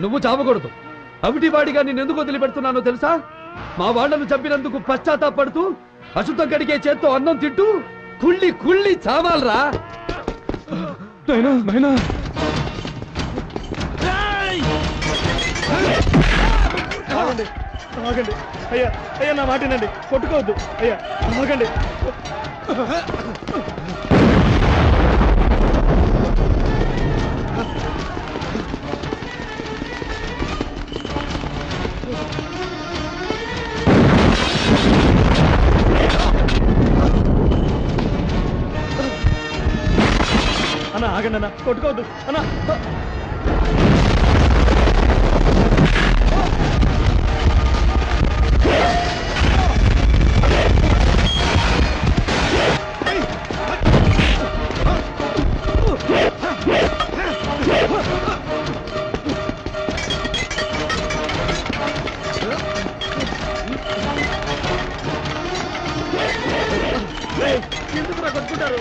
Speaker 7: నువ్వు చావకూడదు. అవిటివాడిగా నేను ఎందుకు వదిలిపెడుతున్నానో తెలుసా? మా వాళ్ళను చంపినందుకు పశ్చాత్తాపడుతూ అశుద్ధం కడిగే చేత్తో అన్నం తింటూ కుళ్ళి కుళ్ళి చావాలరా.
Speaker 10: ఆగండి అయ్యా, అయ్యా నా మాటనండి, కొట్టుకోవద్దు అయ్యా, ఆగండి. అన్న ఆగండి అన్న, కొట్టుకోవద్దు అన్న. ఎందుకు కొట్టుకుంటారు?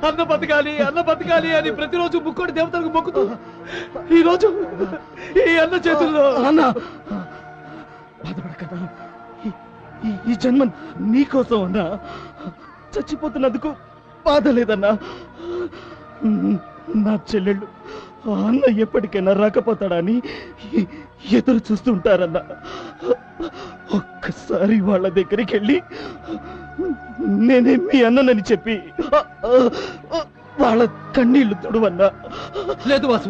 Speaker 10: అన్న బతకాలి, అన్న బతకాలి అని ప్రతిరోజు ముక్కోటి దేవతలకు మొక్కుతూ ఈ రోజు ఈ అన్న చేతుల్లో. అన్న బాధపడకన్నా, ఈ జన్మ నీకోసం అన్నా. చచ్చిపోతున్నందుకు బాధ లేదన్నా. నా చెల్లెళ్ళు అన్న ఎప్పటికైనా రాకపోతాడా అని ఎదురు చూస్తుంటారన్నా. ఒక్కసారి వాళ్ళ దగ్గరికి వెళ్ళి నేనే మీ అన్ననని చెప్పి వాళ్ళ కన్నీళ్లు తుడువన్నా.
Speaker 7: లేదు వాసు,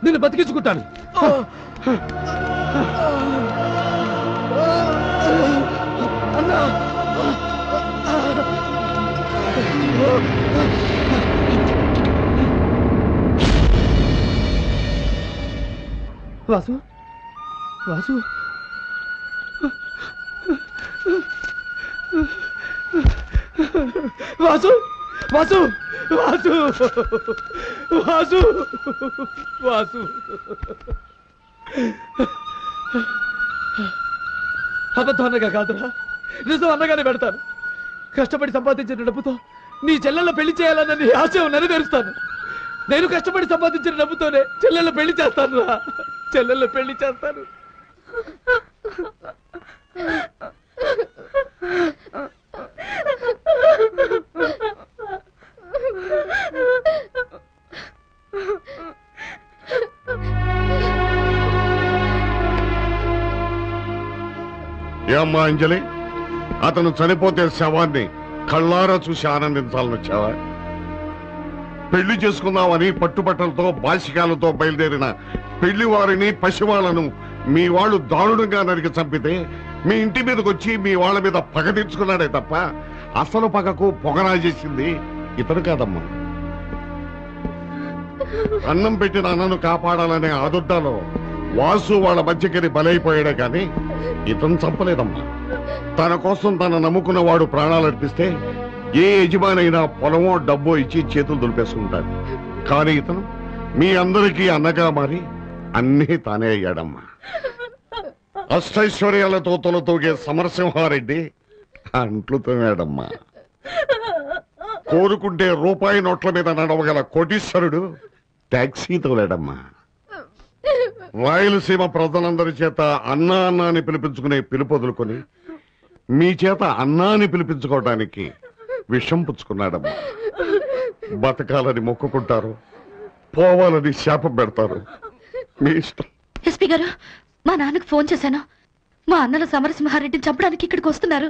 Speaker 7: నేను బతికించుకుంటాను.
Speaker 10: అన్నా వాసు, వాసు, వాసు, వాసు, వాసు, వాసు, వాసు. అబద్ధం అన్నగా కాదురా, నిజం అన్నగానే పెడతాను. కష్టపడి సంపాదించిన డబ్బుతో నీ చెల్లెళ్ళ పెళ్లి చేయాలన్న నీ ఆశయం నెరవేరుస్తాను. నేను కష్టపడి సంపాదించిన డబ్బుతోనే చెల్లెళ్ళ పెళ్లి చేస్తాను రా, చెల్లెళ్ళ పెళ్లి చేస్తాను.
Speaker 17: ఏమ్మా అంజలి, అతను చనిపోతే శవాన్ని కళ్ళారా చూసి ఆనందించాలని వచ్చావా? పెళ్లి చేసుకుందామని పట్టుబట్టలతో బాసికాలతో బయలుదేరిన పెళ్లి వారిని పసివాళ్లను మీ వాళ్ళు దారుణంగా నరికి చంపితే మీ ఇంటి మీదకి వచ్చి మీ వాళ్ళ మీద పగ తీర్చుకున్నాడే తప్ప అసలు పగకు పొగనా చేసింది ఇతను కాదమ్మా. అన్నం పెట్టిన అన్నను కాపాడాలనే ఆదుడ్డాలో వాసు వాళ్ళ మధ్యకరి బలైపోయాడే కానీ ఇతను చంపలేదమ్మా. తన కోసం తన నమ్ముకున్న వాడు ప్రాణాలు అర్పిస్తే ఏ యజమానైనా పొలమో డబ్బో ఇచ్చి చేతులు దులిపేసుకుంటాడు. కానీ ఇతను మీ అందరికీ అన్నగా మారి అన్నీ తానే అయ్యాడమ్మా. అష్టైశ్వర్యాలతో తొలతూగే సమరసింహారెడ్డి అంట్లు తోమాడమ్మా. కోరుకుంటే రూపాయి నోట్ల మీద నడవగల కోటీశ్వరుడు టాక్సీ తోలాడమ్మా. రాయలసీమ ప్రజలందరి చేత అన్నా అన్నా అని పిలిపించుకునే పిలుపొదులుకొని మీ చేత అన్నా అని పిలిపించుకోవడానికి విషం పుచ్చుకున్నాడమ్మా. బతకాలని మొక్కుకుంటారు, పోవాలని శాపం పెడతారు, మీ ఇష్టం.
Speaker 4: ఎస్పీ గారు, మా నాన్నకు ఫోన్ చేశాను. మా అన్నలు సమరసింహారెడ్డిని చంపడానికి ఇక్కడికి వస్తున్నారు.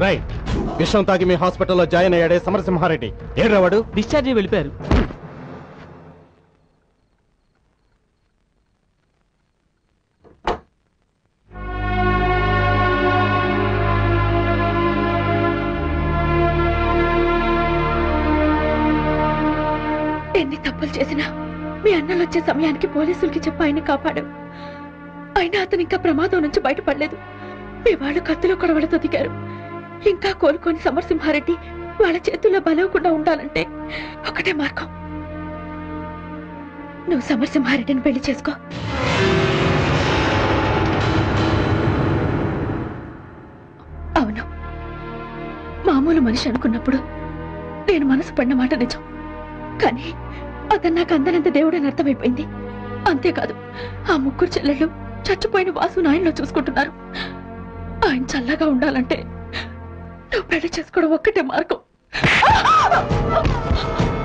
Speaker 10: రైట్, విషం తాగి మీ హాస్పిటల్లో జాయిన్ అయ్యాడే సమరసింహారెడ్డి. ఏడ్రావాడు?
Speaker 14: డిశ్చార్జ్ వెళ్ళిపోయారు.
Speaker 9: ఎన్ని తప్పులు చేసినా మీ అన్నలు వచ్చే సమయానికి పోలీసులకి చెప్పి ఆయన్ని కాపాడు. అయినా అతను ఇంకా ప్రమాదం నుంచి బయటపడలేదు. మీ వాళ్ళు కత్తిలో కొడవలతో దిగారు. ఇంకా కోలుకొని సమరసింహారెడ్డి వాళ్ళ చేతుల్లో బలవకుండా ఉండాలంటే ఒకటే మార్గం. నువ్వు సమరసింహారెడ్డిని పెళ్లి చేసుకో. అవును, మామూలు మనిషి అనుకున్నప్పుడు నేను మనసు పడిన మాట నిజం. కానీ అతను నాకు అందనంత దేవుడని అర్థమైపోయింది. అంతేకాదు, ఆ ముగ్గురు చెల్లెళ్ళు చచ్చిపోయిన వాసు ఆయనలో చూసుకుంటున్నారు. ఆయన చల్లగా ఉండాలంటే నువ్వు పెళ్లి చేసుకోవడం ఒక్కటే మార్గం.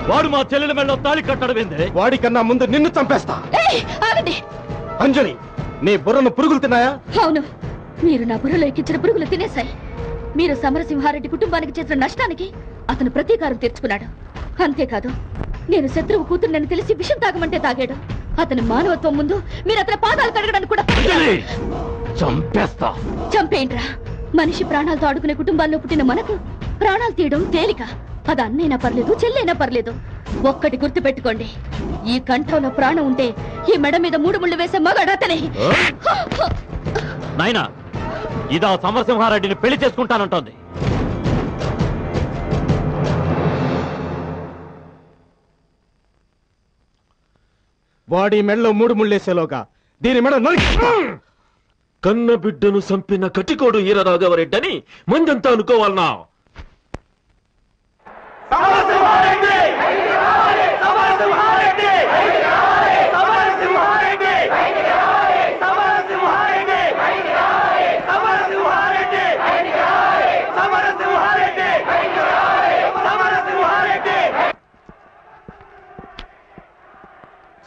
Speaker 10: వాడు మా చెల్లెల మెళ్ళలో తాళి కట్టడమేందే? వాడికన్నా ముందు నిన్ను చంపేస్తా. అంజలి, నీ బుర్రను పురుగులు తిన్నాయా?
Speaker 4: అవును, మీరు నా బుర్రలో ఎక్కించిన పురుగులు తినేశాయి. మీరు సమరసింహారెడ్డి కుటుంబానికి చేసిన నష్టానికి అతను ప్రతీకారం తీర్చుకున్నాడు. అంతేకాదు, నేను శత్రువు కూతురునని తెలిసి విషం తాగమంటే తాగాడు. అతని మానవత్వం ముందు మీరు అతని పాదాలు కడగడానికి కూడా
Speaker 10: చంపేస్తా.
Speaker 4: చంపేయండిరా. మనిషి ప్రాణాలతో ఆడుకునే కుటుంబాల్లో పుట్టిన మనకు ప్రాణాలు తీయడం తేలిక. అది అన్నైనా పర్లేదు, చెల్లైనా పర్లేదు. ఒక్కటి గుర్తు పెట్టుకోండి, ఈ కంఠంలో ప్రాణం ఉంటే ఈ మెడ మీద 3 ముళ్ళు వేసే మగాడు అతనే.
Speaker 5: నాయనా, ఇదా సమరసింహారెడ్డిని పెళ్లి చేసుకుంటానంటోంది.
Speaker 10: వాడి మెడలో 3 ముళ్ళేసేలోగా దీని మెడ
Speaker 15: కన్న బిడ్డను చంపిన కటికోడు ఈరరాఘవరెడ్డని మందంతా అనుకోవాలనా?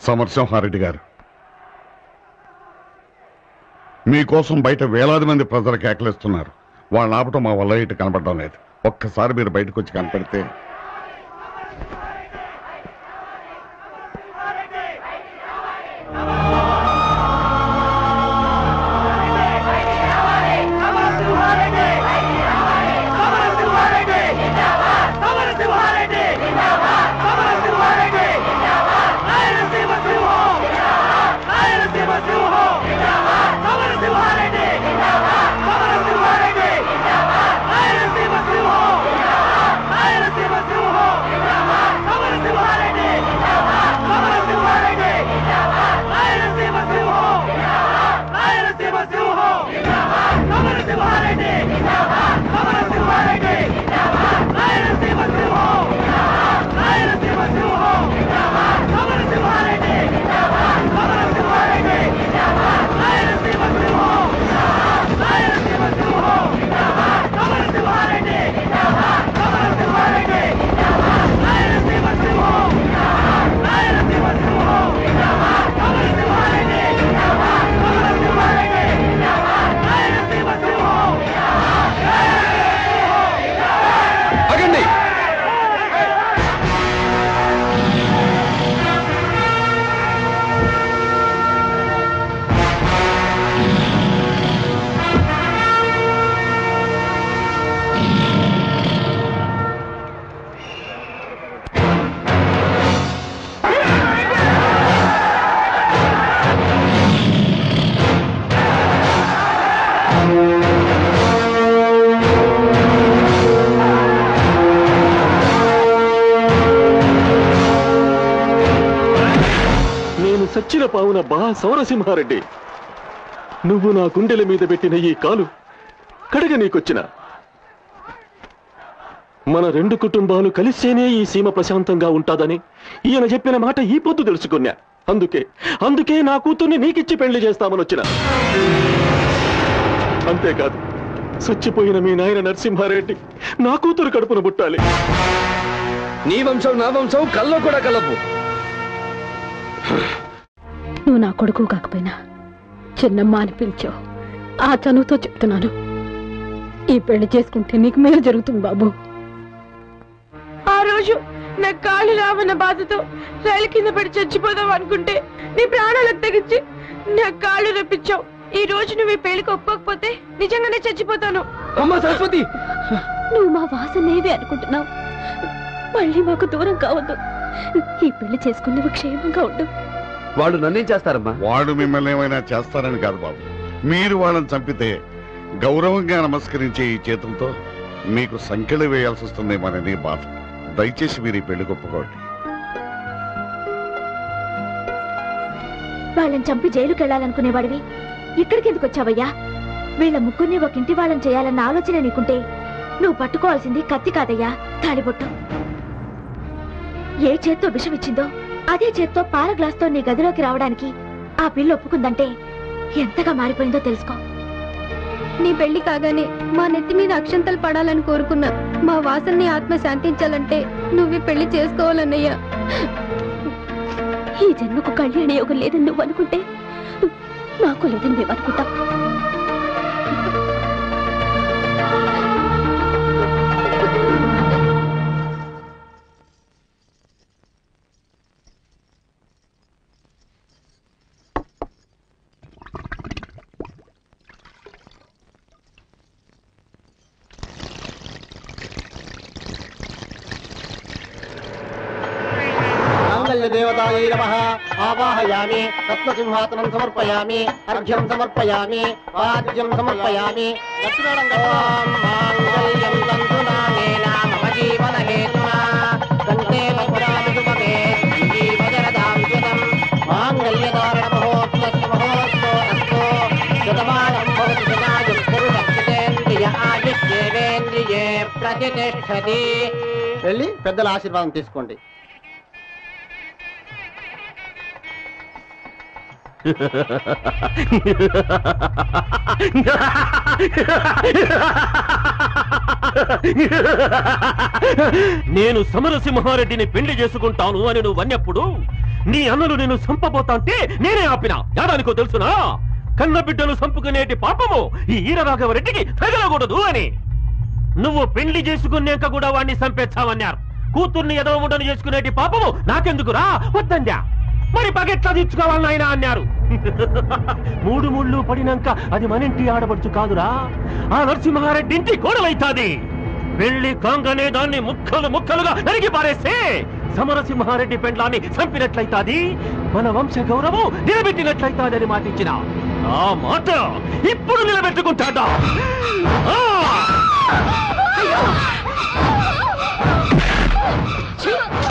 Speaker 17: సమరసింహారెడ్డి గారు, మీకోసం బయట వేలాది మంది ప్రజలు కేకలేస్తున్నారు. వాళ్ళని ఆపటం మా వల్ల ఇటు కనపడడం లేదు. ఒక్కసారి మీరు బయటకు వచ్చి కనపడితే.
Speaker 15: చచ్చిన పావునబ్బా సమరసింహారెడ్డి. నువ్వు నా గుండెల మీద పెట్టిన ఈ కాలు కడగ నీకొచ్చిన. మన రెండు కుటుంబాలు కలిసేనే ఈ సీమ ప్రశాంతంగా ఉంటాదని ఈయన చెప్పిన మాట ఈ పొద్దు తెలుసుకున్నా. అందుకే నా కూతుర్ని నీకిచ్చి పెళ్లి చేస్తామని వచ్చిన. అంతేకాదు, చచ్చిపోయిన మీ నాయన నరసింహారెడ్డి నా కూతురు కడుపున పుట్టాలి.
Speaker 7: నీ వంశం నా వంశం కల్లో కూడా కలవు.
Speaker 13: నువ్వు నా కొడుకు కాకపోయినా చిన్నమ్మ అని పిలిచావు. ఆ చనువుతో చెప్తున్నాను, ఈ పెళ్లి చేసుకుంటే నీకు మేలు జరుగుతుంది బాబు.
Speaker 12: ఆ రోజు నా కాళ్ళు రావన్న బాధతో రైలు కింద పడి చచ్చిపోదాం అనుకుంటే నీ ప్రాణాలకు తెగించి నా కాళ్ళు రప్పించావు. ఈ రోజు నువ్వు ఈ పెళ్లికి ఒప్పుకోకపోతే నిజంగానే చచ్చిపోతాను.
Speaker 7: అమ్మా సరస్వతి,
Speaker 9: నువ్వు మా వాసనేవి అనుకుంటున్నావు. మళ్ళీ మాకు దూరం కావద్దు. ఈ పెళ్లి చేసుకుని నువ్వు క్షేమంగా ఉండు.
Speaker 6: వాళ్ళు నన్నేం చేస్తారమ్మా?
Speaker 17: వాడు మిమ్మల్ని ఏమైనా చేస్తారని కాదు బాబు, మీరు వాళ్ళని చంపితే గౌరవంగా నమస్కరించే ఈ చేతులతో మీకు సంఖ్యలు వేయాల్సి వస్తుందేమోనని బాధ. దయచేసి మీరు ఈ పెళ్లి ఒప్పుకోండి.
Speaker 1: వాళ్ళని చంపి జైలుకి వెళ్ళాలనుకునేవాడివి ఇక్కడికి ఎందుకు వచ్చావయ్యా? వీళ్ళ ముగ్గురిని ఒక ఇంటి వాళ్ళని చేయాలన్న ఆలోచన నీకుంటే నువ్వు పట్టుకోవాల్సింది కత్తి కాదయ్యా, తాళిబొట్టు. ఏ చేత్తో విషం ఇచ్చిందో అదే చేత్తో పాల గ్లాస్తో నీ గదిలోకి రావడానికి ఆ పిల్ల ఒప్పుకుందంటే ఎంతగా మారిపోయిందో తెలుసుకో.
Speaker 12: నీ పెళ్లి కాగానే మా నెత్తి మీద అక్షంతలు పడాలని కోరుకున్నా. మా వాసనని ఆత్మ శాంతించాలంటే నువ్వు పెళ్లి చేసుకోవాలన్నయ్యా.
Speaker 9: ఈ జన్మకు కళ్యాణ యోగం లేదని నువ్వు అనుకుంటే నాకు లేదని మేము అనుకుంటాం.
Speaker 2: దేవతాయై నమః. ఆవాహయామి, రత్నసింహాసనం సమర్పయామి, అర్ఘ్యం సమర్పయామి, వాద్యం సమర్పయామి. ఓం మాంగళ్యం తంతునానేన మమ జీవన హేతునా కంటే భద్రామి శుభగే జీవజరదాం శతం. మాంగళ్యధారణ మహోత్సవస్య మహోత్సవస్తు. శతమానం భవతి శతాయుః పురుషస్యేంద్రియ ఆయుష్యేంద్రియే ప్రతిష్ఠతి. వెళ్ళి పెద్దల ఆశీర్వాదం తీసుకోండి.
Speaker 15: నేను సమరసింహారెడ్డిని పెళ్లి చేసుకుంటాను అని నువ్వు అన్నప్పుడు నీ అన్నలు నేను చంపబోతాంటే నేనే ఆపినా. యాదానికో తెలుసునా? కన్న బిడ్డను చంపుకునేటి పాపము ఈ ఈరరాఘవరెడ్డికి తగలకూడదు అని. నువ్వు పెళ్లి చేసుకున్నాక కూడా వాడిని చంపేచ్చావన్నారు. కూతుర్ని ఎదవముడను చేసుకునేటి పాపము నాకెందుకురా? వద్దందా. మరి పగెట్లా తీర్చుకోవాలని ఆయన అన్నారు. 3 ముళ్ళు పడినాక అది మనింటి ఆడబడుచు కాదురా, ఆ నరసింహారెడ్డి ఇంటి కోడలైతాది. పెళ్లి కాంగనే దాన్ని ముక్కలు ముక్కలుగా నరికి పారేస్తే సమరసింహారెడ్డి పెండ్లాన్ని చంపినట్లయితాది. మన వంశ గౌరవం నిలబెట్టినట్లయితాదని మాటిచ్చిన ఆ మాట ఇప్పుడు నిలబెట్టుకుంటాడా?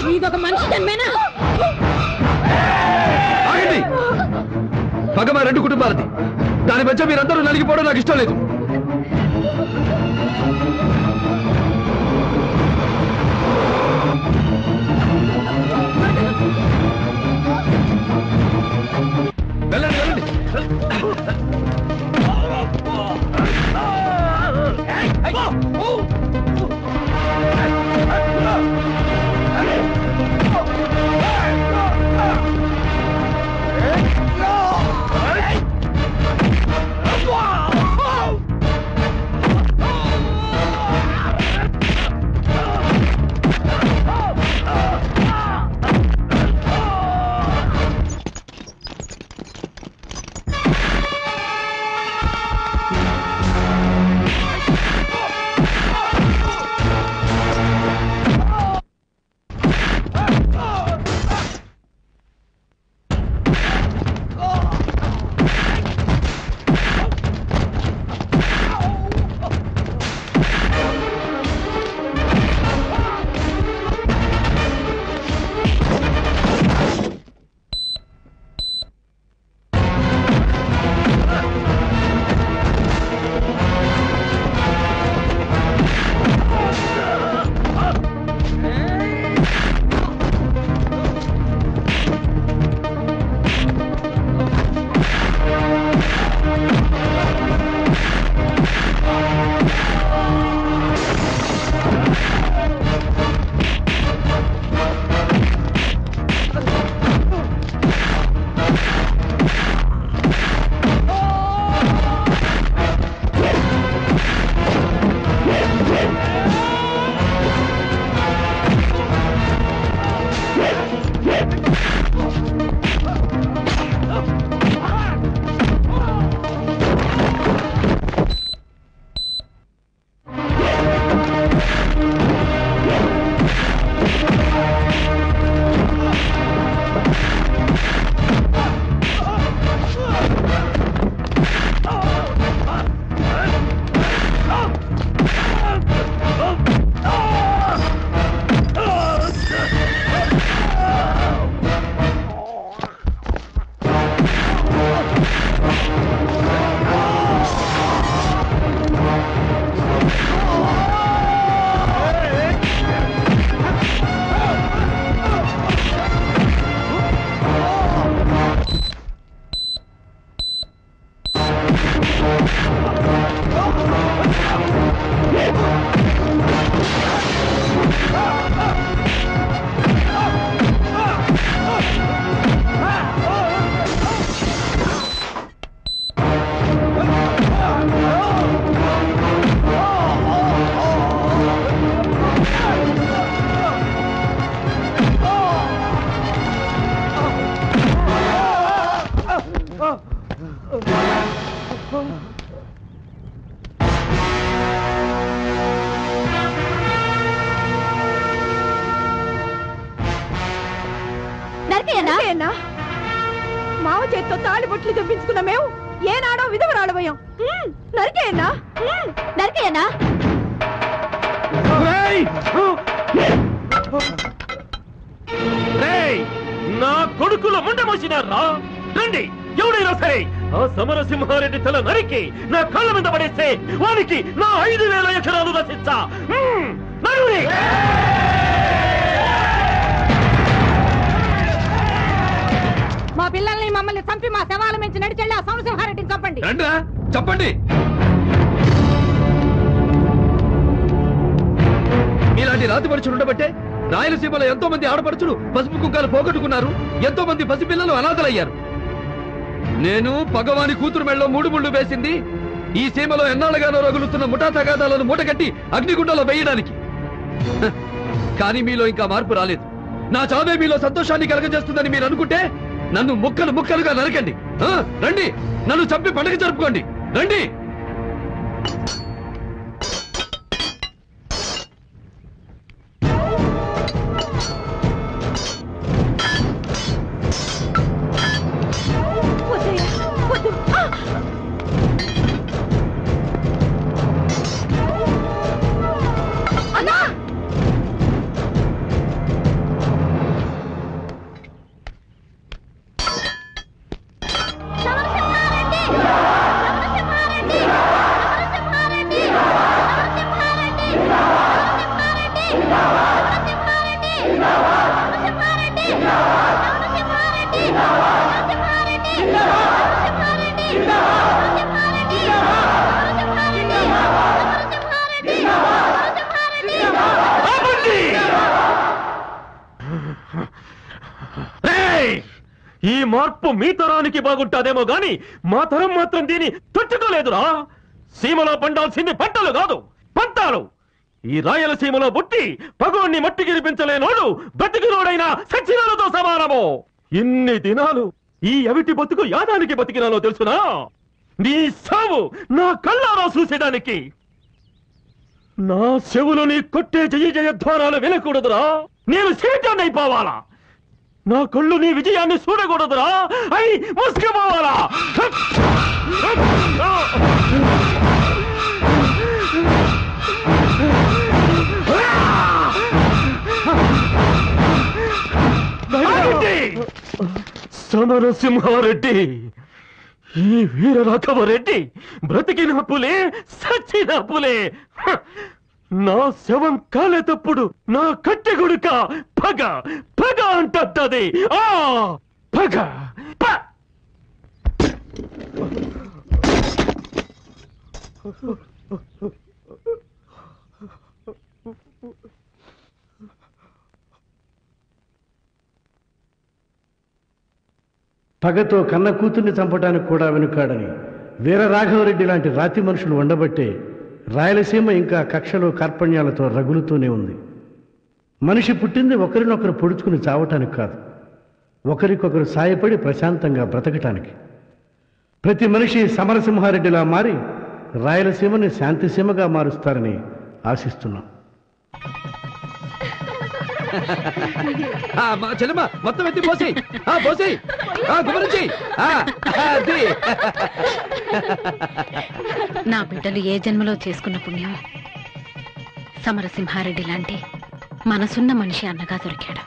Speaker 12: నీదొక మనిషి జన్మేనా?
Speaker 7: పగ మా 2 కుటుంబాలది. దాని మధ్య మీరందరూ నలిగిపోవడం నాకు ఇష్టం లేదు. వెళ్ళండి వెళ్ళండి.
Speaker 12: నరికేయన్నా మావ చేత్తో తాళి బొట్లు తెప్పించుకున్న మేము ఏనాడో విధవరాడబోయాం. నరికేయన్నా నరికేయన్నా.
Speaker 15: నా కొడుకుల ముండ మోసినారా? రండి, ఎవడైనా సరే ఆ సమరసింహారెడ్డి తల నరికి నా కళ్ళ మీద పడేస్తే వానికి నా 5,000 ఎకరాలు రసిస్తా. నరుని
Speaker 13: మా పిల్లల్ని మమ్మల్ని చంపి మా శవాల మించి నడిచెళ్ళి ఆ సమరసింహారెడ్డిని చంపండి.
Speaker 7: చెప్పండి. మీలాంటి రాతి పరుచులు ఉండబట్టే రాయలసీమలో ఎంతో మంది ఆడపడుచులు పసుపు కుంకాలు పోగొట్టుకున్నారు. ఎంతో మంది పసిపిల్లలు అనాథలయ్యారు. నేను పగవాని కూతురు మెళ్ళలో 3 ముళ్ళు వేసింది ఈ సీమలో ఎన్నాళ్ళగానో రగులుతున్న ముఠా తగాదాలను మూటగట్టి అగ్నిగుండంలో వేయడానికి. కానీ మీలో ఇంకా మార్పు రాలేదు. నా చావే మీలో సంతోషాన్ని కలగజేస్తుందని మీరు అనుకుంటే నన్ను ముక్కలు ముక్కలుగా నరకండి. రండి, నన్ను చంపి పండుగ జరుపుకోండి. రండి.
Speaker 15: ఈ మార్పు మీ తరానికి బాగుంటాదేమో గాని మా తరం మాత్రం దీన్ని తట్టుకోలేదురా. సీమలో పండాల్సింది పంటలు కాదు, పంతాలు. ఈ రాయలసీమలో పుట్టి పగోణ్ణి మట్టి గిరిపించలేనోడు బతికినోడైనా సచ్చినాలతో సమానము. ఇన్ని దినాలు ఈ అవిటి బతుకు యాదానికి బతికినాలో తెలుసునా? నీ సావు నా కళ్ళారా చూసేయడానికి. నా చెవులు నీ కొట్టే జయ జయధ్వానాలు వినకూడదురా. నేను శీటాన్ని అయిపోవాలా. నా కళ్ళు నీ విజయాన్ని చూడకూడదురా. అయి ముసుకుపోవాలా. సమరసింహారెడ్డి, ఈ వీర రాఘవరెడ్డి బ్రతికిన పులే, సచ్చిన పులే. నా శవం కాలేటప్పుడు నా కట్టె గుడుక పగ పగ అంటది. ఆ పగ
Speaker 16: పగతో కన్న కూతుర్ని చంపడానికి కూడా వెనుకాడని వీర రాఘవరెడ్డి లాంటి రాతి మనుషులు ఉండబట్టే రాయలసీమ ఇంకా కక్షలు కార్పణ్యాలతో రగులుతూనే ఉంది. మనిషి పుట్టింది ఒకరినొకరు పొడుచుకుని చావటానికి కాదు, ఒకరికొకరు సాయపడి ప్రశాంతంగా బ్రతకటానికి. ప్రతి మనిషి సమరసింహారెడ్డిలా మారి రాయలసీమని శాంతిసీమగా మారుస్తారని ఆశిస్తున్నాం.
Speaker 7: మా చెల్లెమ్మ మొత్తం ఎత్తి పోసి పోసి గుమరించి.
Speaker 13: నా బిడ్డలు ఏ జన్మలో చేసుకున్న పుణ్యం సమరసింహారెడ్డి లాంటి మనసున్న మనిషి అన్నగా దొరికాడు.